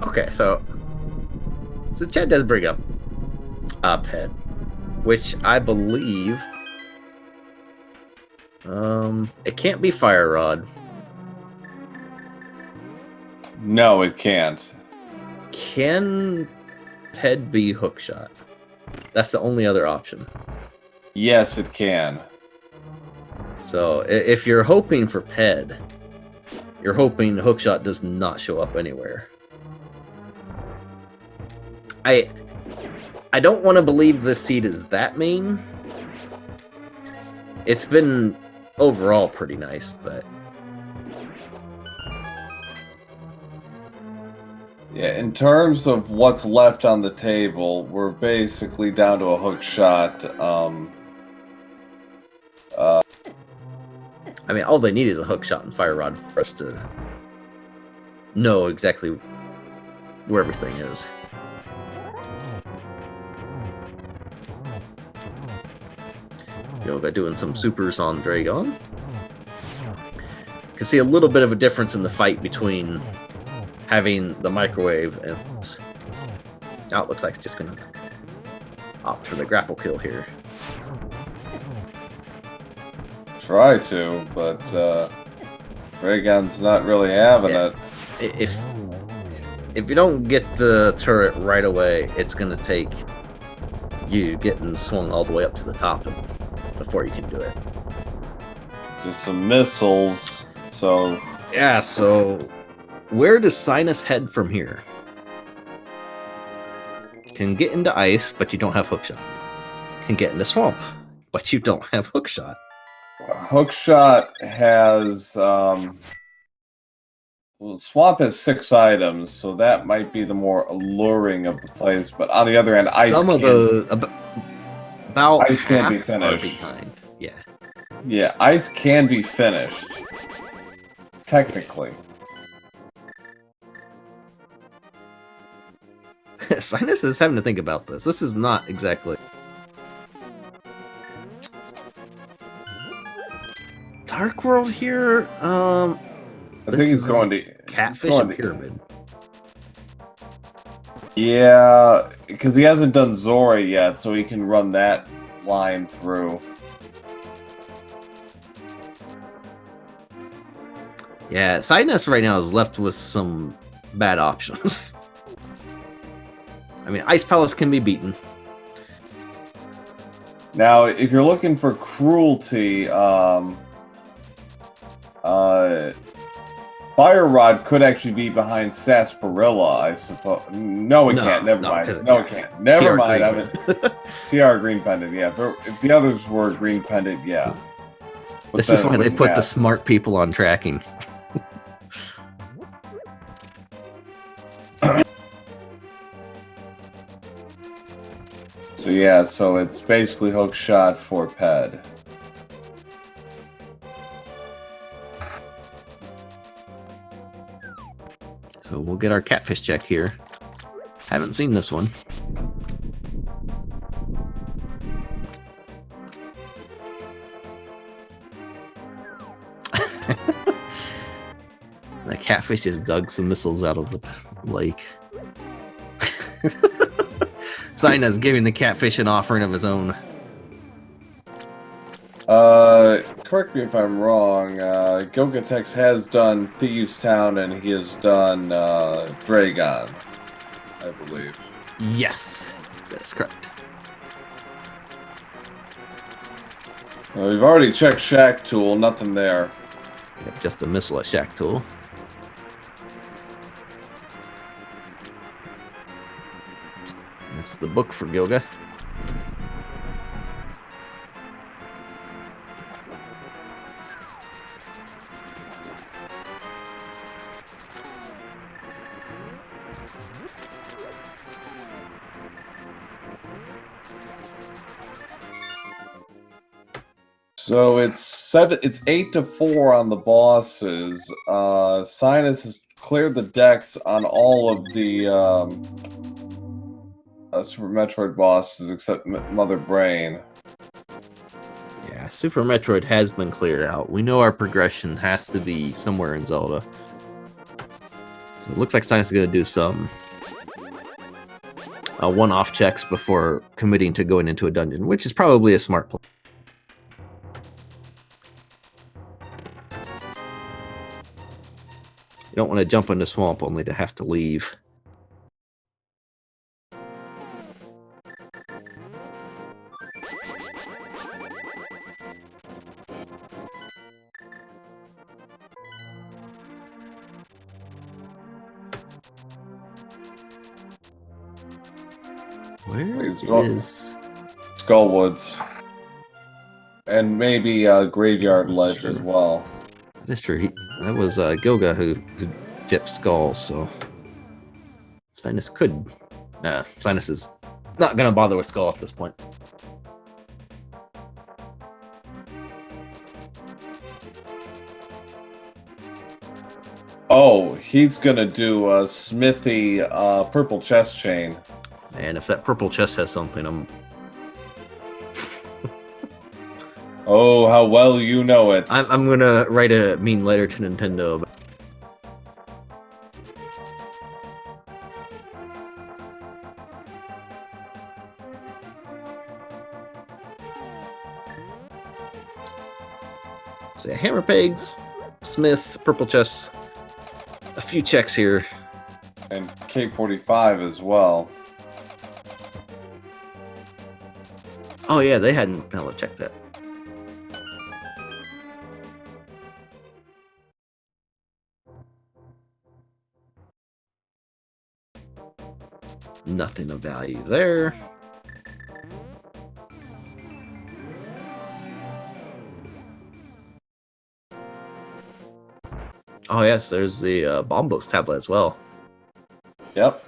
Okay, so Chad does bring up Head, which I believe it can't be Fire Rod. No, it can't. Can Head be Hookshot? That's the only other option. Yes, it can. So if you're hoping for Ped, you're hoping Hookshot does not show up anywhere. I don't want to believe this seed is that mean. It's been overall pretty nice, but yeah, in terms of what's left on the table, we're basically down to a hook shot I mean, all they need is a hook shot and fire rod for us to know exactly where everything is. Yoga doing some supers on Dragon. Can see a little bit of a difference in the fight between having the microwave and now it looks like it's just gonna opt for the grapple kill here. Try to, but Dragon's not really having it. If you don't get the turret right away, it's gonna take you getting swung all the way up to the top before you can do it. Just some missiles. So yeah, so where does Cynas head from here? Can get into ice, but you don't have hookshot. Can get into swamp, but you don't have hookshot. Hookshot has well, swamp has 6 items, so that might be the more alluring of the plays. But on the other hand, ice about ice can be finished. Yeah. Yeah, ice can be finished. Technically. Cynas is having to think about this. This is not exactly Dark World here. I think he's going to Catfish and Pyramid. Yeah, because he hasn't done Zora yet, so he can run that line through. Yeah, Cynas right now is left with some bad options. I mean, Ice Palace can be beaten. Now, if you're looking for cruelty, Fire Rod could actually be behind Sarsaparilla, I suppose. No, it can't. Never mind. No, it can't. Never mind. I mean, TR Green Pendant, yeah. If the others were Green Pendant, yeah. But this is why they put the smart people on tracking. So yeah, so it's basically hook shot for Ped. So we'll get our catfish check here. Haven't seen this one. The catfish just dug some missiles out of the lake. Cynas giving the catfish an offering of his own. Correct me if I'm wrong. Gilgatex has done Thieves Town and he has done Dragon, I believe. Yes, that is correct. Well, we've already checked Shack Tool, nothing there. Yep, just a missile at Shack Tool. That's the book for Gilga. So it's 8-4 on the bosses. Cynas has cleared the decks on all of the Super Metroid bosses except Mother Brain. Yeah, Super Metroid has been cleared out. We know our progression has to be somewhere in Zelda. So it looks like Cynas is going to do some one-off checks before committing to going into a dungeon, which is probably a smart play. You don't want to jump into swamp only to have to leave. Where is Skullwoods? And maybe Graveyard Ledge as well. That's true. That was Gilga who dipped skulls, so Cynas could. Nah, Cynas is not gonna bother with skull at this point. Oh, he's gonna do a Smithy purple chest chain. And if that purple chest has something, I'm... Oh, how well you know it. I'm gonna write a mean letter to Nintendo. So yeah, hammer pegs, Smith, purple chest, a few checks here. And K45 as well. Oh yeah, they hadn't been able to check that. Nothing of value there. Oh yes, there's the Bombos tablet as well. Yep.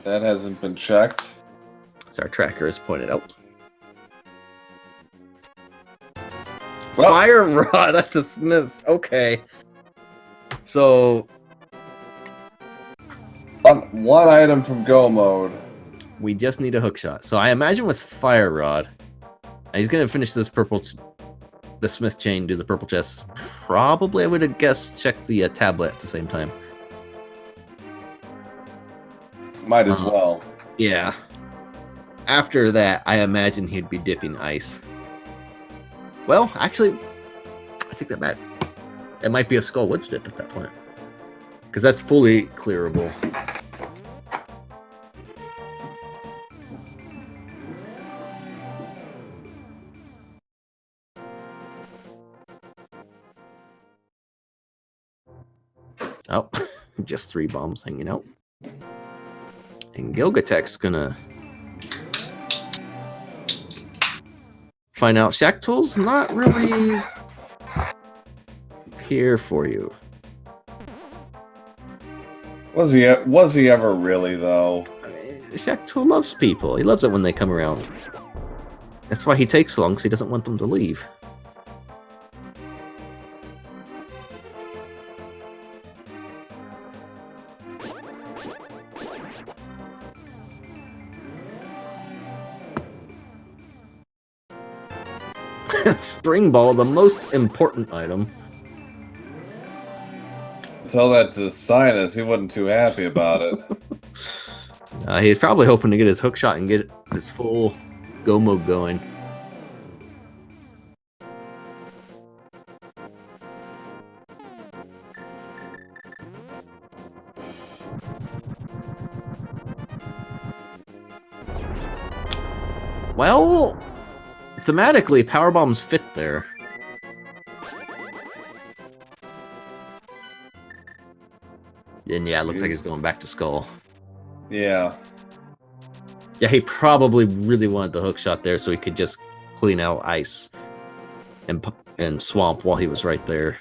That hasn't been checked. As our tracker has pointed out. Well, Fire rod at the Smiths. Okay. So one item from Go mode. we just need a hook shot. So I imagine with fire rod, he's gonna finish this the Smith chain, do the purple chest. Probably, I would have guessed, check the tablet at the same time. Might as well. Yeah. After that, I imagine he'd be dipping ice. Well, actually, I take that back. It might be a Skull Woods dip at that point. Because that's fully clearable. Oh, just 3 bombs hanging out. And Gilgatex gonna find out Shacktool's not really here for you. Was he ever really though? I mean, Shacktool loves people. He loves it when they come around. That's why he takes so long, because he doesn't want them to leave. Spring Ball, the most important item. Tell that to Cynas. He wasn't too happy about it. He's probably hoping to get his hook shot and get his full go mode going. Well, thematically, power bombs fit there. And yeah, it looks like he's going back to Skull. Yeah. Yeah, he probably really wanted the hook shot there so he could just clean out ice and swamp while he was right there.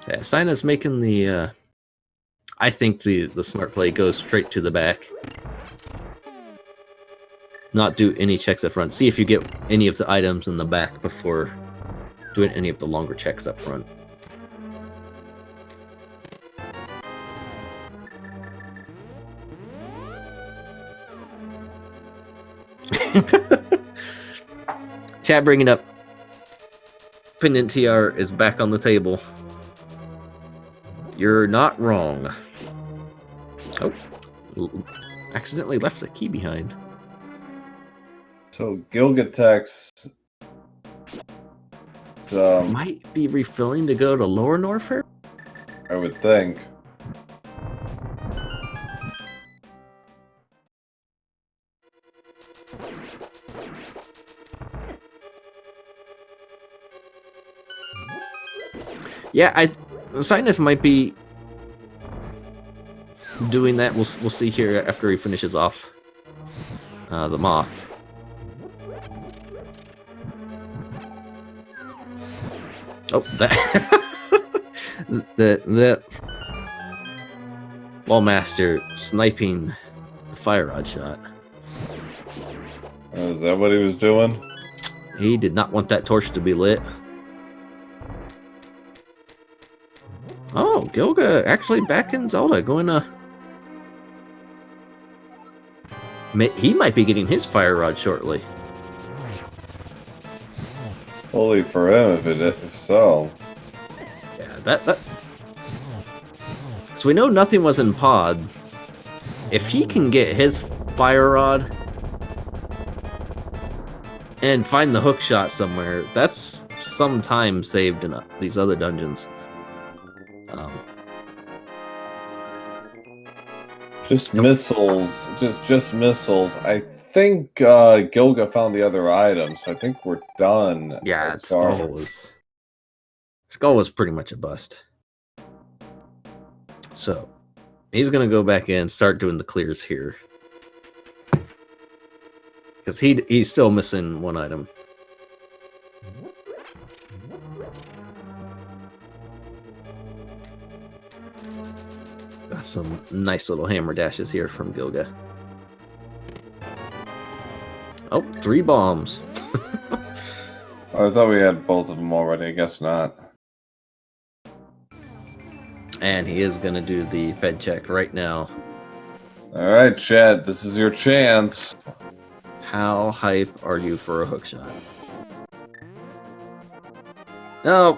Yeah, Cynas making the I think the smart play goes straight to the back. Not do any checks up front. See if you get any of the items in the back before doing any of the longer checks up front. Chat bringing up Pendant TR is back on the table. You're not wrong. Oh, accidentally left the key behind. So Gilgatex Might be refilling to go to Lower Norfair? I would think. Yeah, Cynas might be doing that. We'll see here after he finishes off the moth. Oh, that the Wallmaster sniping the fire rod shot. Is that what he was doing? He did not want that torch to be lit. Oh, Gilga actually back in Zelda going he might be getting his fire rod shortly. Holy for him if so. Yeah, that. So we know nothing was in pod. If he can get his fire rod and find the hook shot somewhere, that's some time saved in these other dungeons. Just missiles. Just missiles. I think Gilga found the other items. So I think we're done. Yeah, Skull was pretty much a bust. So he's gonna go back in, start doing the clears here. Because he's still missing one item. Got some nice little hammer dashes here from Gilga. Oh, 3 bombs. I thought we had both of them already. I guess not. And he is going to do the ped check right now. All right, Chad, this is your chance. How hype are you for a hook shot? No.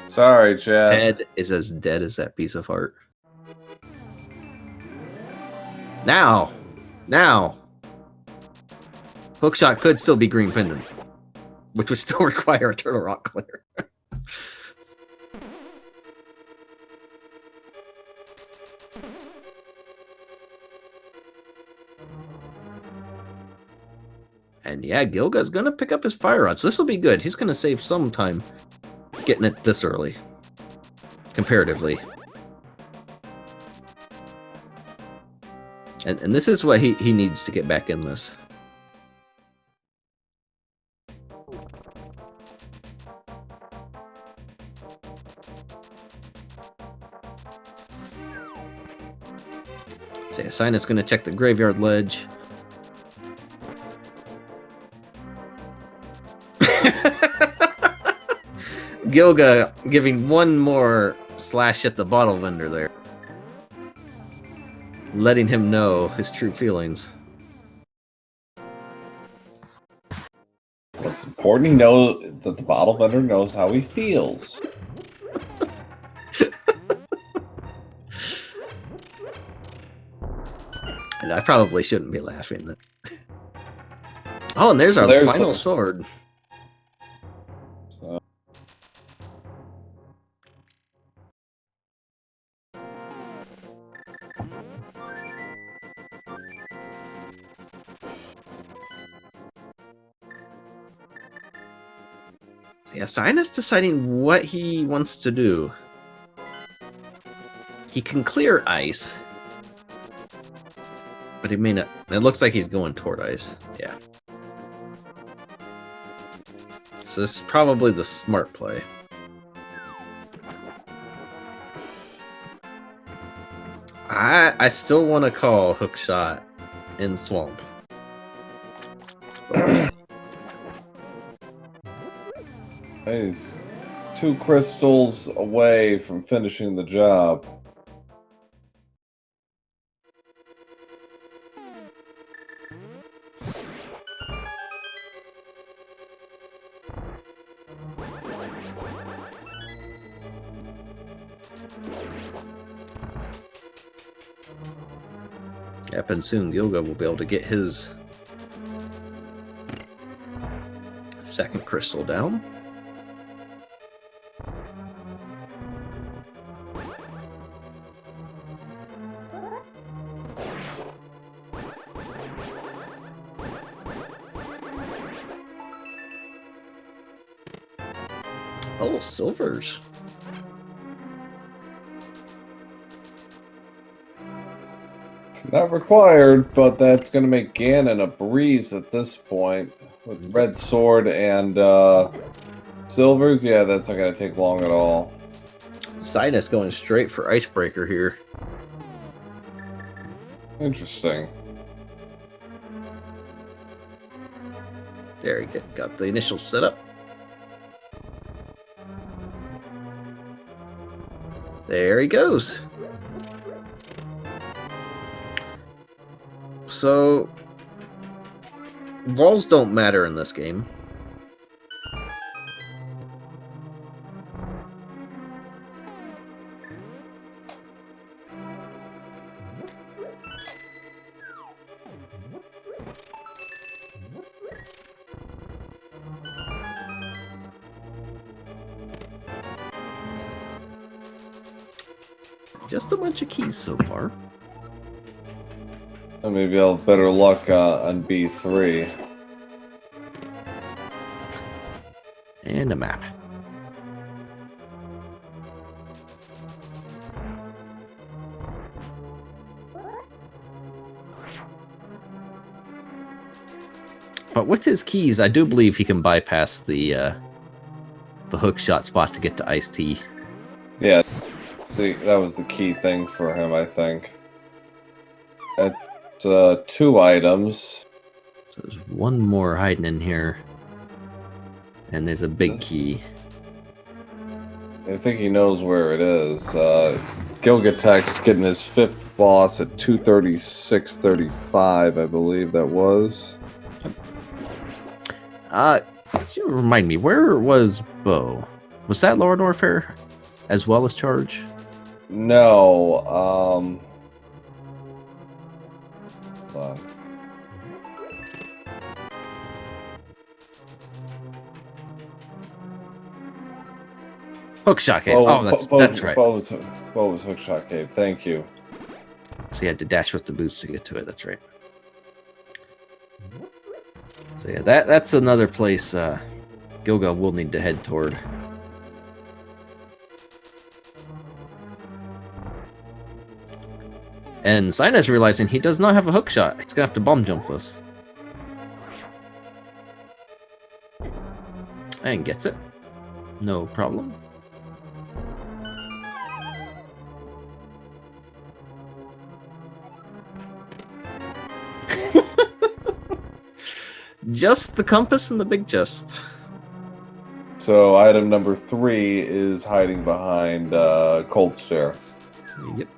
Sorry, Chad. Ed is as dead as that piece of art. Now. Hookshot could still be green pendant, which would still require a turtle rock clear. And yeah, Gilga's gonna pick up his fire rod, so this will be good. He's gonna save some time getting it this early, comparatively. And this is what he needs to get back in this. So yeah, Cynas gonna check the graveyard ledge. Gilga giving one more slash at the bottle vendor there. Letting him know his true feelings. What's important, he knows that the bottle vendor knows how he feels. And I probably shouldn't be laughing. Oh, and there's our final sword. Yeah, Cynas deciding what he wants to do. He can clear ice, but he may not. It looks like he's going toward ice. Yeah. So this is probably the smart play. I still want to call hook shot in swamp. He's 2 crystals away from finishing the job. Yep, and soon Gilga will be able to get his second crystal down. Oh, silvers. Not required, but that's going to make Ganon a breeze at this point. With red sword and silvers, yeah, that's not going to take long at all. Cynas going straight for icebreaker here. Interesting. There he got the initial setup. There he goes. So, walls don't matter in this game. Just a bunch of keys so far. And maybe I'll have better luck on B3. And a map. But with his keys, I do believe he can bypass the hook shot spot to get to iced tea. Yeah, that was the key thing for him, I think. That's 2 items. So there's one more hiding in here. And there's a big key. I think he knows where it is. Gilgatex getting his 5th boss at 236.35, I believe that was. You remind me, where was Bo? Was that Lower Norfair as well as Charge? No, hold on. Hookshot Cave. Oh, that's right. Bo was Hookshot Cave. Thank you. So you had to dash with the boots to get to it. That's right. So yeah, that's another place Gilga will need to head toward. And Cynas realizing he does not have a hook shot. He's gonna have to bomb jump this. And gets it. No problem. Just the compass and the big chest. So item number 3 is hiding behind Cold Stare. Yep.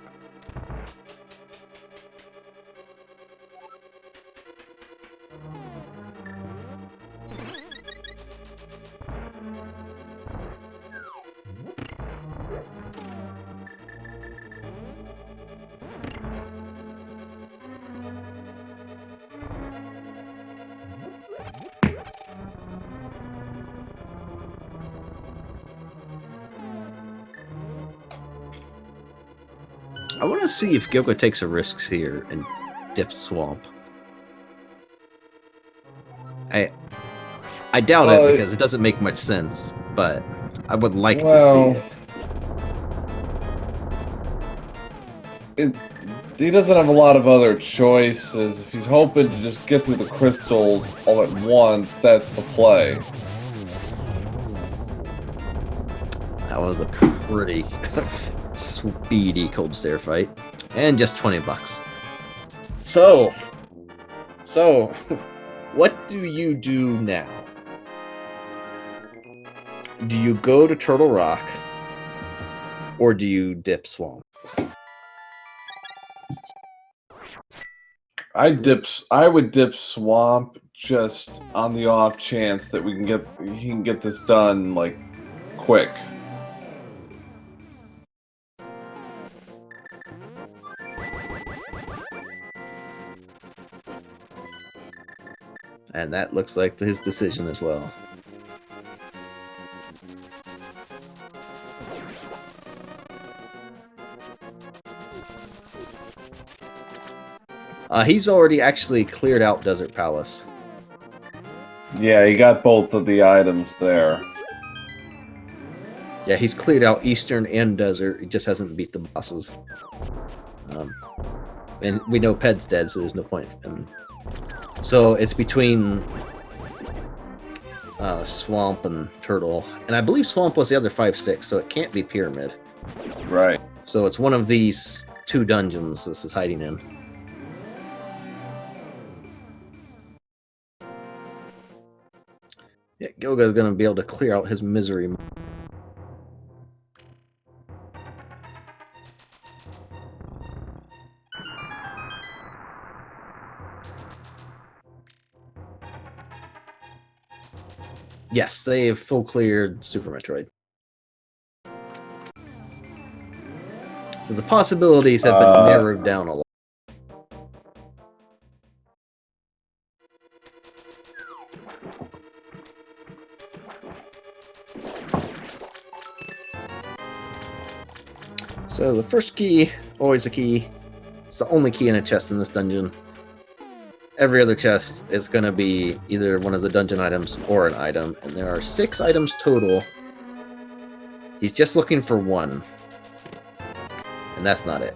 I want to see if Gilga takes a risk here and dips Swamp. I doubt it because it doesn't make much sense, but I would like to see it. He doesn't have a lot of other choices. If he's hoping to just get through the crystals all at once, that's the play. That was a pretty speedy Cold Stare fight. And just 20 bucks. So, what do you do now? Do you go to Turtle Rock? Or do you dip Swamp? I would dip Swamp just on the off chance that he can get this done like quick. And that looks like his decision as well. He's already actually cleared out Desert Palace. Yeah, he got both of the items there. Yeah, he's cleared out Eastern and Desert. He just hasn't beat the bosses. And we know Ped's dead, so there's no point in him. So it's between Swamp and Turtle. And I believe Swamp was the other 5-6, so it can't be Pyramid. Right. So it's one of these 2 dungeons this is hiding in. Yeah, Gilga's going to be able to clear out his misery. Yes, they've full cleared Super Metroid. So the possibilities have been narrowed down a lot. So the first key, always a key. It's the only key in a chest in this dungeon. Every other chest is going to be either one of the dungeon items or an item, and there are 6 items total. He's just looking for 1, and that's not it.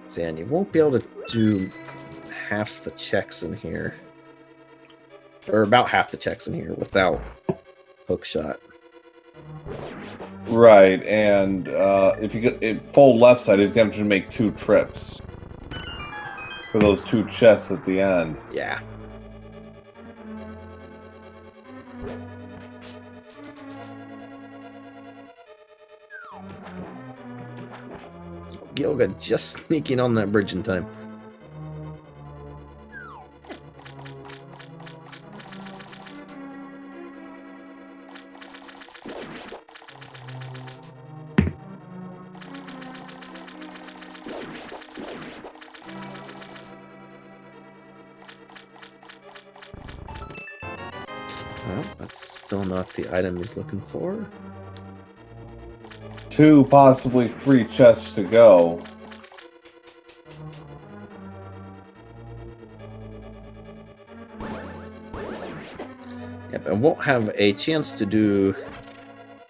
So, and you won't be able to do half the checks in here, or about half the checks in here without hookshot. Right, and if you get full left side, he's going to make 2 trips for those 2 chests at the end. Yeah. Gilga just sneaking on that bridge in time. Well, that's still not the item he's looking for. 2, possibly 3 chests to go. Yep, I won't have a chance to do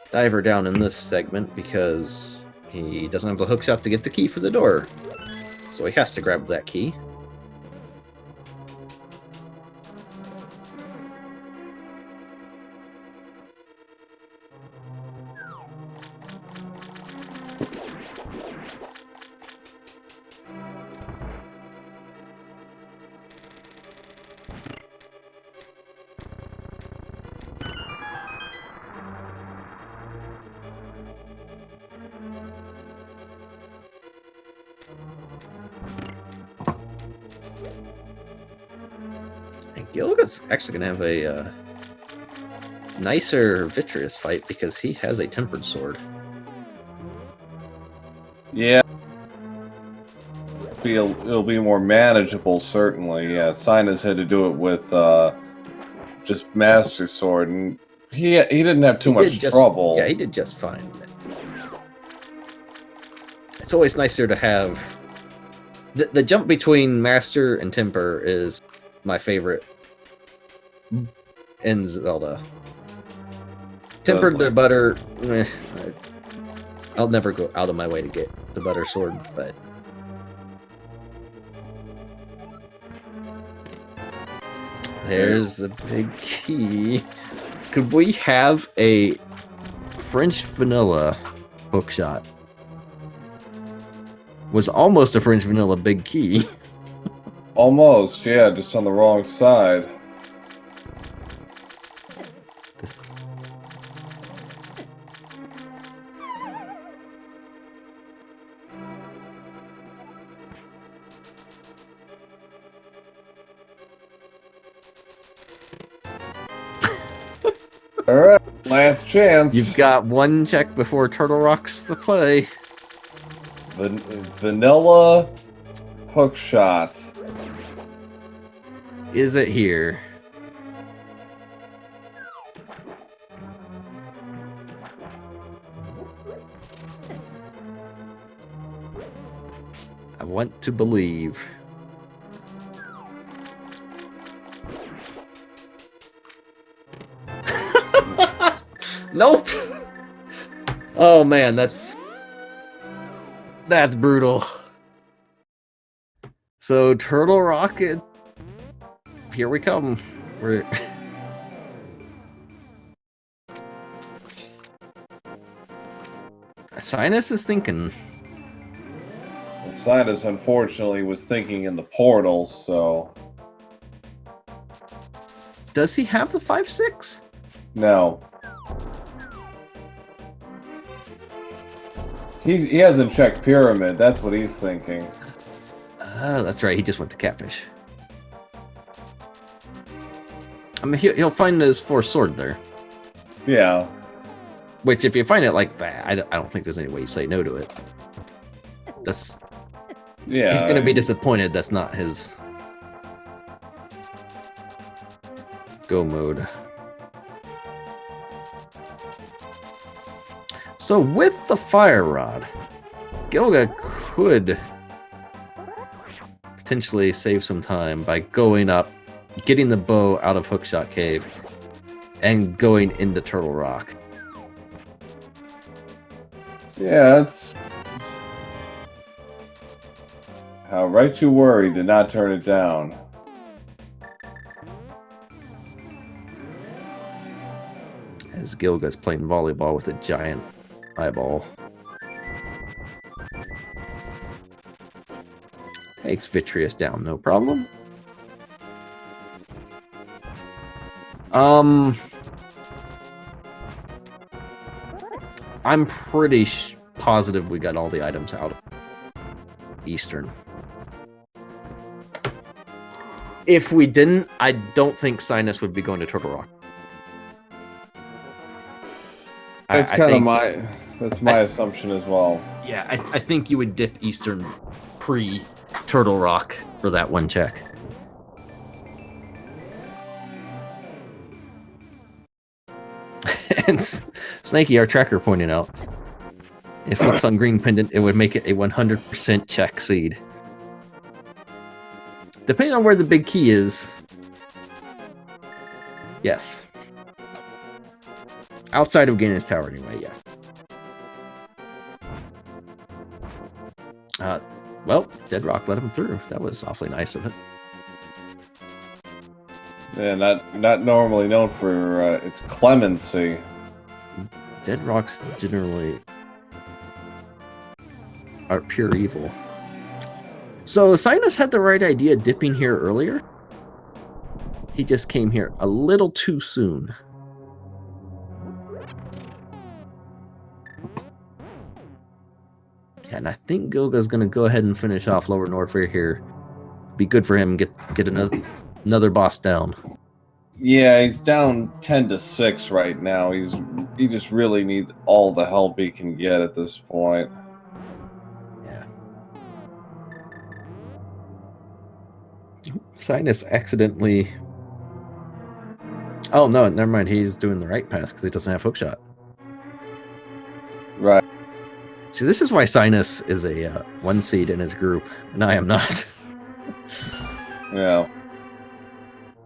Diver down in this segment because he doesn't have the hookshot to get the key for the door. So he has to grab that key. And Gilga's actually going to have a nicer Vitreous fight because he has a tempered sword. Yeah. It'll be more manageable, certainly. Yeah, Cynas had to do it with just Master Sword, and he didn't have too much trouble. Yeah, he did just fine. It's always nicer to have... The jump between Master and Temper is my favorite in Zelda. Tempered to Butter... I'll never go out of my way to get the Butter Sword, but... There's the big key. Could we have a French vanilla hookshot? Was almost a French vanilla big key. Almost, yeah, just on the wrong side. This... All right, last chance. You've got 1 check before Turtle rocks the play. Vanilla hookshot. Is it here? I want to believe. Nope. Oh man, that's brutal. So Turtle Rocket, here we come. We're Cynas is thinking. Well, Cynas unfortunately was thinking in the portal, so Does he have the 5-6? no. He hasn't checked Pyramid, that's what he's thinking. Oh, that's right. He just went to Catfish. I mean, he'll find his 4 sword there. Yeah. Which, if you find it like that, I don't think there's any way you say no to it. That's... Yeah. He's going to be disappointed that's not his go mode. So with the Fire Rod, Gilga could potentially save some time by going up, getting the bow out of Hookshot Cave, and going into Turtle Rock. Yeah, that's how right you were. He did not turn it down. As Gilga's playing volleyball with a giant eyeball. Takes Vitreous down, no problem. I'm pretty positive we got all the items out of Eastern. If we didn't, I don't think Cynas would be going to Turtle Rock. That's kind of my assumption as well. Yeah, I think you would dip Eastern pre-Turtle Rock for that one check. And Snakey, our tracker, pointed out, if it's on green pendant, it would make it a 100% check seed. Depending on where the big key is, yes. Outside of Gaines Tower, anyway, yes. Well, Dead Rock let him through. That was awfully nice of it. Yeah, not normally known for its clemency. Dead Rocks generally are pure evil. So Cynas had the right idea dipping here earlier. He just came here a little too soon. And I think Gilga's going to go ahead and finish off Lower Norfair here. Be good for him. Get another boss down. Yeah, he's down 10-6 right now. He just really needs all the help he can get at this point. Yeah. Cynas accidentally... Oh, no, never mind. He's doing the right pass because he doesn't have hookshot. Right. See, this is why Cynas is a 1 seed in his group, and I am not. Yeah.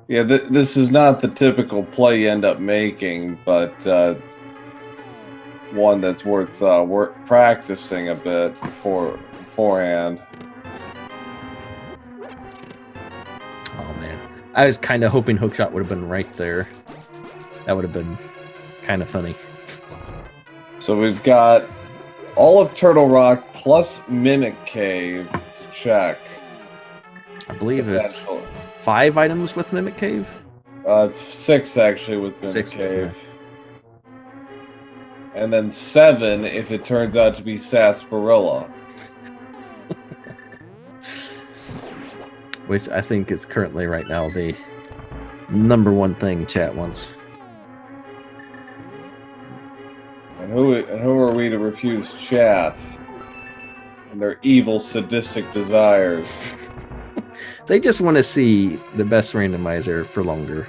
Yeah, this is not the typical play you end up making, but one that's worth practicing a bit beforehand. Oh, man. I was kind of hoping hookshot would have been right there. That would have been kind of funny. So we've got all of Turtle Rock plus Mimic Cave to check. I believe it's 5 items with Mimic Cave? It's 6 actually with Mimic 6 Cave. And then 7 if it turns out to be Sarsaparilla. Which I think is currently right now the #1 thing chat wants. And who are we to refuse chat and their evil, sadistic desires? They just want to see the best randomizer for longer.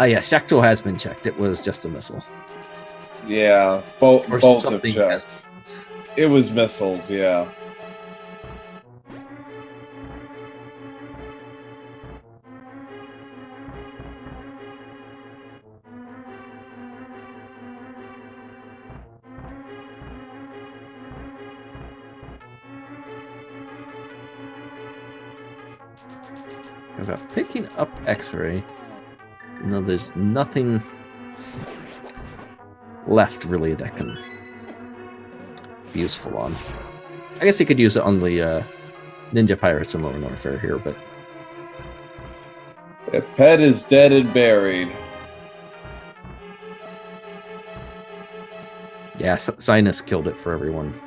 Yeah, Shactal has been checked. It was just a missile. Yeah, both have something checked. It was missiles, yeah. About picking up X-ray. No, there's nothing left really that can be useful on. I guess you could use it on the Ninja Pirates in Lower Norfair here, but If Pet is dead and buried. yeah, Cynas killed it for everyone.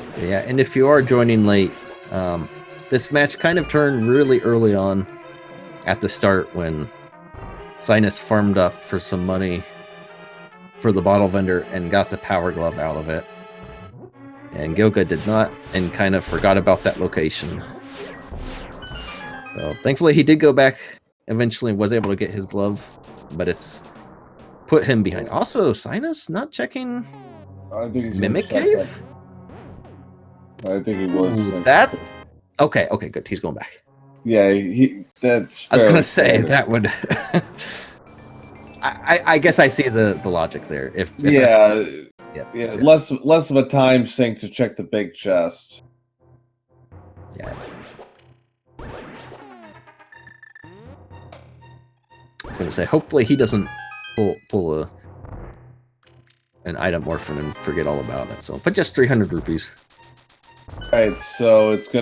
So yeah, and if you are joining late, this match kind of turned really early on at the start when Cynas farmed up for some money for the bottle vendor and got the power glove out of it. And Gilga did not and kind of forgot about that location. So thankfully he did go back, eventually was able to get his glove, but it's put him behind. Also, Cynas not checking I think he's Mimic gonna check Cave? that. I think he was. Ooh, that? Okay, good. He's going back. Yeah, that's. I was gonna fairly say standard. that would. I guess I see the logic there. If Yeah, yeah. less of a time sink to check the big chest. Yeah. I'm gonna say hopefully he doesn't pull an item orphan and forget all about it. So, but just 300 rupees. Alright, so it's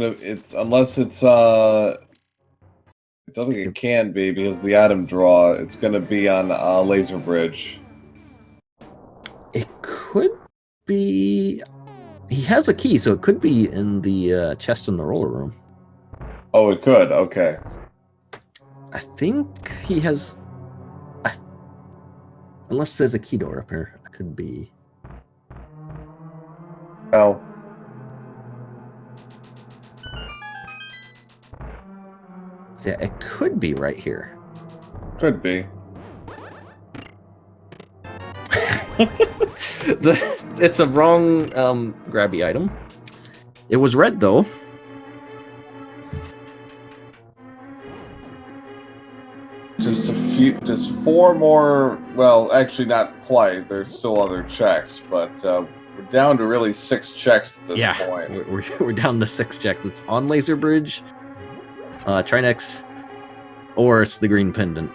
unless it's I don't think it can be because the item draw, it's gonna be on Laser Bridge. It could be. He has a key, so it could be in the chest in the roller room. Oh, it could. Okay. I think he has. Unless there's a key door up here, it could be. Oh. So yeah, it could be right here. Could be. It's a wrong grabby item. It was red though. Just 4 more. Well, actually, not quite. There's still other checks, but we're down to really 6 checks at this point. We're down to 6 checks. It's on Laser Bridge, Trinex, or it's the green pendant.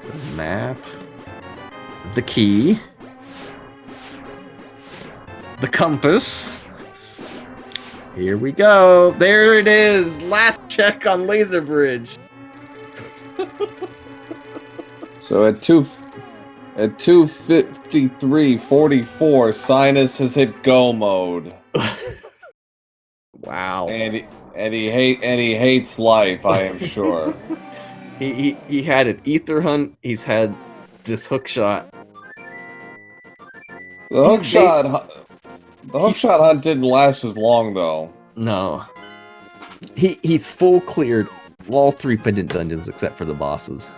The map, the key, the compass. Here we go. There it is. Last check on Laser Bridge. So at 2:53:44, Cynas has hit go mode. Wow. And he hates life, I am sure. He had an ether hunt. He's had this hook shot. The hook shot hunt didn't last as long though. No. He's full cleared all 3 pendant dungeons except for the bosses.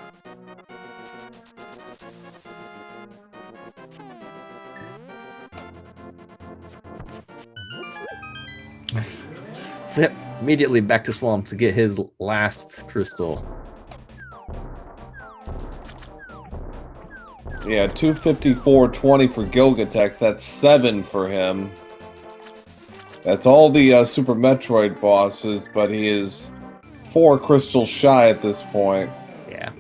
So immediately back to Swamp to get his last crystal. Yeah, 254.20 for Gilgatex. That's 7 for him. That's all the Super Metroid bosses, but he is 4 crystals shy at this point. Yeah.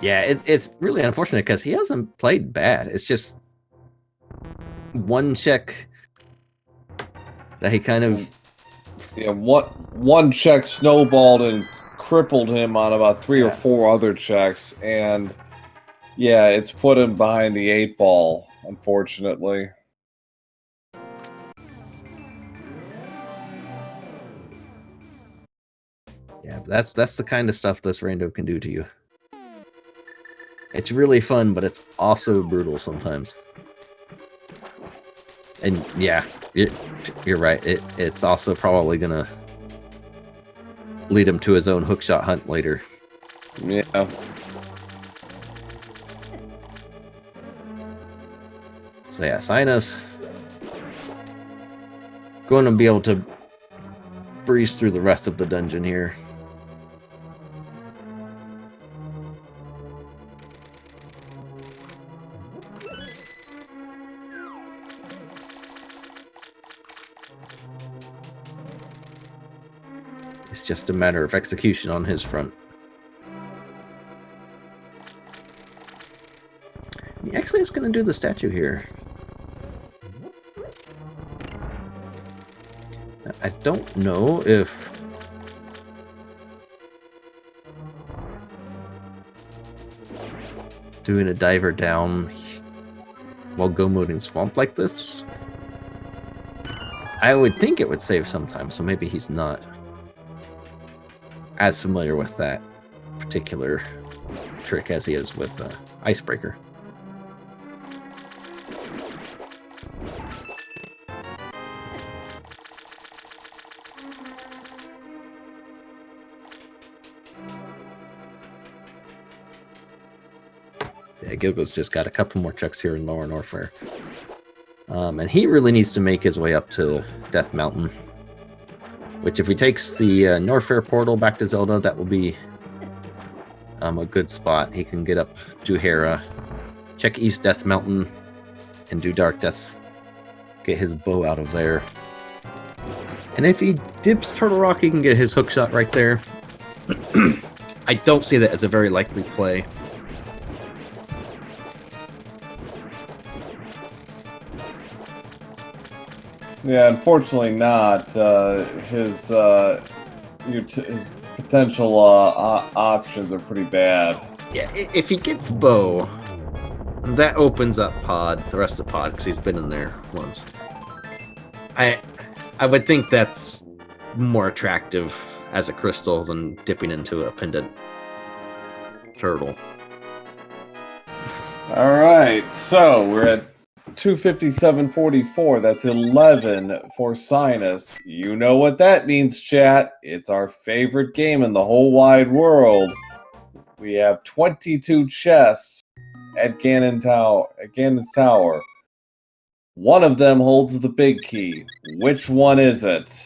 Yeah, it's really unfortunate because he hasn't played bad. It's just one check that he kind of... Yeah, one check snowballed and crippled him on about 3 or 4 other checks, and yeah, it's put him behind the 8 ball, unfortunately. Yeah, that's the kind of stuff this rando can do to you. It's really fun, but it's also brutal sometimes. And yeah, you're right. It's also probably gonna lead him to his own hookshot hunt later. Yeah. So yeah, Cynas going to be able to breeze through the rest of the dungeon here. It's just a matter of execution on his front. He actually is going to do the statue here. I don't know if doing a diver down while go-moding swamp like this, I would think it would save some time, so maybe he's not as familiar with that particular trick as he is with Icebreaker. Yeah, Gilgo's just got a couple more chucks here in Lower Norfair. And he really needs to make his way up to Death Mountain. Which, if he takes the Norfair portal back to Zelda, that will be a good spot. He can get up to Hera, check East Death Mountain, and do Dark Death. Get his bow out of there. And if he dips Turtle Rock, he can get his hookshot right there. I don't see that as a very likely play. Yeah, unfortunately not. His potential options are pretty bad. Yeah, if he gets bow, that opens up pod, the rest of pod, because he's been in there once. I would think that's more attractive as a crystal than dipping into a pendant turtle. All right, so we're at 257.44. That's 11 for Cynas. You know what that means, chat. It's our favorite game in the whole wide world. We have 22 chests at Ganon's Tower. One of them holds the big key. Which one is it?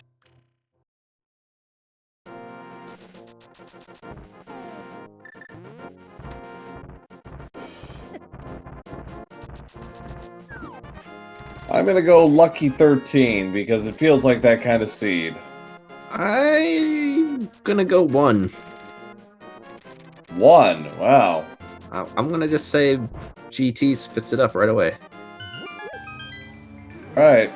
I'm going to go Lucky 13 because it feels like that kind of seed. I'm gonna go 1. 1. Wow. I'm gonna just say GT spits it up right away. All right.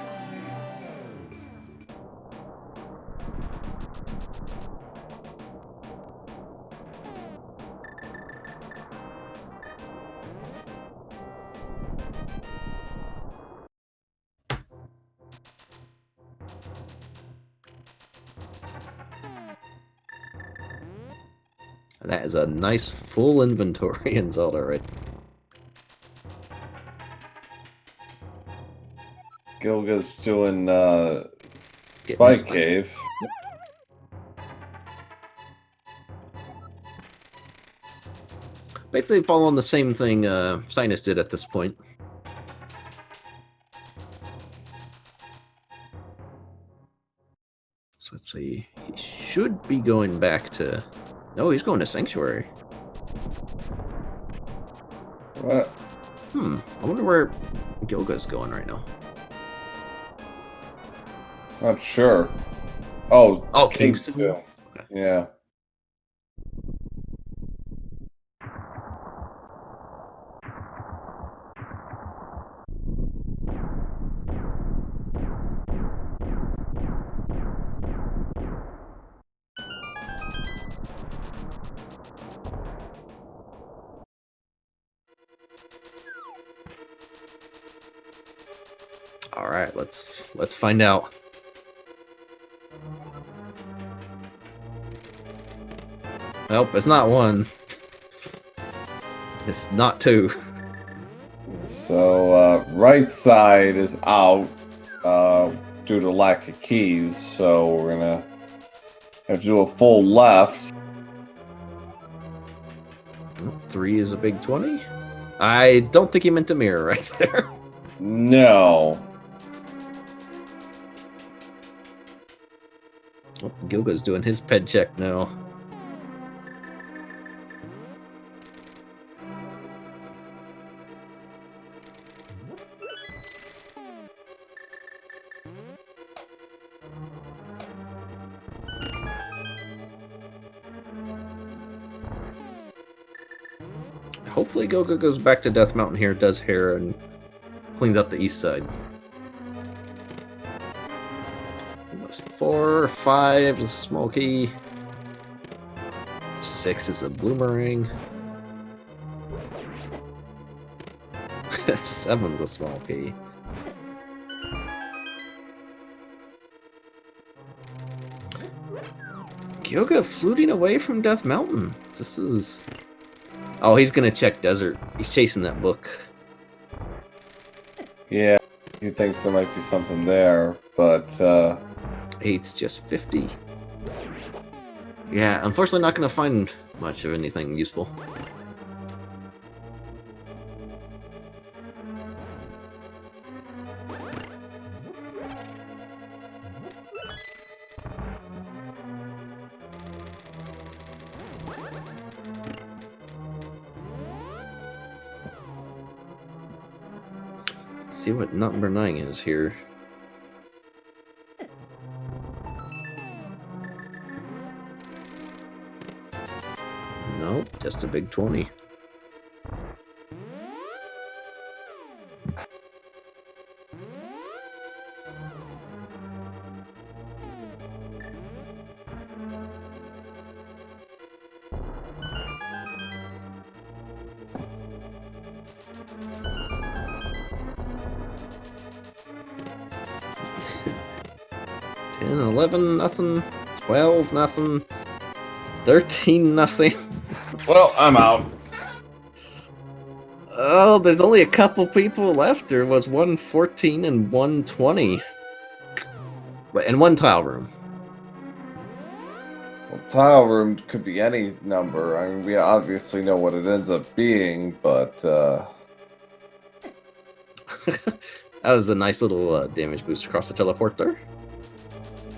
That is a nice full inventory in Zelda, right? Gilga's doing Getting Spike Cave. Basically following the same thing Cynas did at this point. So let's see. He should be going back to... No, he's going to Sanctuary. What? I wonder where Gilga's going right now. Not sure. Oh, Kingston. Okay. Yeah. All right, let's find out. Nope, it's not 1. It's not 2. So, right side is out due to lack of keys, so we're gonna have to do a full left. 3 is a big 20. I don't think he meant to mirror right there. No. Oh, Gilga's doing his ped check now. Hopefully Gilga goes back to Death Mountain here, does hair, and cleans up the east side. That's 4, 5 is a small key. 6 is a boomerang. 7's a small key. Gilga fluting away from Death Mountain. This is... Oh, he's gonna check desert. He's chasing that book. Yeah, he thinks there might be something there, but 8's just 50. Yeah, unfortunately not gonna find much of anything useful. See what number 9 is here. Nope, just a big 20. $10, 11, nothing. 12, nothing. 13, nothing. well, I'm out. Oh, there's only a couple people left. There was 114 and 120. And 1 tile room. Well, tile room could be any number. I mean, we obviously know what it ends up being, but That was a nice little damage boost across the teleport there.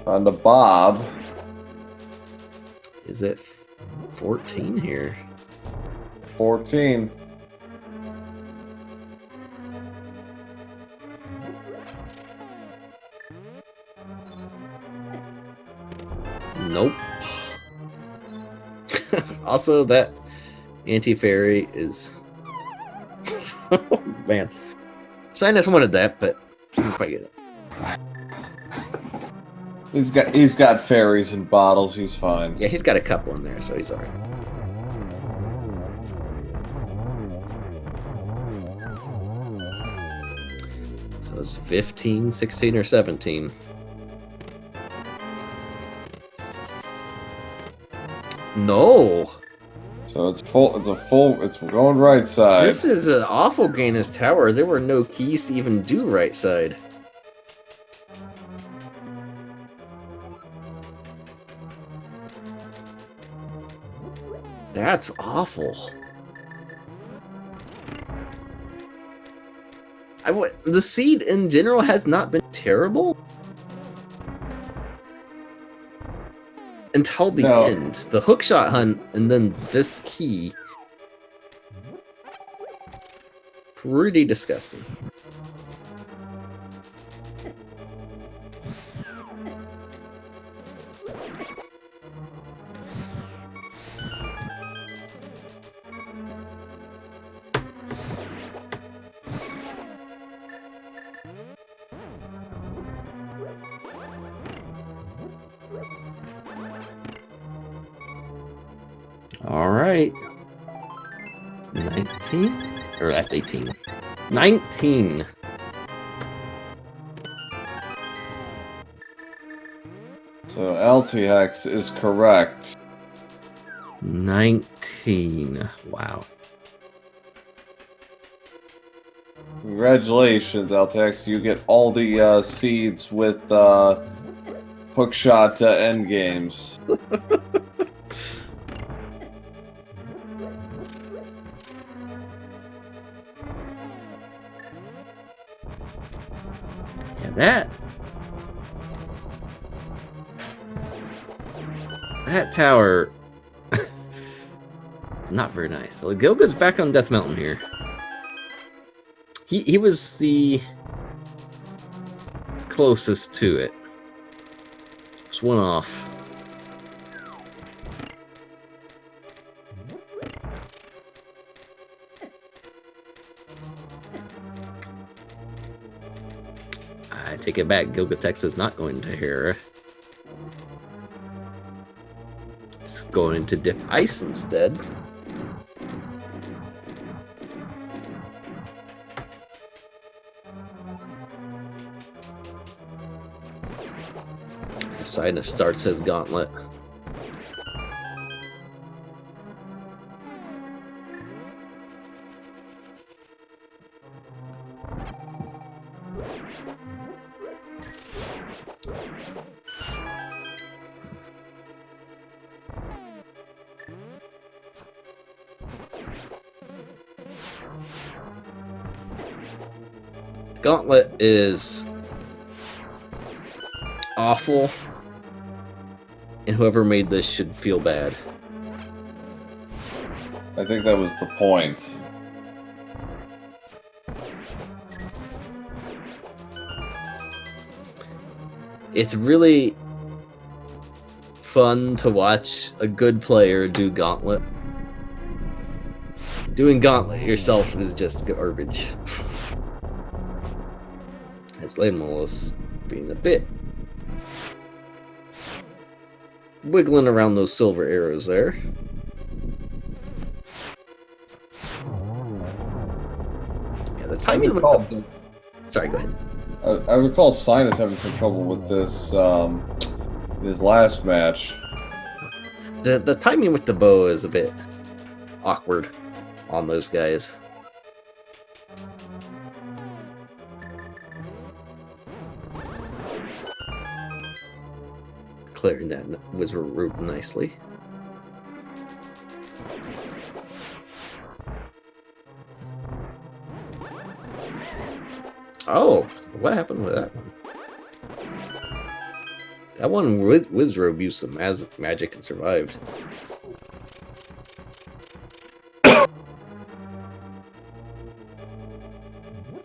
on the Bob. Is it 14 here? 14. Nope. Also, that anti-fairy is... oh, man. Cynas wanted that, but he can probably get it. He's got fairies and bottles. He's fine. Yeah, he's got a couple in there, so he's alright. So it's 15, 16, or 17. No! So it's full. It's going right side. This is an awful Gainus tower. There were no keys to even do right side. That's awful. The seed in general has not been terrible until the end. The hookshot hunt and then this key. Pretty disgusting. All right. 19? Or that's 18. 19. So LTX is correct. 19. Wow. Congratulations, ALTTTP. You get all the seeds with hookshot end games. Yeah, that tower, not very nice. So Gilga's back on Death Mountain here. He was the closest to it. Just one off. I take it back. Gilgatex is not going to here. It's going to dip ice instead. Cynas starts his gauntlet. Gauntlet is awful, and whoever made this should feel bad. I think that was the point. It's really fun to watch a good player do Gauntlet. Doing Gauntlet yourself is just garbage. As Lanemolos being a bit wiggling around those silver arrows there. Yeah, the timing with the... Sorry, go ahead. I recall Cynas having some trouble with this in his last match. The timing with the bow is a bit awkward on those guys. Clearing that wizard route nicely. Oh, what happened with that one? That one Wizrobe used some magic and survived.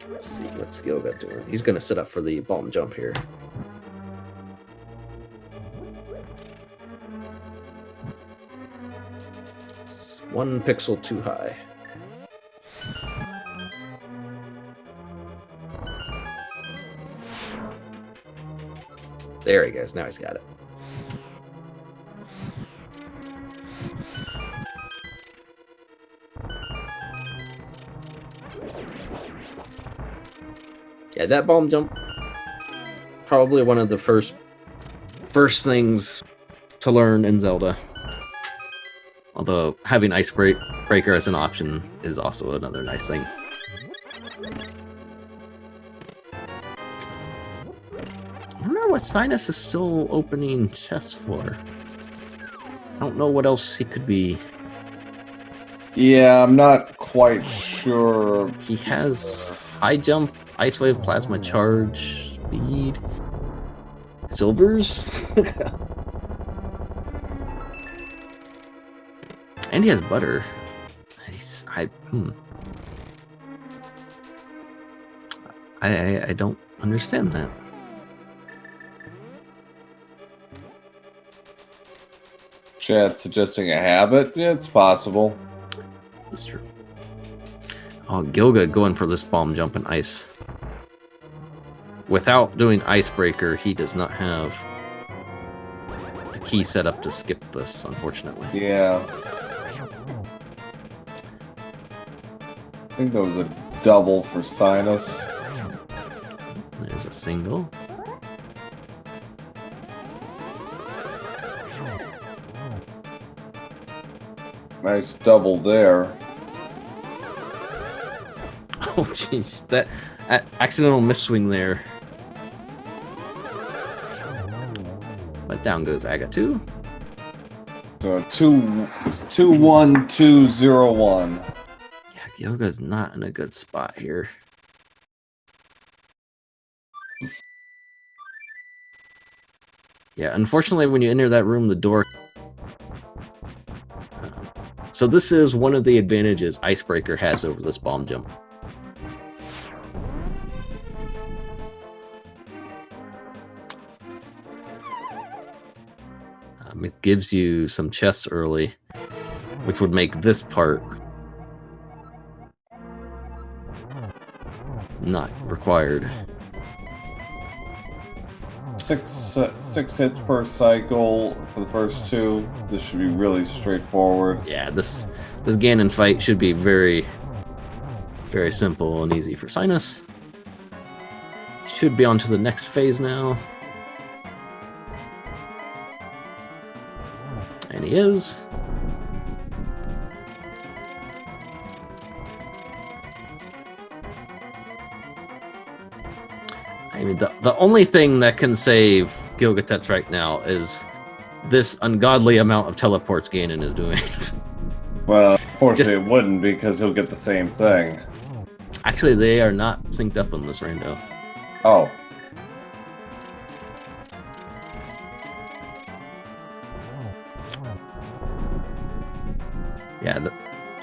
Let's see what's Gilga doing. He's going to set up for the bomb jump here. It's 1 pixel too high. There he goes. Now he's got it. Yeah, that bomb jump, probably one of the first things to learn in Zelda. Although having Ice Breaker as an option is also another nice thing. I wonder what Cynas is still opening chests for. I don't know what else he could be. Yeah, I'm not quite sure. He has high jump, ice wave, plasma charge, speed, silvers, and he has butter. I don't understand that. Chat suggesting a habit? Yeah, it's possible. That's true. Oh, Gilga going for this bomb jump in ice. Without doing Icebreaker, he does not have the key set up to skip this, unfortunately. Yeah. I think that was a double for Cynas. There's a single. Nice double there. Oh, jeez. That accidental misswing there. But down goes Agatu. So 2-1-2-0-1. Yeah, Gyoga's not in a good spot here. Yeah, unfortunately, when you enter that room, the door... So this is one of the advantages Icebreaker has over this bomb jump. It gives you some chests early, which would make this part not required. Six hits per cycle for the first two. This should be really straightforward. Yeah, this Ganon fight should be very, very simple and easy for Cynas. Should be on to the next phase now. And he is. I mean, the only thing that can save Gilgatex right now is this ungodly amount of teleports Ganon is doing. Well, unfortunately it wouldn't, because he'll get the same thing. Actually, they are not synced up on this rando. Oh. Yeah,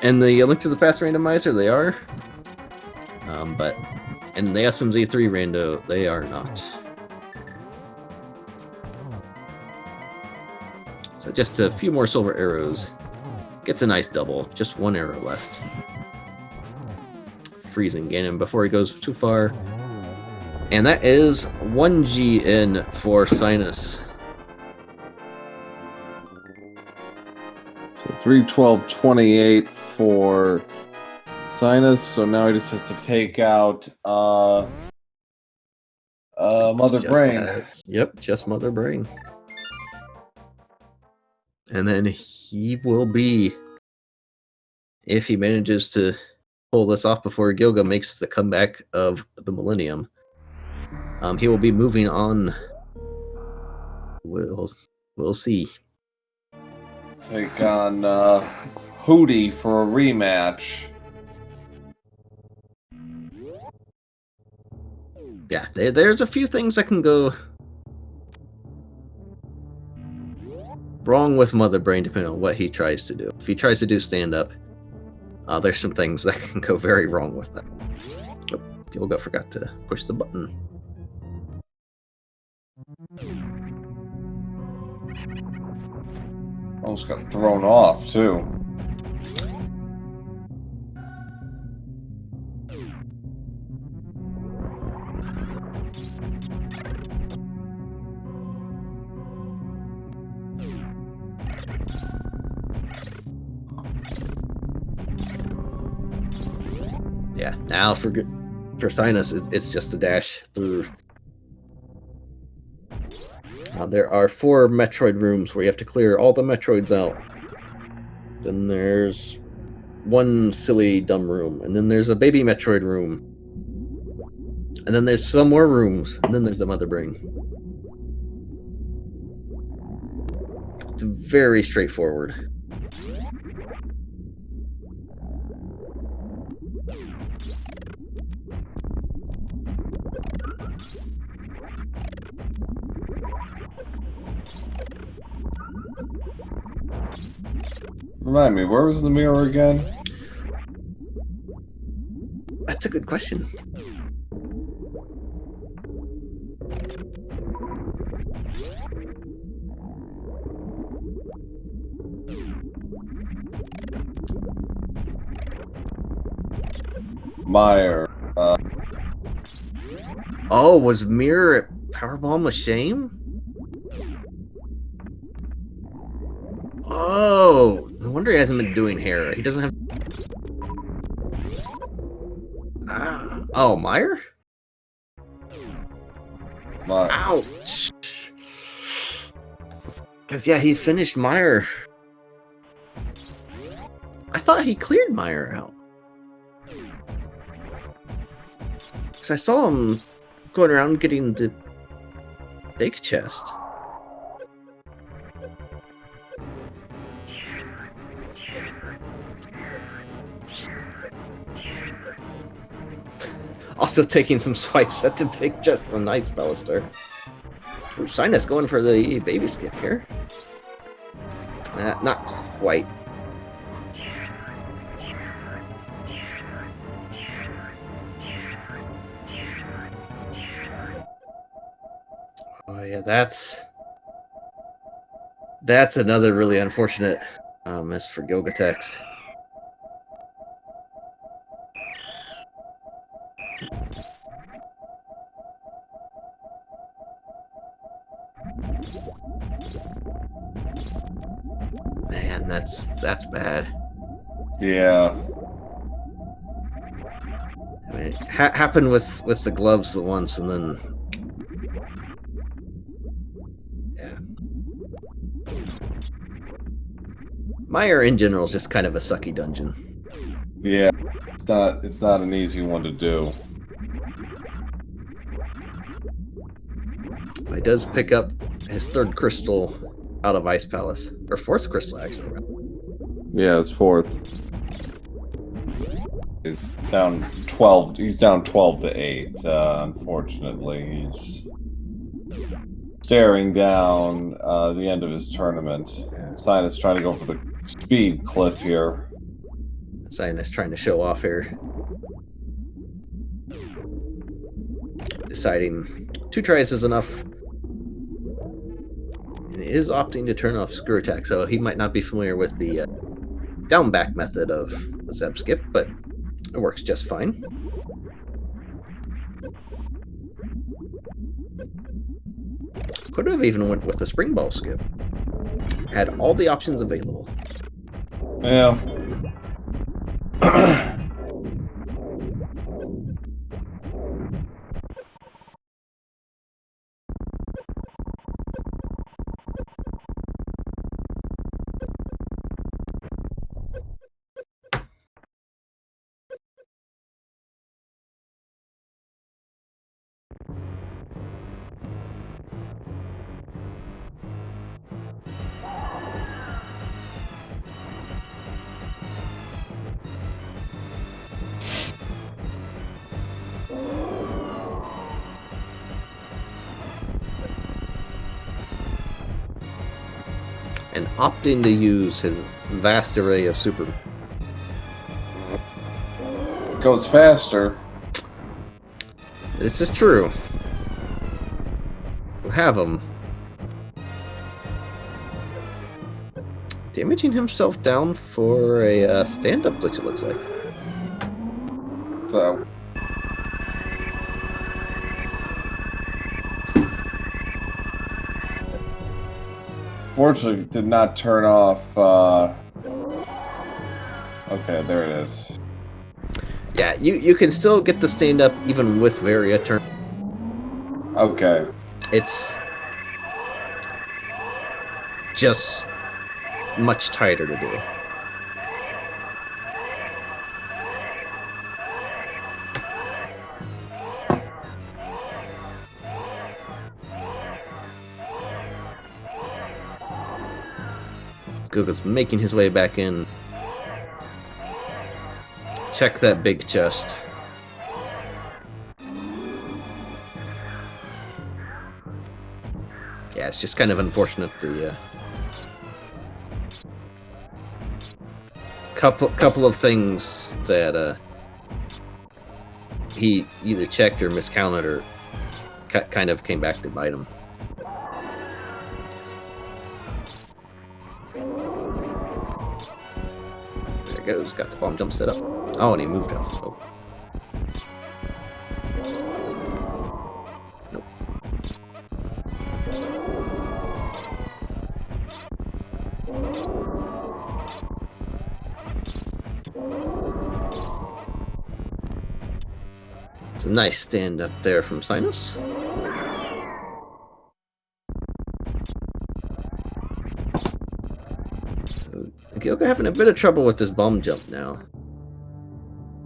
and the Link to the Past randomizer, they are. But in the SMZ3 rando, they are not. So just a few more silver arrows. Gets a nice double. Just one arrow left. Freezing Ganon before he goes too far. And that is 1G in for Cynas. So 3-12-28 for Cynas. So now he just has to take out Mother Brain. Yep, just Mother Brain. And then he will be, if he manages to pull this off before Gilga makes the comeback of the Millennium, he will be moving on. We'll see. Take on Hootie for a rematch. Yeah, there's a few things that can go wrong with Mother Brain depending on what he tries to do. If he tries to do stand-up, there's some things that can go very wrong with that. Oh, Gilga forgot to push the button. Almost got thrown off, too. Yeah, now for Cynas, it's just a dash through. There are 4 Metroid rooms where you have to clear all the Metroids out. Then there's one silly dumb room, and then there's a baby Metroid room. And then there's some more rooms, and then there's the Mother Brain. It's very straightforward. Remind me, where was the mirror again? That's a good question. Meyer. Oh, was Mirror at Powerbomb a shame? Oh, no wonder he hasn't been doing hair. He doesn't have... oh, Meyer? Ouch. Because, yeah, he finished Meyer. thought he cleared Meyer out. Because I saw him going around getting the big chest. Also taking some swipes at the big chest on Nice Ballister. Ooh, Cynas going for the baby skip here. Not quite. Oh yeah, that's another really unfortunate miss for Gilgatex. Man, that's bad. Yeah. I mean, it happened with the gloves the once, and then yeah. Meyer in general is just kind of a sucky dungeon. Yeah. It's not an easy one to do. He does pick up his third crystal out of Ice Palace, or fourth crystal actually. Yeah, it's fourth. He's down 12. He's down 12 to 8. Unfortunately, he's staring down the end of his tournament. Cynas trying to go for the speed clip here. Cynas trying to show off here. Deciding 2 tries is enough. And he is opting to turn off screw attack, so he might not be familiar with the down back method of the Zeb skip, but it works just fine. Could have even went with the spring ball skip. Had all the options available. Yeah. And opting to use his vast array of super. It goes faster. This is true. We'll have him. Damaging himself down for a stand-up glitch, it looks like. So. Fortunately, did not turn off. Okay, there it is. Yeah, you can still get the stand-up even with Varia turn. Okay. It's just much tighter to do. Google's making his way back in. Check that big chest. Yeah, it's just kind of unfortunate the couple of things that he either checked or miscounted or kind of came back to bite him. There it goes. Got the bomb jump set up. Oh, and he moved out. Oh. Nope. It's a nice stand up there from Cynas. So Gilga having a bit of trouble with this bomb jump now.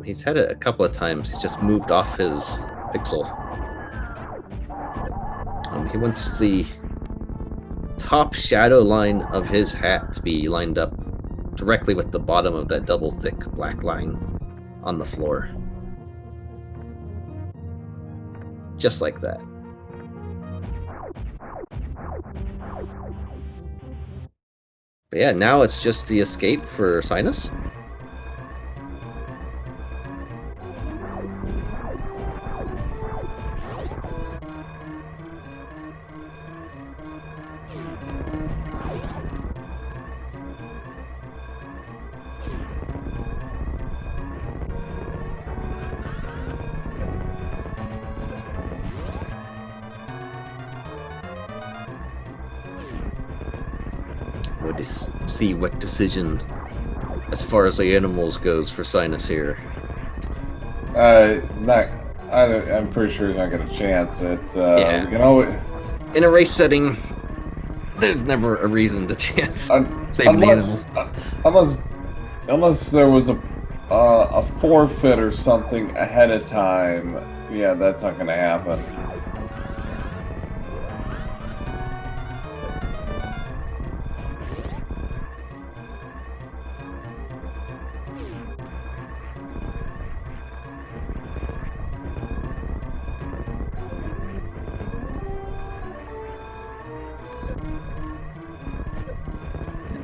He's had it a couple of times. He's just moved off his pixel. He wants the top shadow line of his hat to be lined up directly with the bottom of that double thick black line on the floor. Just like that. But yeah, now it's just the escape for Cynas. We'll just see what decision, as far as the animals goes, for Cynas here. I'm pretty sure he's not going to chance it. Yeah. We can always... In a race setting, there's never a reason to chance saving the animal. Unless there was a forfeit or something ahead of time, yeah, that's not going to happen.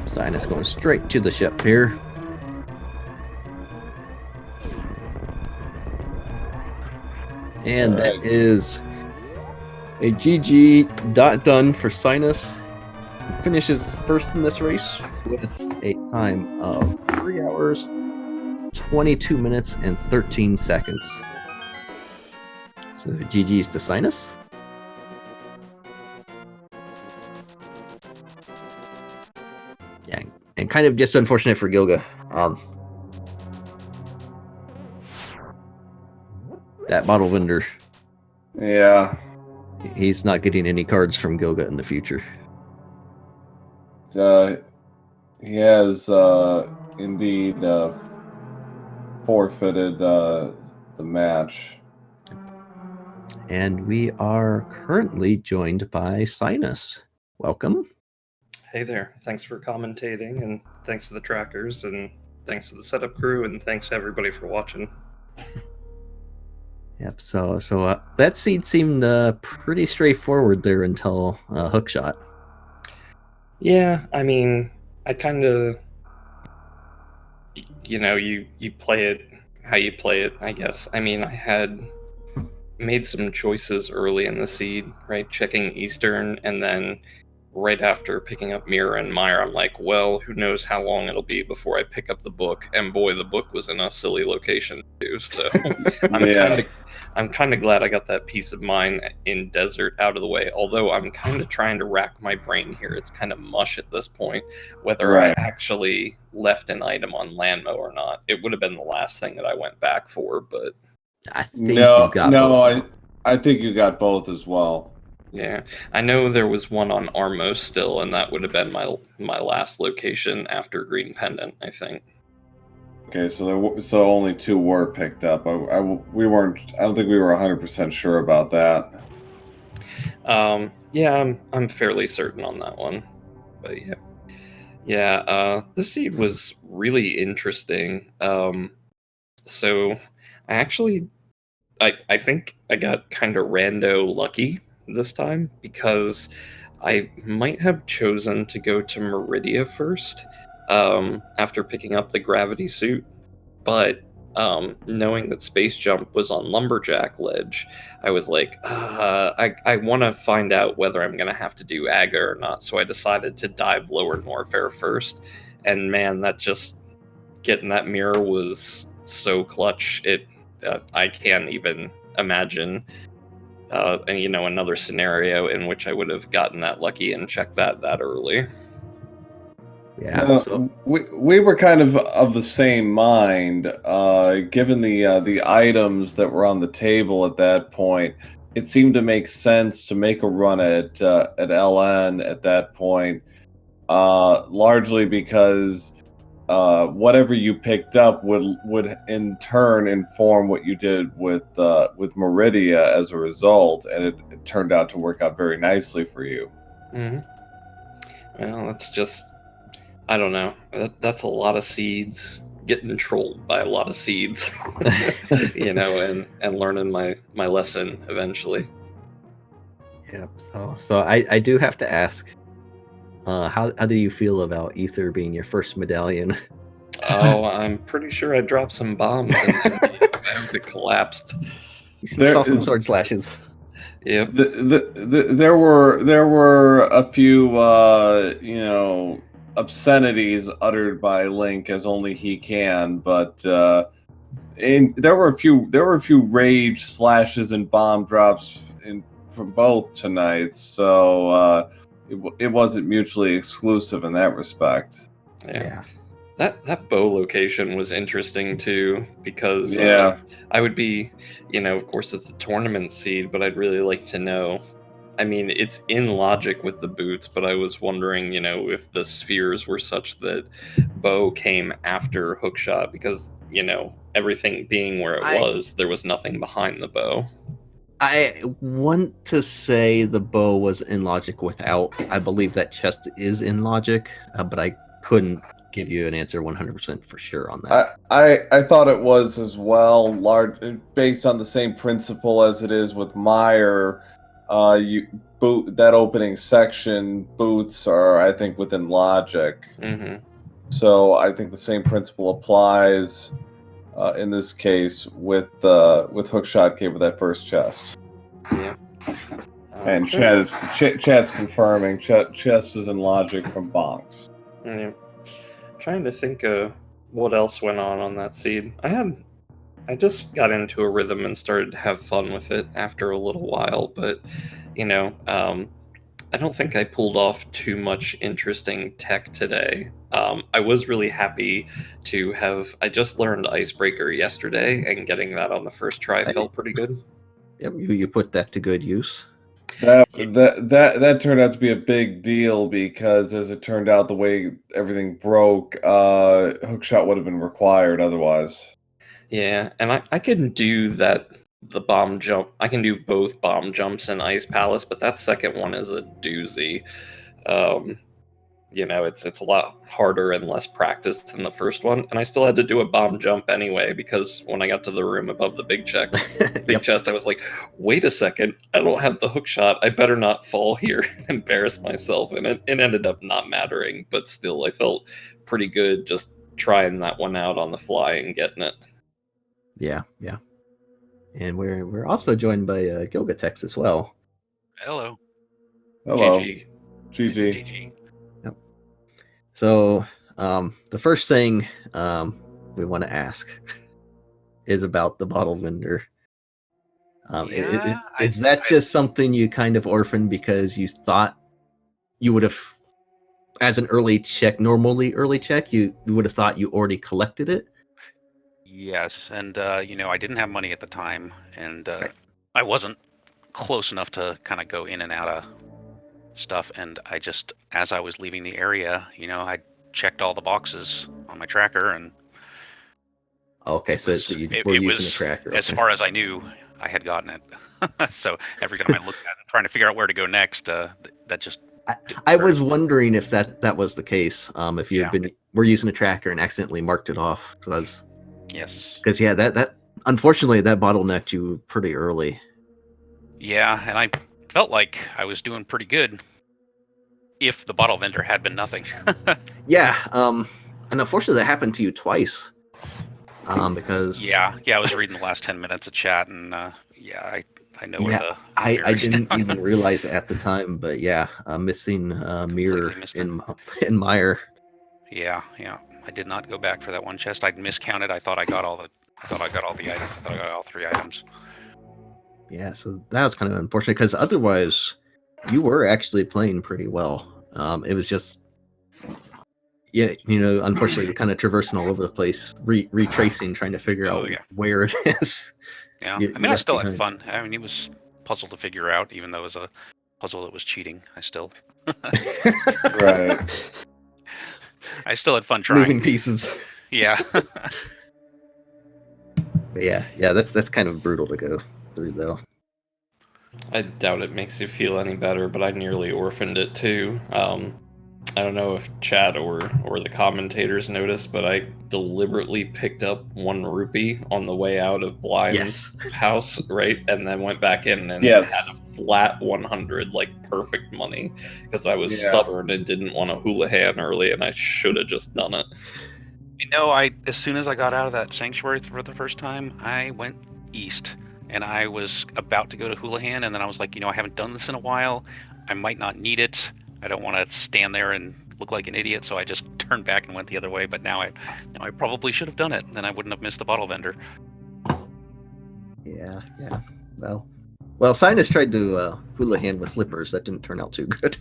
Cynas going straight to the ship here. And that is a GG done for Cynas. He finishes first in this race with a time of 3 hours, 22 minutes, and 13 seconds. So GG's to Cynas. Yeah, and kind of just unfortunate for Gilga. That bottle vendor. Yeah. He's not getting any cards from Gilga in the future. He has indeed forfeited the match. And we are currently joined by Cynas. Welcome. Hey there. Thanks for commentating, and thanks to the trackers, and thanks to the setup crew, and thanks to everybody for watching. Yep. So that seed seemed pretty straightforward there until hookshot. Yeah, I mean, I kind of, you play it how you play it, I guess. I mean, I had made some choices early in the seed, right? Checking Eastern, and then right after picking up Mira and Myra, I'm like, well, who knows how long it'll be before I pick up the book. And boy, the book was in a silly location too. So I'm kind of glad I got that peace of mind in desert out of the way. Although I'm kind of trying to rack my brain here. It's kind of mush at this point, whether I actually left an item on Landmo or not. It would have been the last thing that I went back for, but I think you got both. I think you got both as well. Yeah, I know there was one on Armo still, and that would have been my last location after Green Pendant, I think. Okay, so only 2 were picked up. I don't think we were 100% sure about that. Yeah, I'm fairly certain on that one, but yeah. The seed was really interesting. So I think I got kind of rando lucky this time, because I might have chosen to go to Meridia first after picking up the gravity suit, but knowing that Space Jump was on Lumberjack Ledge, I was like, I want to find out whether I'm going to have to do Aga or not, so I decided to dive Lower Norfair first, and man, that just getting that mirror was so clutch. I can't even imagine another scenario in which I would have gotten that lucky and checked that early. Yeah, we were kind of the same mind. Given the items that were on the table at that point, it seemed to make sense to make a run at LN at that point, largely because whatever you picked up would in turn inform what you did with Meridia as a result, and it turned out to work out very nicely for you. Mm-hmm. Well, that's just, I don't know. That's a lot of seeds, getting trolled by a lot of seeds, and learning my lesson eventually. Yeah. So I do have to ask, how do you feel about Ether being your first medallion? Oh, I'm pretty sure I dropped some bombs and it collapsed. You saw some sword slashes. Yep. There were a few obscenities uttered by Link as only he can, but there were a few rage slashes and bomb drops from both tonight, so it wasn't mutually exclusive in that respect. Yeah. That bow location was interesting too, because I would be, of course it's a tournament seed, but I'd really like to know. I mean, it's in logic with the boots, but I was wondering, if the spheres were such that bow came after hookshot, because, everything being where it was, there was nothing behind the bow. I want to say the bow was in logic without. I believe that chest is in logic, but I couldn't give you an answer 100% for sure on that. I thought it was as well, based on the same principle as it is with Meyer. That opening section, boots are, I think, within logic. Mm-hmm. So I think the same principle applies in this case with Hookshot Cave with that first chest. Yeah. And Chad's confirming chest is in logic from Bonks. Yeah. Trying to think of what else went on that seed. I just got into a rhythm and started to have fun with it after a little while, but I don't think I pulled off too much interesting tech today. I was really happy to have. I just learned Icebreaker yesterday, and getting that on the first try felt pretty good. Yep, you put that to good use. That turned out to be a big deal, because as it turned out, the way everything broke, hookshot would have been required otherwise. Yeah, and I can do the bomb jump. I can do both bomb jumps in Ice Palace, but that second one is a doozy. It's a lot harder and less practiced than the first one, and I still had to do a bomb jump anyway, because when I got to the room above the big chest, I was like, wait a second, I don't have the hook shot, I better not fall here and embarrass myself, and it ended up not mattering, but still I felt pretty good just trying that one out on the fly and getting it. Yeah. And we're also joined by Gilgatex as well. Hello. GG. Yep. So the first thing we want to ask is about the bottle vendor. Is that just something you kind of orphaned because you thought you would have, as an early check, you would have thought you already collected it? Yes, and I didn't have money at the time, and I wasn't close enough to kind of go in and out of stuff, and I just, as I was leaving the area, I checked all the boxes on my tracker, and okay, so you were using a tracker. As far as I knew, I had gotten it. So every time I looked at it, trying to figure out where to go next, that just... I was wondering if that was the case. If you were using a tracker and accidentally marked it off, yes, because that unfortunately that bottlenecked you pretty early. Yeah, and I felt like I was doing pretty good if the bottle vendor had been nothing. Yeah, and unfortunately that happened to you twice. Because I was reading the last 10 minutes of chat, and I know where the I didn't even realize it at the time, but missing mirror in Meyer. Yeah, I did not go back for that one chest. I'd miscounted. I thought I got all the items. I thought I got all 3 items. Yeah, so that was kind of unfortunate, because otherwise you were actually playing pretty well. It was just unfortunately kind of traversing all over the place, retracing, trying to figure out where it is. Yeah, I still had fun. I mean, it was a puzzle to figure out, even though it was a puzzle that was cheating. I still... Right. I still had fun trying. moving pieces. Yeah. But yeah, that's kind of brutal to go through, though. I doubt it makes you feel any better, but I nearly orphaned it too. I don't know if chat or the commentators noticed, but I deliberately picked up 1 rupee on the way out of Blind's house, right? And then went back in and had a flat 100, like perfect money, because I was stubborn and didn't want to houlihan early, and I should have just done it. You know, as soon as I got out of that sanctuary for the first time, I went east, and I was about to go to Houlihan, and then I was like, I haven't done this in a while. I might not need it. I don't want to stand there and look like an idiot, so I just turned back and went the other way. But now I probably should have done it, then I wouldn't have missed the bottle vendor. Yeah. Well, Cynas tried to houlihan with flippers. That didn't turn out too good.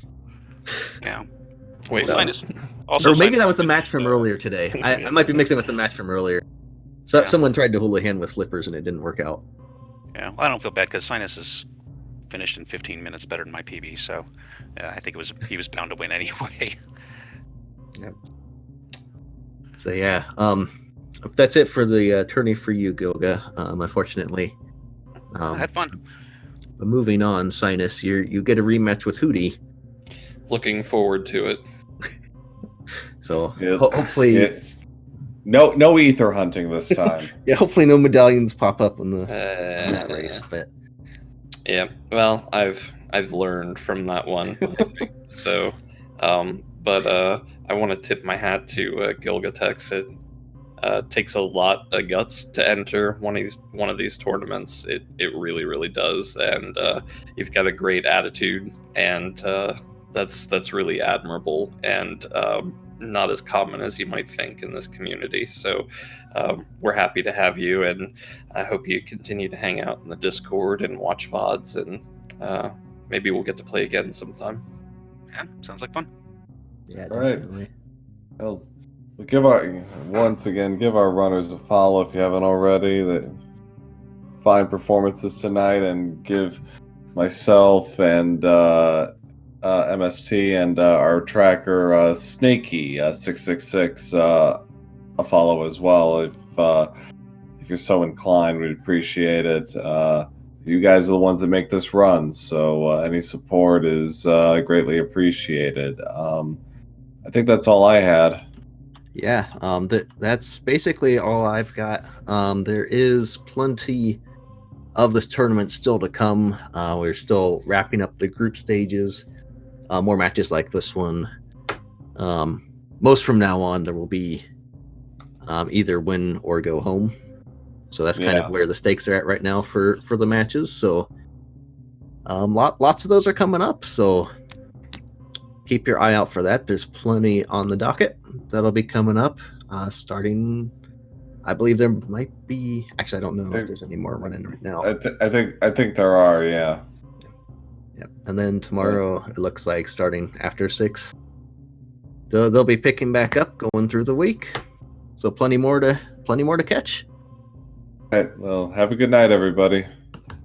Yeah. Wait, Cynas. Also, or maybe Cynas that was the match from earlier today. I might be mixing with the match from earlier. So someone tried to houlihan with flippers and it didn't work out. Yeah, well, I don't feel bad because Cynas is finished in 15 minutes better than my PB, so I think he was bound to win anyway. Yep. So yeah, that's it for the tourney for you, Gilga. Unfortunately, I had fun. But moving on, Cynas, you get a rematch with Hootie. Looking forward to it. So hopefully, no ether hunting this time. Yeah, hopefully no medallions pop up in that race. But yeah, well, I've learned from that one, I think. So, but I want to tip my hat to gilgatex. It takes a lot of guts to enter one of these tournaments. It really, really does, and you've got a great attitude, and that's really admirable, and not as common as you might think in this community. So we're happy to have you, and I hope you continue to hang out in the Discord and watch VODs, and maybe we'll get to play again sometime. Yeah, sounds like fun. yeah, All right. definitely. Well, give our runners a follow if you haven't already. The fine performances tonight, and give myself and MST and our tracker Snaky 666 a follow as well. If you're so inclined, we'd appreciate it. You guys are the ones that make this run, so any support is greatly appreciated. I think that's all I had. Yeah, that's basically all I've got. There is plenty of this tournament still to come. We're still wrapping up the group stages. More matches like this one. Most from now on, there will be either win or go home. So that's kind of where the stakes are at right now for the matches. So lots of those are coming up. So keep your eye out for that. There's plenty on the docket that'll be coming up. Starting, I believe there might be. Actually, I don't know if there's any more running right now. I think there are. Yeah. Yep. And then tomorrow, it looks like starting after 6, they'll be picking back up going through the week. So plenty more to catch. All right. Well, have a good night, everybody.